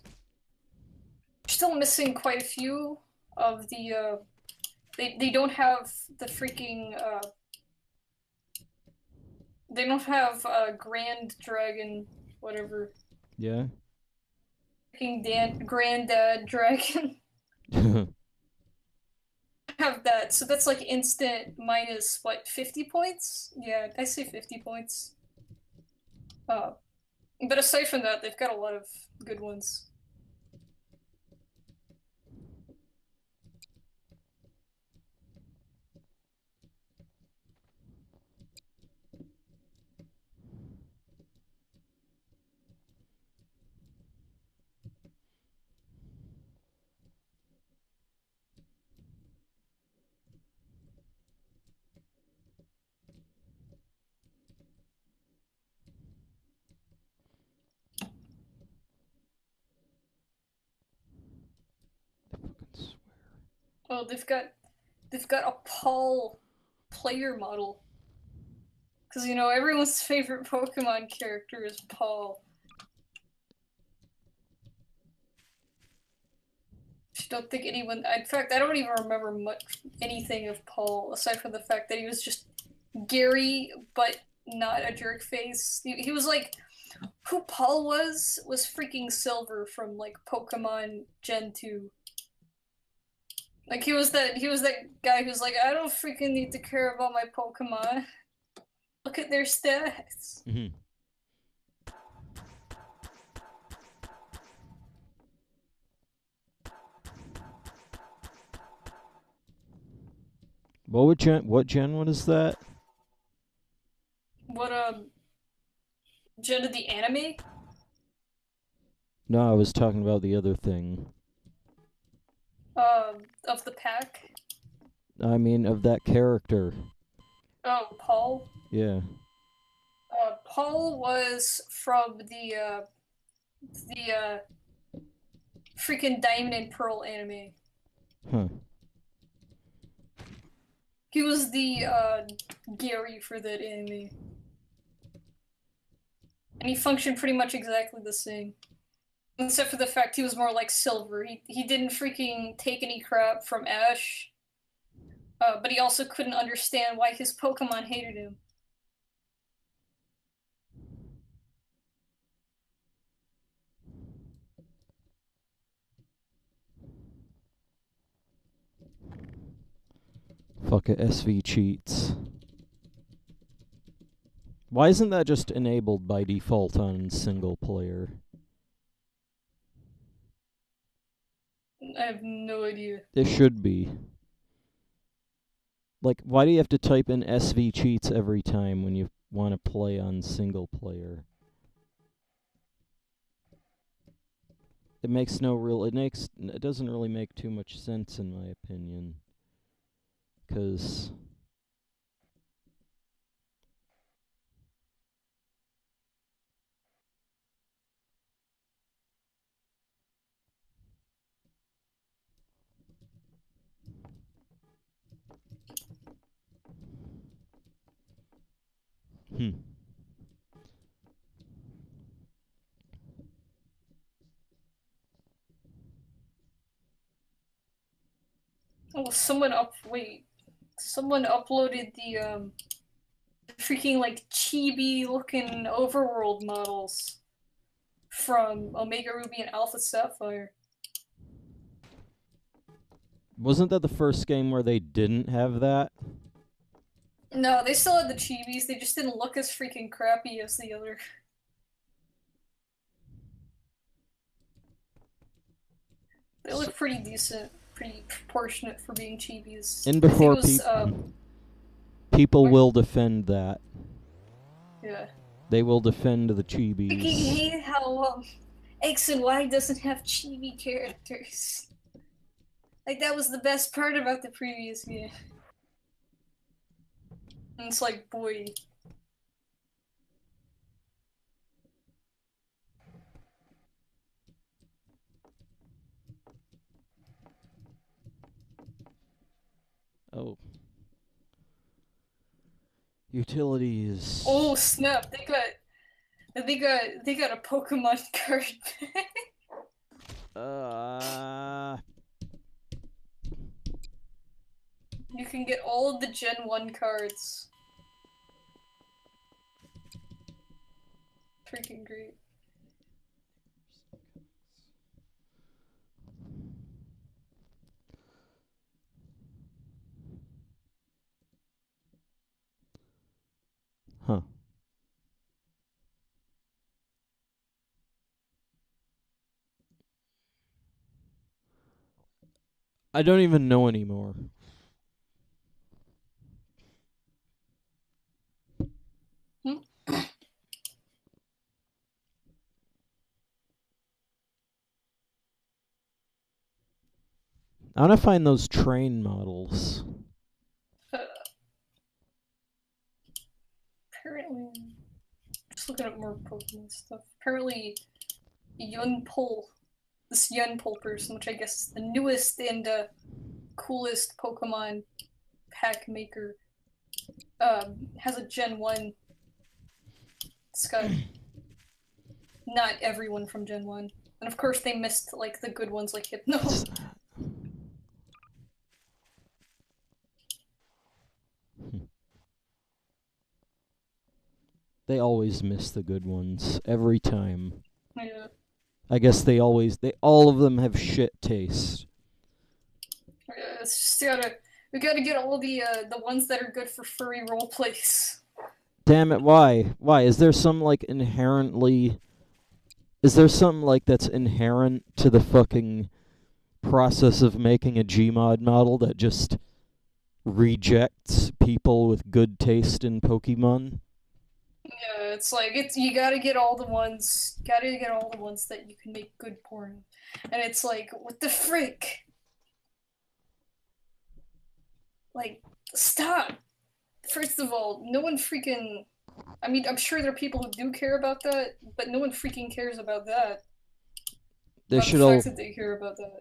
Still missing quite a few of the, they don't have the freaking, they don't have Grand Dragon, whatever. Yeah. Freaking Granddad Dragon. Have that, so that's like instant minus, what, 50 points? Yeah, I say 50 points. But aside from that, they've got a lot of good ones. Oh, they've got a Paul player model. Because, you know, everyone's favorite Pokemon character is Paul. I don't think anyone... In fact, I don't even remember anything of Paul, aside from the fact that he was just Gary, but not a jerk face. He was like... Who Paul was freaking Silver from, like, Pokemon Gen 2. Like, he was that guy who's like, I don't freaking need to care about my Pokemon. Look at their stats. Mm-hmm. What gen one is that? What, Gen of the anime? No, I was talking about the other thing. Of the pack? I mean, of that character. Oh, Paul? Yeah. Paul was from the freaking Diamond and Pearl anime. Huh. He was the, Gary for that anime. And he functioned pretty much exactly the same. Except for the fact he was more like Silver. He didn't freaking take any crap from Ash. But he also couldn't understand why his Pokemon hated him. Fuck it, SV cheats. Why isn't that just enabled by default on single player? I have no idea. It should be. Like, why do you have to type in SV cheats every time when you want to play on single player? It makes no real... It doesn't really make too much sense, in my opinion. 'Cause... Oh, someone uploaded the, freaking, like, chibi-looking overworld models. from Omega Ruby and Alpha Sapphire. Wasn't that the first game where they didn't have that? No, they still had the chibis. They just didn't look as freaking crappy as the other. They look pretty decent, pretty proportionate for being chibis. And before people what? will defend that. Yeah. They will defend the I chibis. hate how X and Y doesn't have chibi characters. Like, that was the best part about the previous game. And it's like, boy. Oh. Utilities. Oh snap! They got a Pokemon card. You can get all of the Gen 1 cards. Freaking great. Huh. I don't even know anymore. I want to find those train models. Apparently, just looking at more Pokemon stuff. Apparently, this Yunpol person, which I guess is the newest and coolest Pokemon pack maker, has a Gen 1. It's got not everyone from Gen 1. And of course they missed like the good ones like Hypno. They always miss the good ones every time. Yeah. I guess all of them have shit taste. Yeah, it's just we gotta get all the ones that are good for furry roleplays. Damn it, why? Why? Is there some like something like that's inherent to the fucking process of making a gmod model that just rejects people with good taste in Pokemon? Yeah, it's like you gotta get all the ones that you can make good porn. And it's like, what the frick? Like, stop! First of all, no one freaking... I mean, I'm sure there are people who do care about that, but no one freaking cares about that. They should all... The fact that they care about that.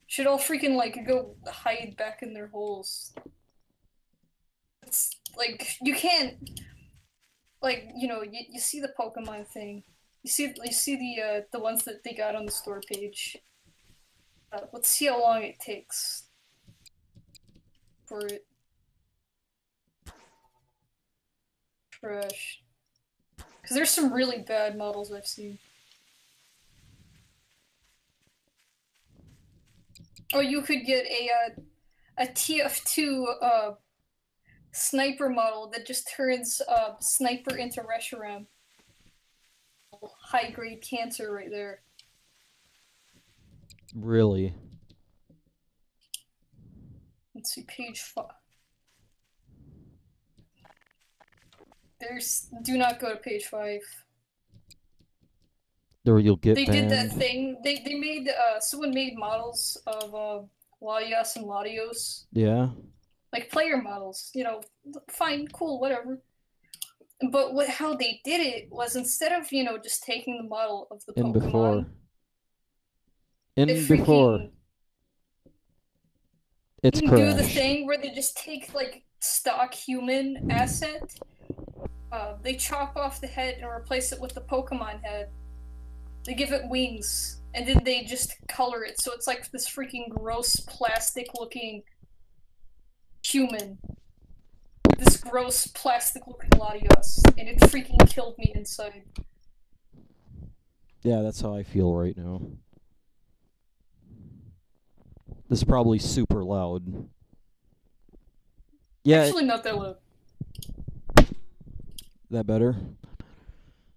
Should all freaking, like, go hide back in their holes. It's, like, you can't... Like, you know, you see the Pokemon thing. You see the ones that they got on the store page. Let's see how long it takes for it. Trash. Because there's some really bad models I've seen. Oh, you could get a TF2 sniper model that just turns sniper into Reshiram. High grade cancer right there. Really? Let's see, page 5. Do not go to page 5. Or you'll get They banned. did that thing. They made someone made models of Latios and Latios. Yeah. Like player models, you know, fine, cool, whatever. But how they did it was instead of, you know, just taking the model of the Pokemon. It's crashed. Do the thing where they just take like stock human asset, they chop off the head and replace it with the Pokemon head. They give it wings, and then they just color it so it's like this freaking gross plastic-looking human. This gross plastic-looking Latios, and it freaking killed me inside. Yeah, that's how I feel right now. This is probably super loud. Yeah, Actually, not that loud. that better?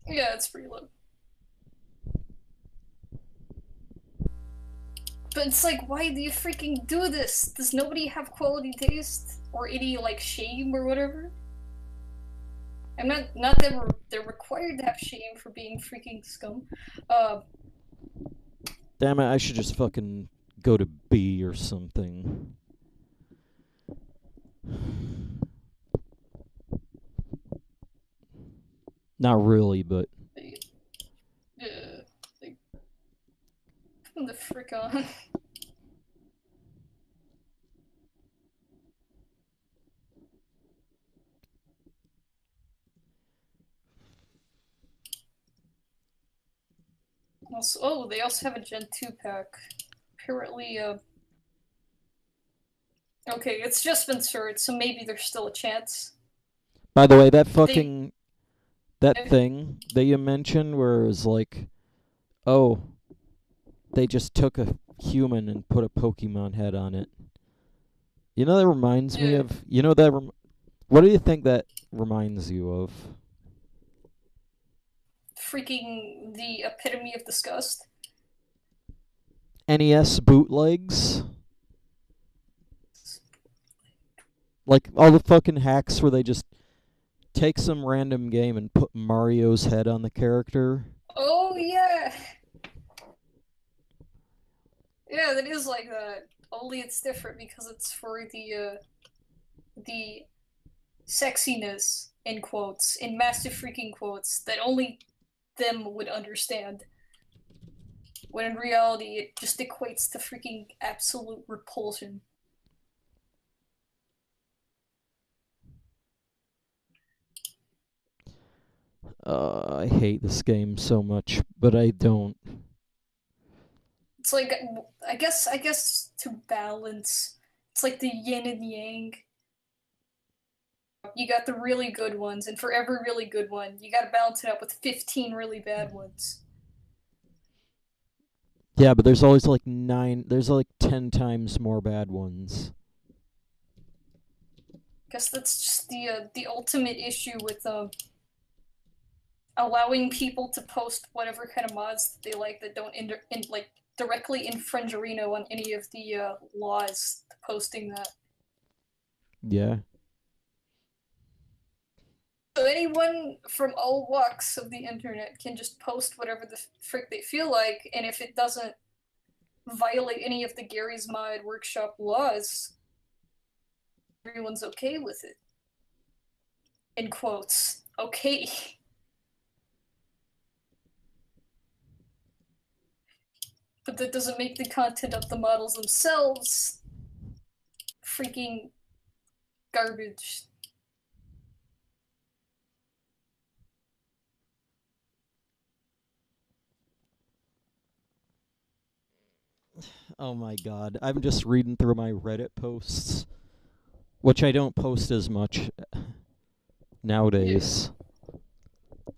Yeah, it's pretty low. But it's like, why do you freaking do this? Does nobody have quality taste? Or any, like, shame or whatever? I'm not that they're required to have shame for being freaking scum. Damn it, I should just fucking go to B or something. Not really, but... Like, come the frick on. Also, oh, they also have a Gen 2 pack. Apparently, okay, it's just been sorted, so maybe there's still a chance. By the way, that fucking... that thing that you mentioned where it was like... Oh, they just took a human and put a Pokemon head on it. You know that reminds me of... You know that... what do you think that reminds you of? Freaking the epitome of disgust. NES bootlegs? Like, all the fucking hacks where they just take some random game and put Mario's head on the character. Oh, yeah! Yeah, that is like that. Only it's different because it's for the sexiness, in quotes, in massive freaking quotes, that only them would understand. When in reality, it just equates to freaking absolute repulsion. I hate this game so much, but I don't. It's like, I guess to balance, it's like the yin and yang. You got the really good ones, and for every really good one, you gotta balance it out with 15 really bad ones. Yeah, but there's always like 10 times more bad ones. Guess that's just the ultimate issue with allowing people to post whatever kind of mods that they like that don't like directly infringe Arena on any of the laws posting that. Yeah. So anyone from all walks of the internet can just post whatever the frick they feel like, and if it doesn't violate any of the Gary's Mod Workshop laws, everyone's okay with it. In quotes. Okay. But that doesn't make the content of the models themselves freaking garbage. Oh my god. I'm just reading through my Reddit posts, which I don't post as much nowadays.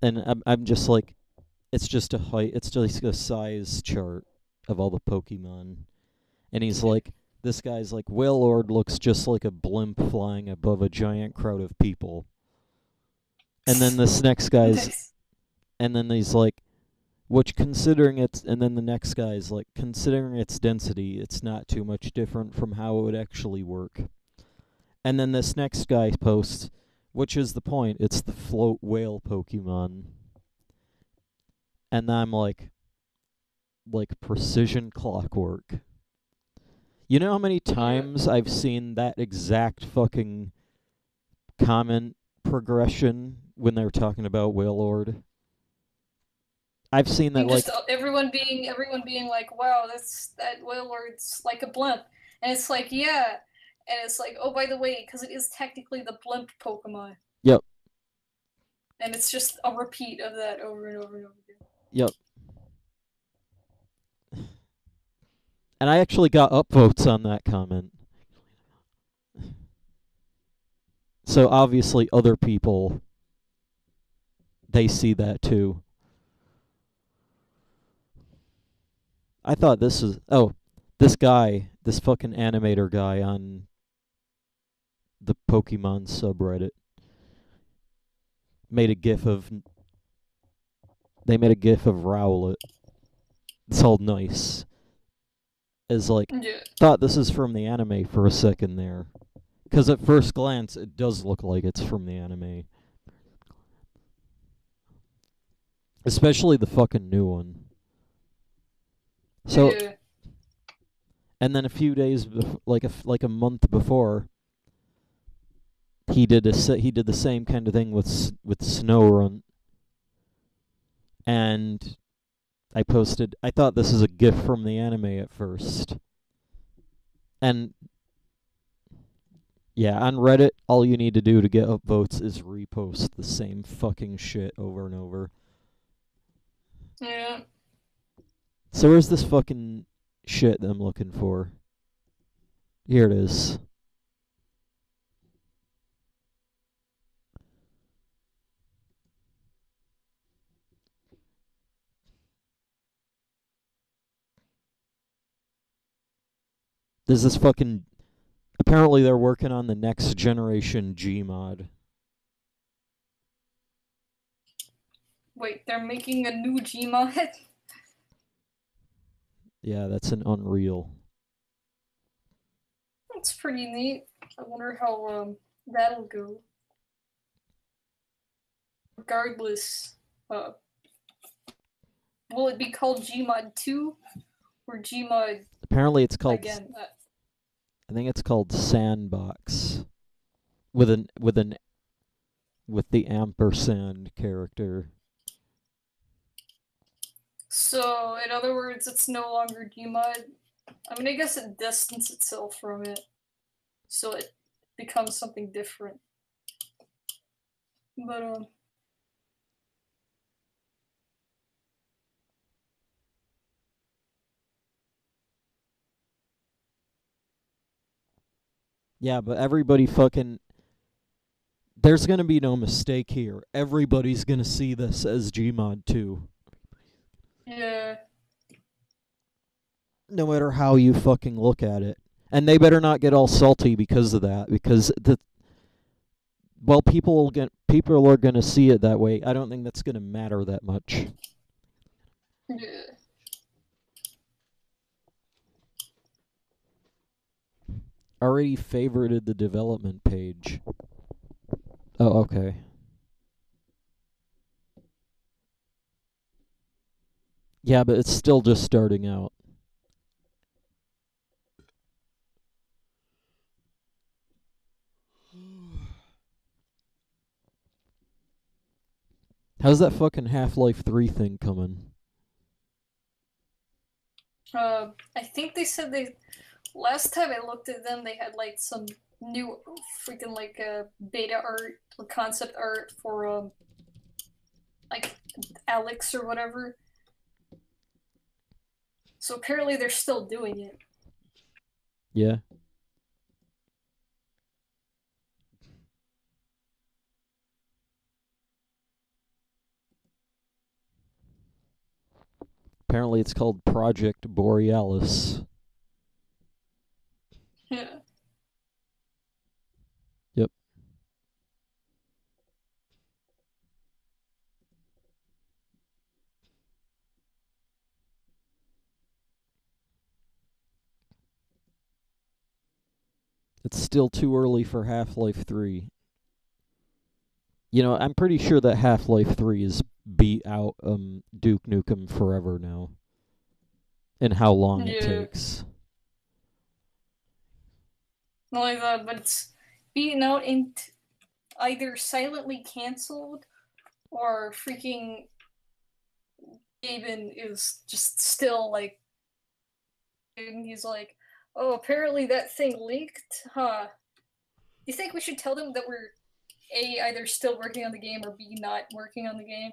And I'm just like, it's just a height, it's just a size chart of all the Pokemon. And he's like, this guy's like, Wailord looks just like a blimp flying above a giant crowd of people. And then this next guy's, and then he's like, which considering it's, and then the next guy's like, considering its density, it's not too much different from how it would actually work. And then this next guy posts, which is the point, it's the float whale Pokemon. And I'm like precision clockwork. You know how many times I've seen that exact fucking comment progression when they were talking about Wailord? I've seen that, just everyone being like, wow, that Wailord's like a blimp. And it's like, yeah. And it's like, oh, by the way, because it is technically the blimp Pokemon. Yep. And it's just a repeat of that over and over and over again. Yep. And I actually got upvotes on that comment. So obviously other people, they see that too. I thought this was this guy, this fucking animator guy on the Pokemon subreddit made a gif of Rowlet. It's all nice. As like Yeah. thought this is from the anime for a second there. Cuz at first glance it does look like it's from the anime. Especially the fucking new one. So Yeah. and then a few days like a month before he did the same kind of thing with Snowrun, and I thought this is a gif from the anime at first. And yeah, on Reddit all you need to do to get upvotes is repost the same fucking shit over and over. Yeah. So where's this fucking shit that I'm looking for? Here it is. There's this fucking... Apparently they're working on the next generation Gmod. Wait, they're making a new gmod? Yeah, that's an Unreal. That's pretty neat. I wonder how that'll go. Regardless, will it be called Gmod 2 or Gmod Apparently it's called... again? I think it's called Sandbox. With the ampersand character. So, in other words, it's no longer Gmod. I mean, I guess it distanced itself from it, so it becomes something different. But Yeah, but everybody fucking... There's gonna be no mistake here. Everybody's gonna see this as Gmod 2. yeah, No matter how you fucking look at it. And they better not get all salty because of that, because people are gonna see it that way. I don't think that's gonna matter that much. yeah. Already favorited the development page. Oh, okay. Yeah, but it's still just starting out. How's that fucking Half-Life 3 thing coming? I think they said last time I looked at them, they had like some new freaking like beta art or concept art for like Alex or whatever. So apparently they're still doing it. Yeah. Apparently it's called Project Borealis. Yeah. Yep. It's still too early for Half-Life 3. You know, I'm pretty sure that Half-Life 3 is beat out Duke Nukem Forever now. And how long it takes. Not like that, but it's beaten out and either silently cancelled or freaking Gaben is just still like, and he's like, oh, apparently that thing leaked, huh? Do you think we should tell them that we're A, either still working on the game or B, not working on the game?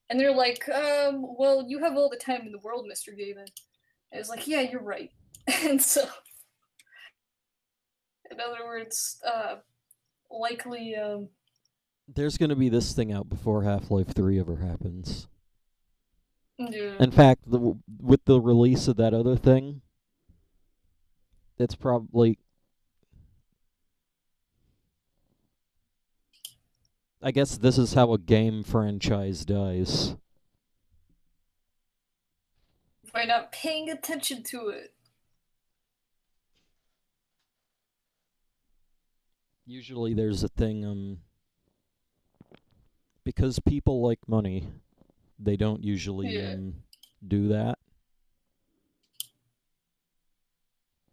And they're like, well, you have all the time in the world, Mr. Gaben. I was like, yeah, you're right. And so, in other words, likely, There's gonna be this thing out before Half-Life 3 ever happens. Yeah. In fact, with the release of that other thing, it's probably... I guess this is how a game franchise dies. By not paying attention to it. Usually there's a thing, because people like money, they don't usually Yeah. do that.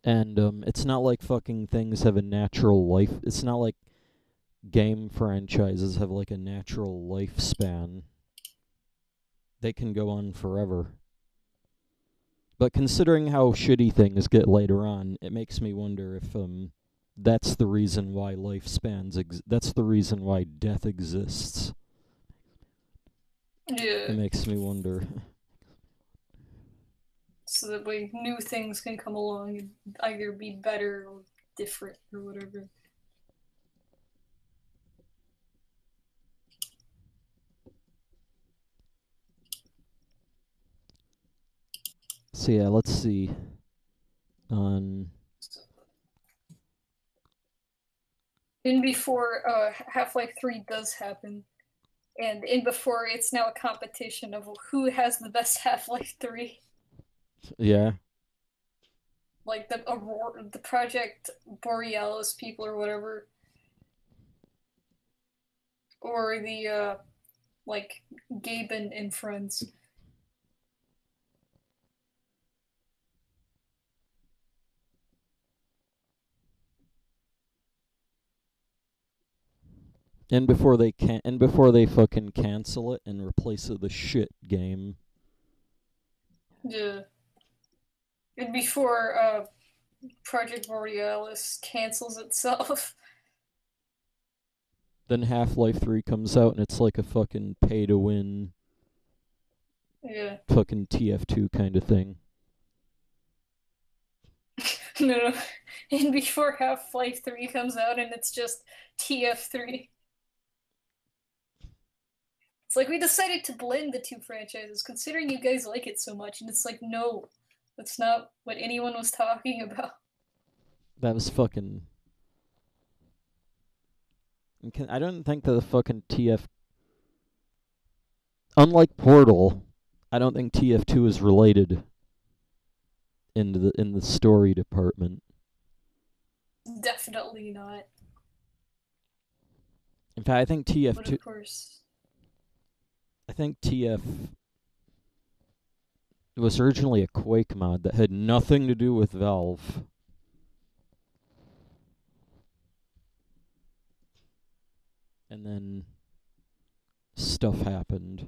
And it's not like fucking things have a natural life. It's not like game franchises have like a natural lifespan. They can go on forever. But considering how shitty things get later on, it makes me wonder if that's the reason why that's the reason why death exists. Yeah. It makes me wonder. So that way new things can come along and either be better or different or whatever. So yeah, let's see. On In before Half-Life 3 does happen, and in before it's now a competition of who has the best Half-Life 3. yeah. Like the Project Borealis people or whatever, or the like Gaben and friends. And before they fucking cancel it and replace it with a shit game. Yeah. And before Project Borealis cancels itself. Then Half-Life 3 comes out and it's like a fucking pay to win Yeah. fucking TF2 kind of thing. No. And before Half-Life 3 comes out and it's just TF3. It's like we decided to blend the two franchises, considering you guys like it so much, and it's like, no, that's not what anyone was talking about. That was fucking... I don't think that the fucking TF... Unlike Portal, I don't think TF2 is related in the story department. Definitely not. In fact, I think TF2... But of course... I think TF was originally a Quake mod that had nothing to do with Valve. And then stuff happened.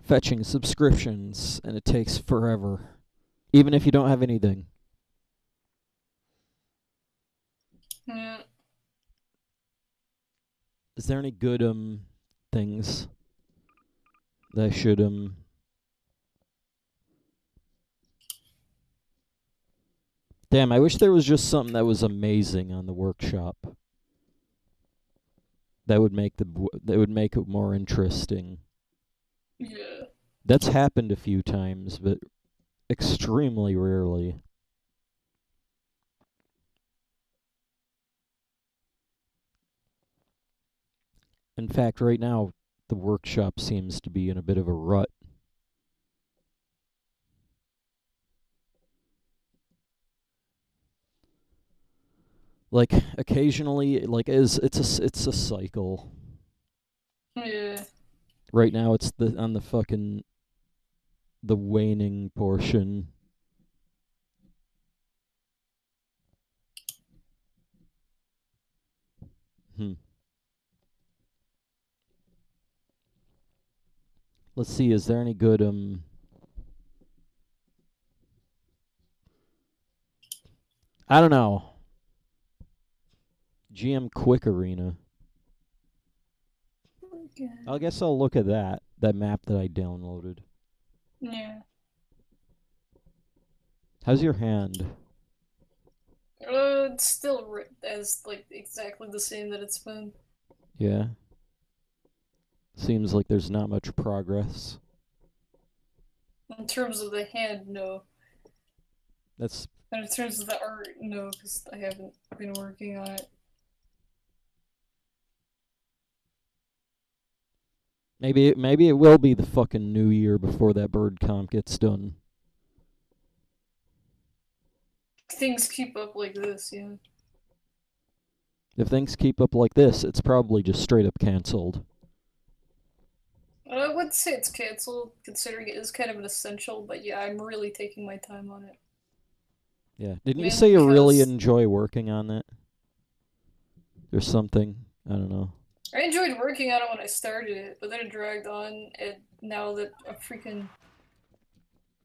Fetching subscriptions, and it takes forever. Even if you don't have anything. Yeah. Is there any good things that I should Damn, I wish there was just something that was amazing on the workshop. That would make it more interesting. Yeah. That's happened a few times, but extremely rarely. In fact, right now, the workshop seems to be in a bit of a rut. Like occasionally, like it's a cycle. Yeah. Right now, it's on the waning portion. Let's see, is there any good I don't know. GM Quick Arena. Okay. I guess I'll look at that map that I downloaded. Yeah. How's your hand? It's still as like exactly the same that it's been. Yeah. Seems like there's not much progress. In terms of the hand, no. That's And in terms of the art, no, because I haven't been working on it. maybe it will be the fucking new year before that bird comp gets done. Things keep up like this, yeah. If things keep up like this, it's probably just straight up canceled. I wouldn't say it's canceled, considering it is kind of an essential, but yeah, I'm really taking my time on it. Yeah. Didn't you Mainly say you really because enjoy working on that? There's something. I don't know. I enjoyed working on it when I started it, but then it dragged on, and now that I've freaking,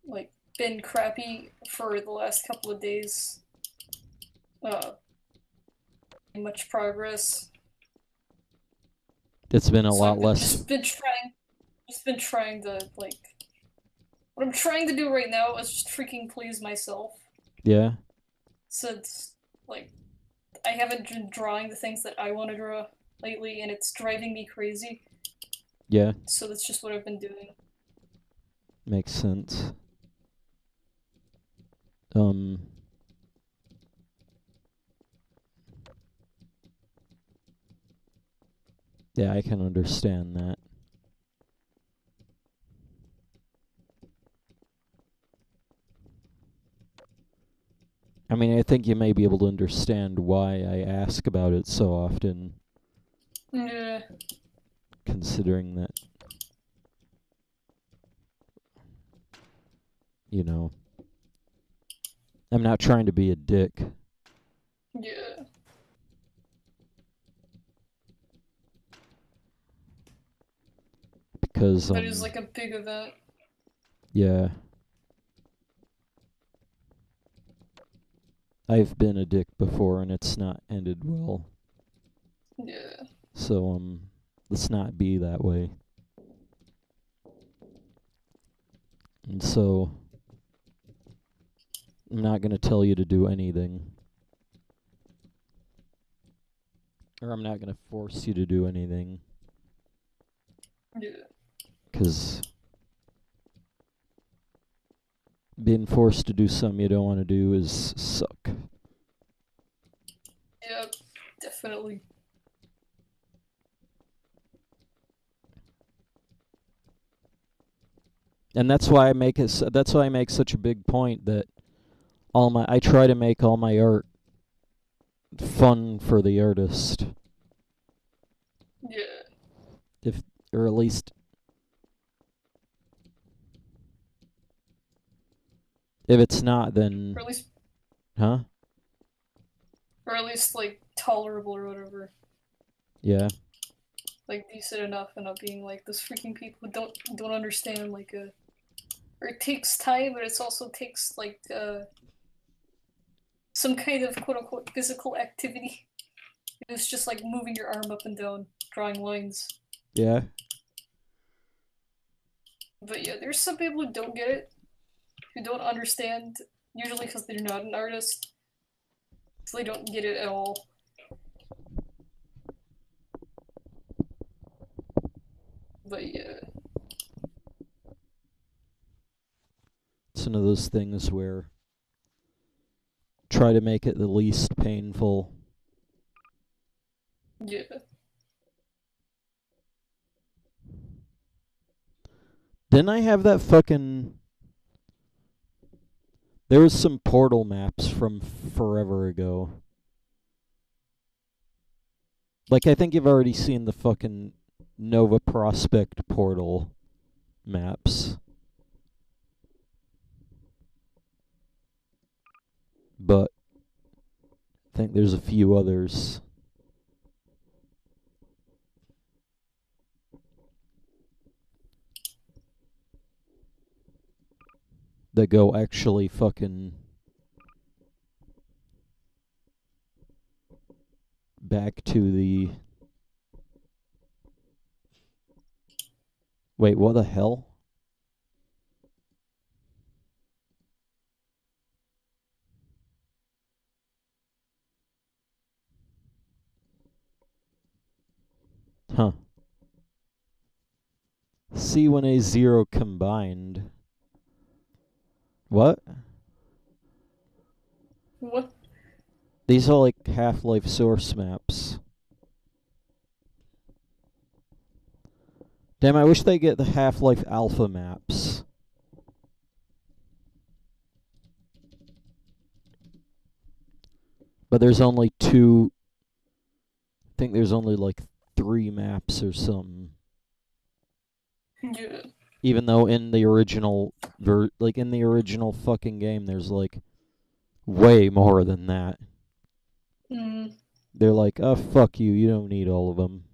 like, been crappy for the last couple of days, uh, much progress. It's been a So lot I've less. just been trying to, like, what I'm trying to do right now is just freaking please myself. Yeah. Since, like, I haven't been drawing the things that I want to draw lately, and it's driving me crazy. Yeah. So that's just what I've been doing. Makes sense. Yeah, I can understand that. I mean, I think you may be able to understand why I ask about it so often, Yeah. considering that, you know, I'm not trying to be a dick. Yeah. Because, That is like a big event. yeah. I've been a dick before and it's not ended well. Yeah. So, let's not be that way. And so, I'm not going to tell you to do anything. Or I'm not going to force you to do anything. Yeah. Because being forced to do something you don't want to do is suck. Yeah, definitely. And that's why I make such a big point that I try to make all my art fun for the artist. Yeah. Or at least if it's not, then Or at least huh? like tolerable or whatever. Yeah. Like decent enough and not being like those freaking people who don't understand like or it takes time, but it also takes like some kind of quote unquote physical activity. It's just like moving your arm up and down, drawing lines. Yeah. But yeah, there's some people who don't get it, who don't understand, usually because they're not an artist. So they don't get it at all. But yeah. It's one of those things where try to make it the least painful. Yeah. Didn't I have that fucking... There was some portal maps from forever ago. Like, I think you've already seen the fucking Nova Prospect portal maps. But I think there's a few others. That go actually fucking back to the... Wait, what the hell? C1A0 combined. What? What? These are like Half-Life source maps. Damn, I wish they get the Half-Life alpha maps. But there's only two. I think there's only like 3 maps or something. Yeah. Even though in the original in the original fucking game there's like way more than that. Mm. They're like, "Oh fuck you, you don't need all of them."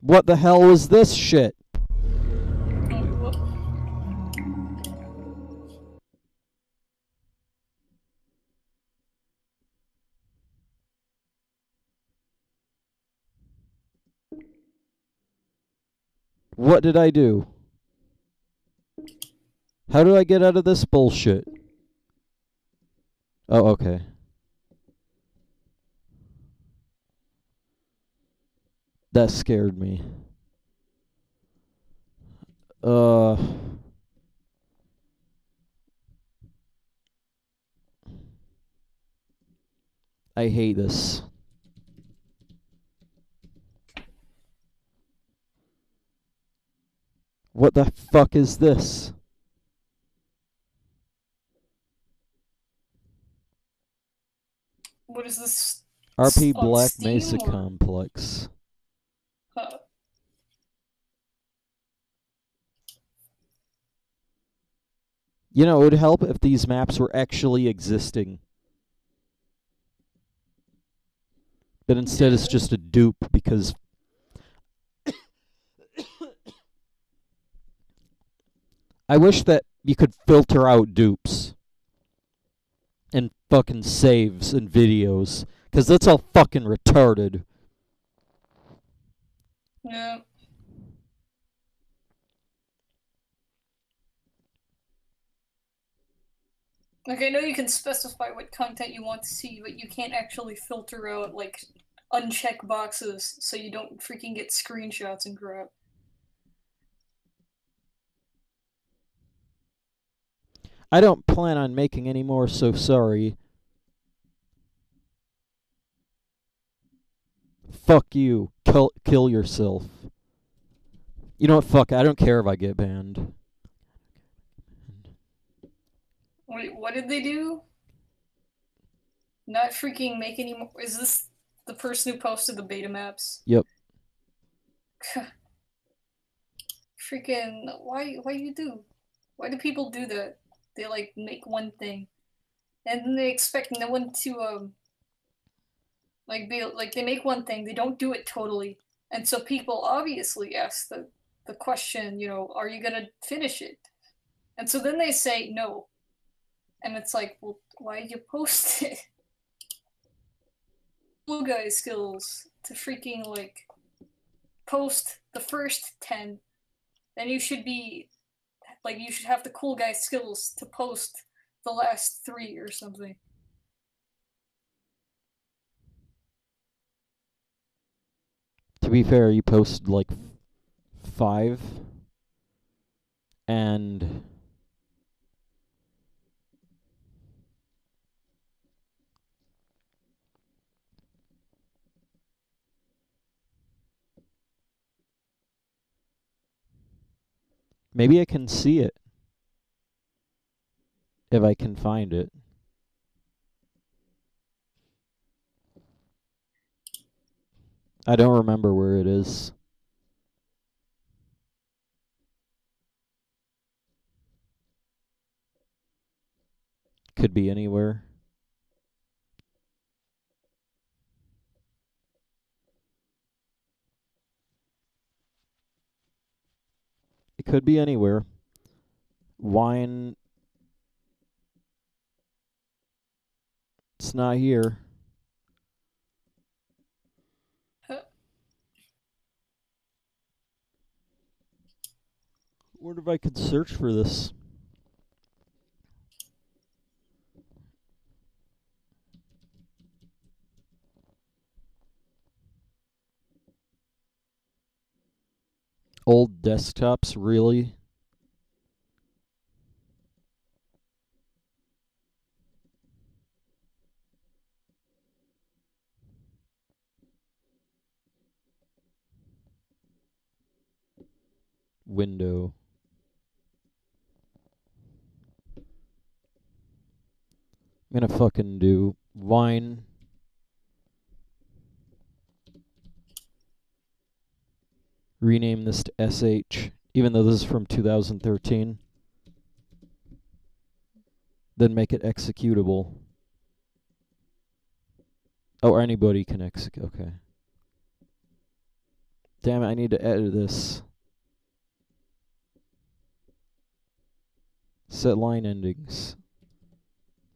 What the hell is this shit? What? What did I do? How do I get out of this bullshit? Oh, okay. That scared me. I hate this. What the fuck is this? What is this? RP On Black Steam Mesa or- Complex. You know, it would help if these maps were actually existing. But instead it's just a dupe because I wish that you could filter out dupes and fucking saves and videos, because that's all fucking retarded. Yeah. Like, I know you can specify what content you want to see, but you can't actually filter out, like, uncheck boxes so you don't freaking get screenshots and crap. I don't plan on making any more, so sorry. Fuck you. Kill yourself. You know what? Fuck, I don't care if I get banned. Wait, what did they do? Not freaking make any more. Is this the person who posted the beta maps? Yep. Freaking, why you do? Why do people do that? They, like, make one thing. And then they expect no one to, like, be, like, they make one thing, they don't do it totally. And so people obviously ask the question, you know, are you gonna finish it? And so then they say no. And it's like, well, why did you post it? Cool guy skills to freaking, like, post the first 10. Then you should be, like, you should have the cool guy skills to post the last 3 or something. To be fair, you posted like 5, and maybe I can see it if I can find it. I don't remember where it is. Could be anywhere. It could be anywhere. Wine. It's not here. Wonder if I could search for this. Old desktops, really? Window. I'm gonna fucking do Wine. Rename this to SH, even though this is from 2013. Then make it executable. Oh, anybody can execute. Okay. Damn it, I need to edit this. Set line endings.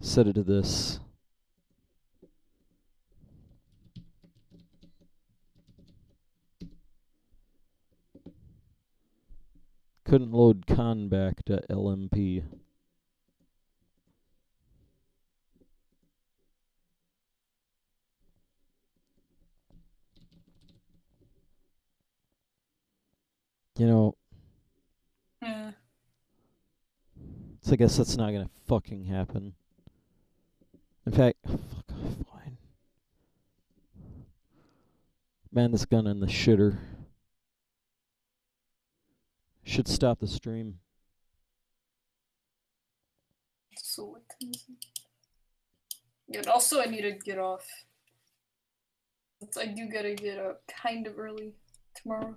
Set it to this. Couldn't load con back to LMP. You know, Yeah. so I guess that's not gonna fucking happen. In fact, fuck off, Wine. Man, this gun in the shitter. Should stop the stream. So what time is it? Yeah, and also I need to get off. I do gotta get up kind of early tomorrow.